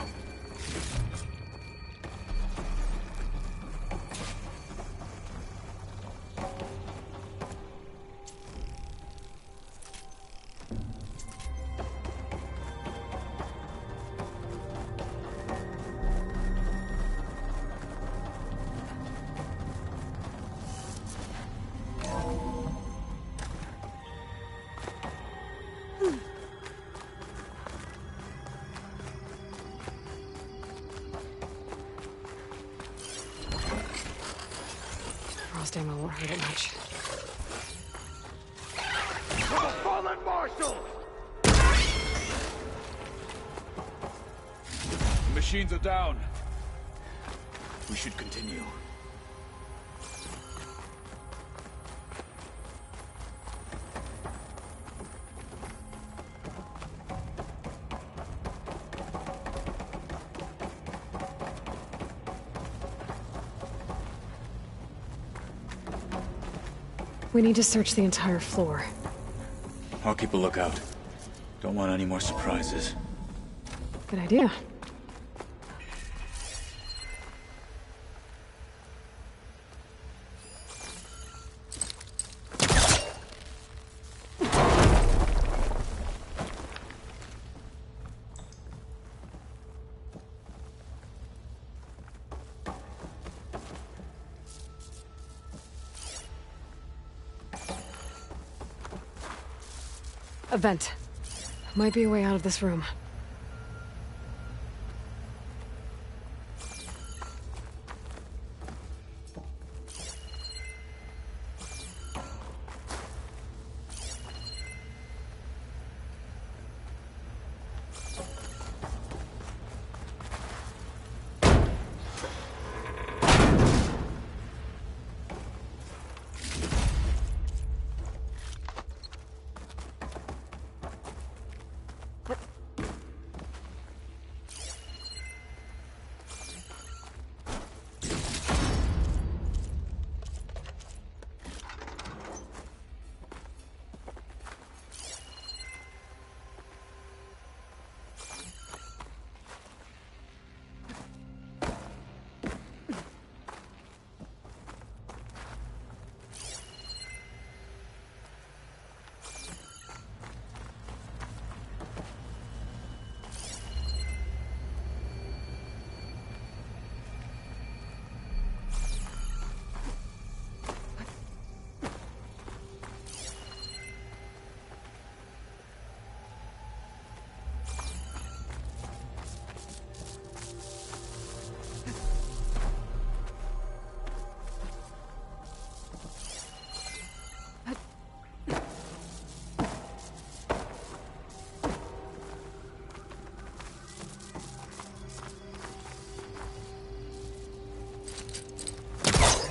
exhaust ammo won't hurt it much. Fallen Marshal! The machines are down. We should continue. We need to search the entire floor. I'll keep a lookout. Don't want any more surprises. Good idea. A vent. Might be a way out of this room.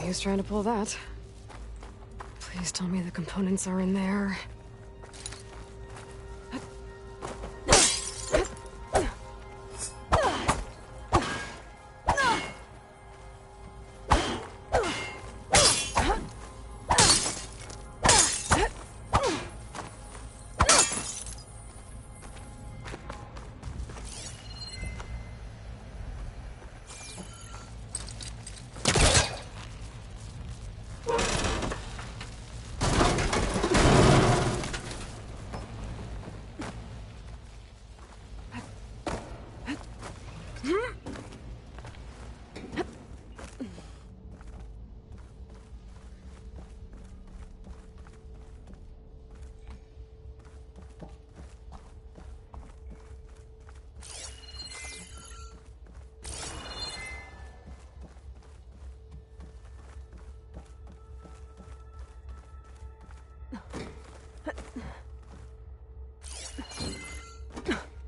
He was trying to pull that. Please tell me the components are in there.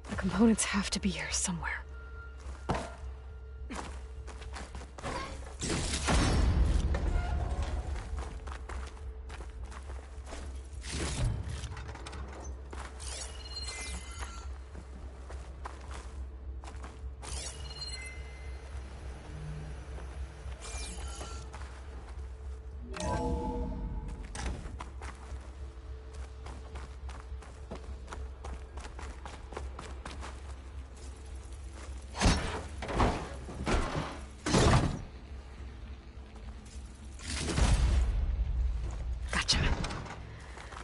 The components have to be here somewhere.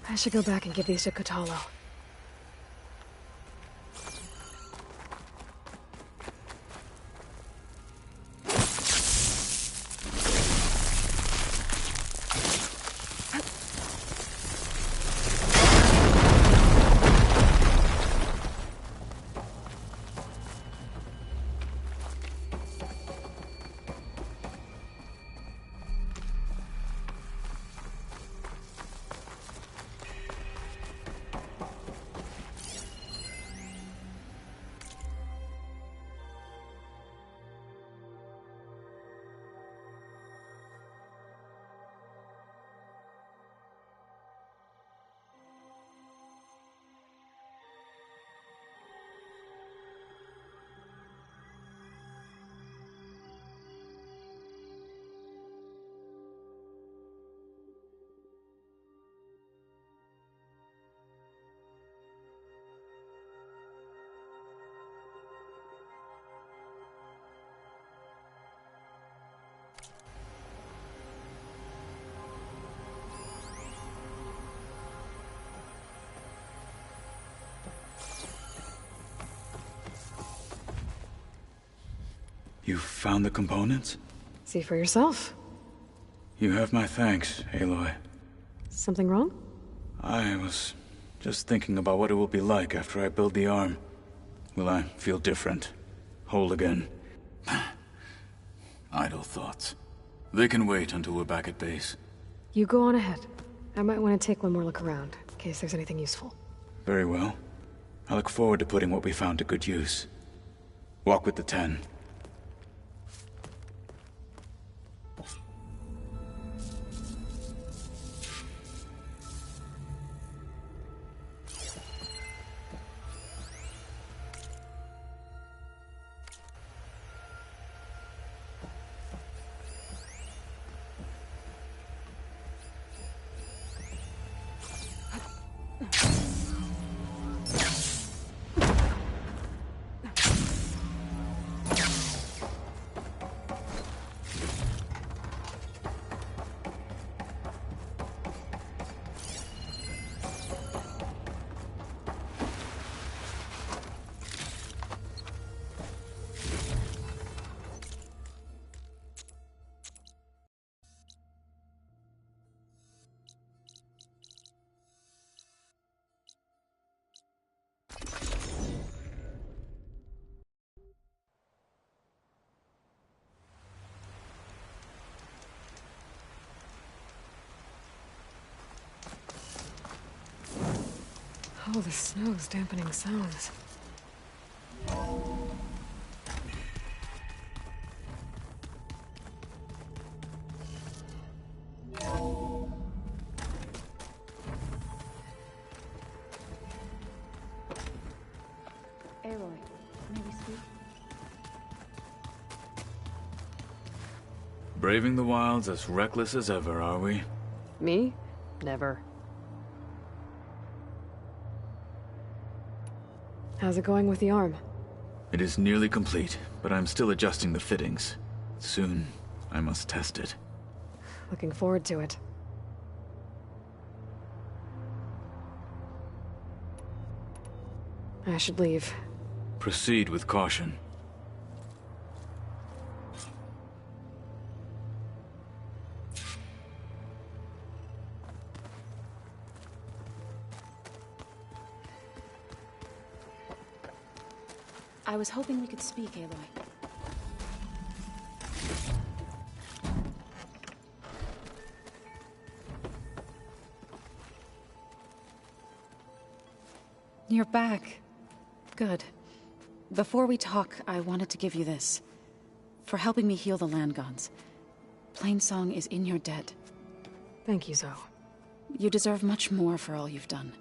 I should go back and give these to Kotallo. You found the components? See for yourself. You have my thanks, Aloy. Something wrong? I was just thinking about what it will be like after I build the arm. Will I feel different? Whole again? Idle thoughts. They can wait until we're back at base. You go on ahead. I might want to take one more look around, in case there's anything useful. Very well. I look forward to putting what we found to good use. Walk with the 10. Oh, the snow's dampening sounds. Aloy, may we speak? Braving the wilds as reckless as ever, are we? Me? Never. How's it going with the arm? It is nearly complete, but I'm still adjusting the fittings. Soon, I must test it. Looking forward to it. I should leave. Proceed with caution. I was hoping we could speak, Aloy. You're back. Good. Before we talk, I wanted to give you this. For helping me heal the land gods. Plainsong is in your debt. Thank you, Zoe. You deserve much more for all you've done.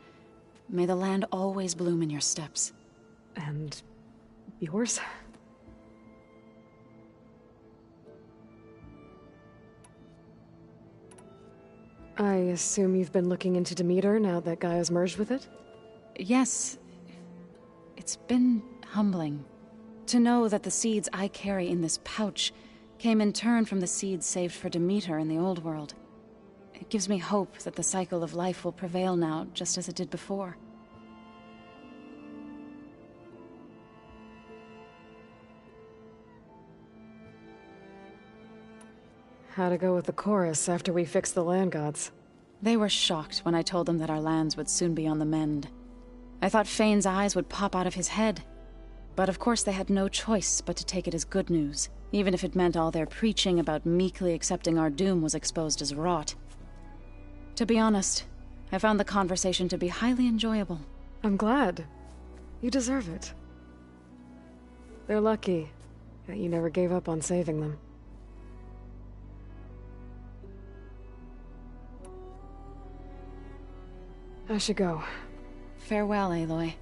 May the land always bloom in your steps. And yours? I assume you've been looking into Demeter now that Gaia's merged with it? Yes. It's been humbling. To know that the seeds I carry in this pouch came in turn from the seeds saved for Demeter in the old world. It gives me hope that the cycle of life will prevail now, just as it did before. How'd it go with the chorus after we fixed the land gods? They were shocked when I told them that our lands would soon be on the mend. I thought Fane's eyes would pop out of his head. But of course they had no choice but to take it as good news, even if it meant all their preaching about meekly accepting our doom was exposed as rot. To be honest, I found the conversation to be highly enjoyable. I'm glad. You deserve it. They're lucky that you never gave up on saving them. I should go. Farewell, Aloy.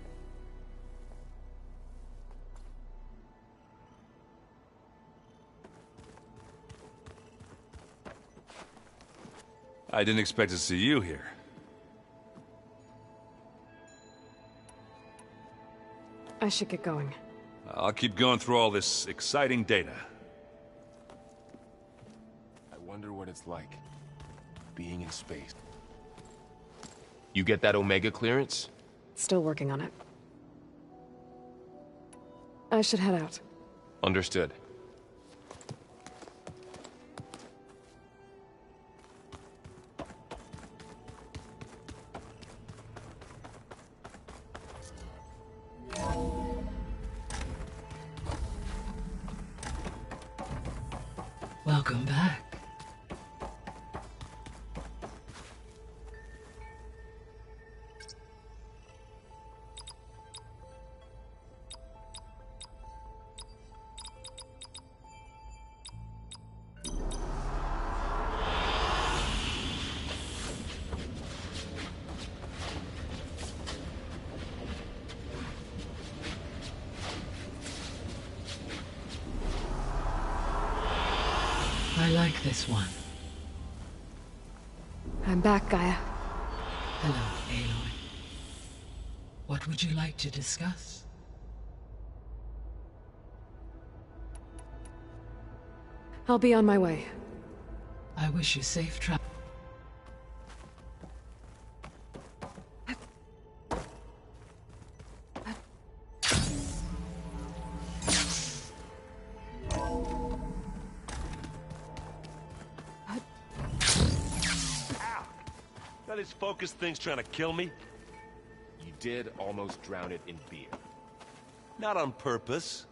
I didn't expect to see you here. I should get going. I'll keep going through all this exciting data. I wonder what it's like, being in space. You get that Omega clearance? Still working on it. I should head out. Understood. Welcome back. I like this one. I'm back, Gaia. Hello, Aloy. What would you like to discuss? I'll be on my way. I wish you safe travel. That his focus thing's trying to kill me? You did almost drown it in beer. Not on purpose.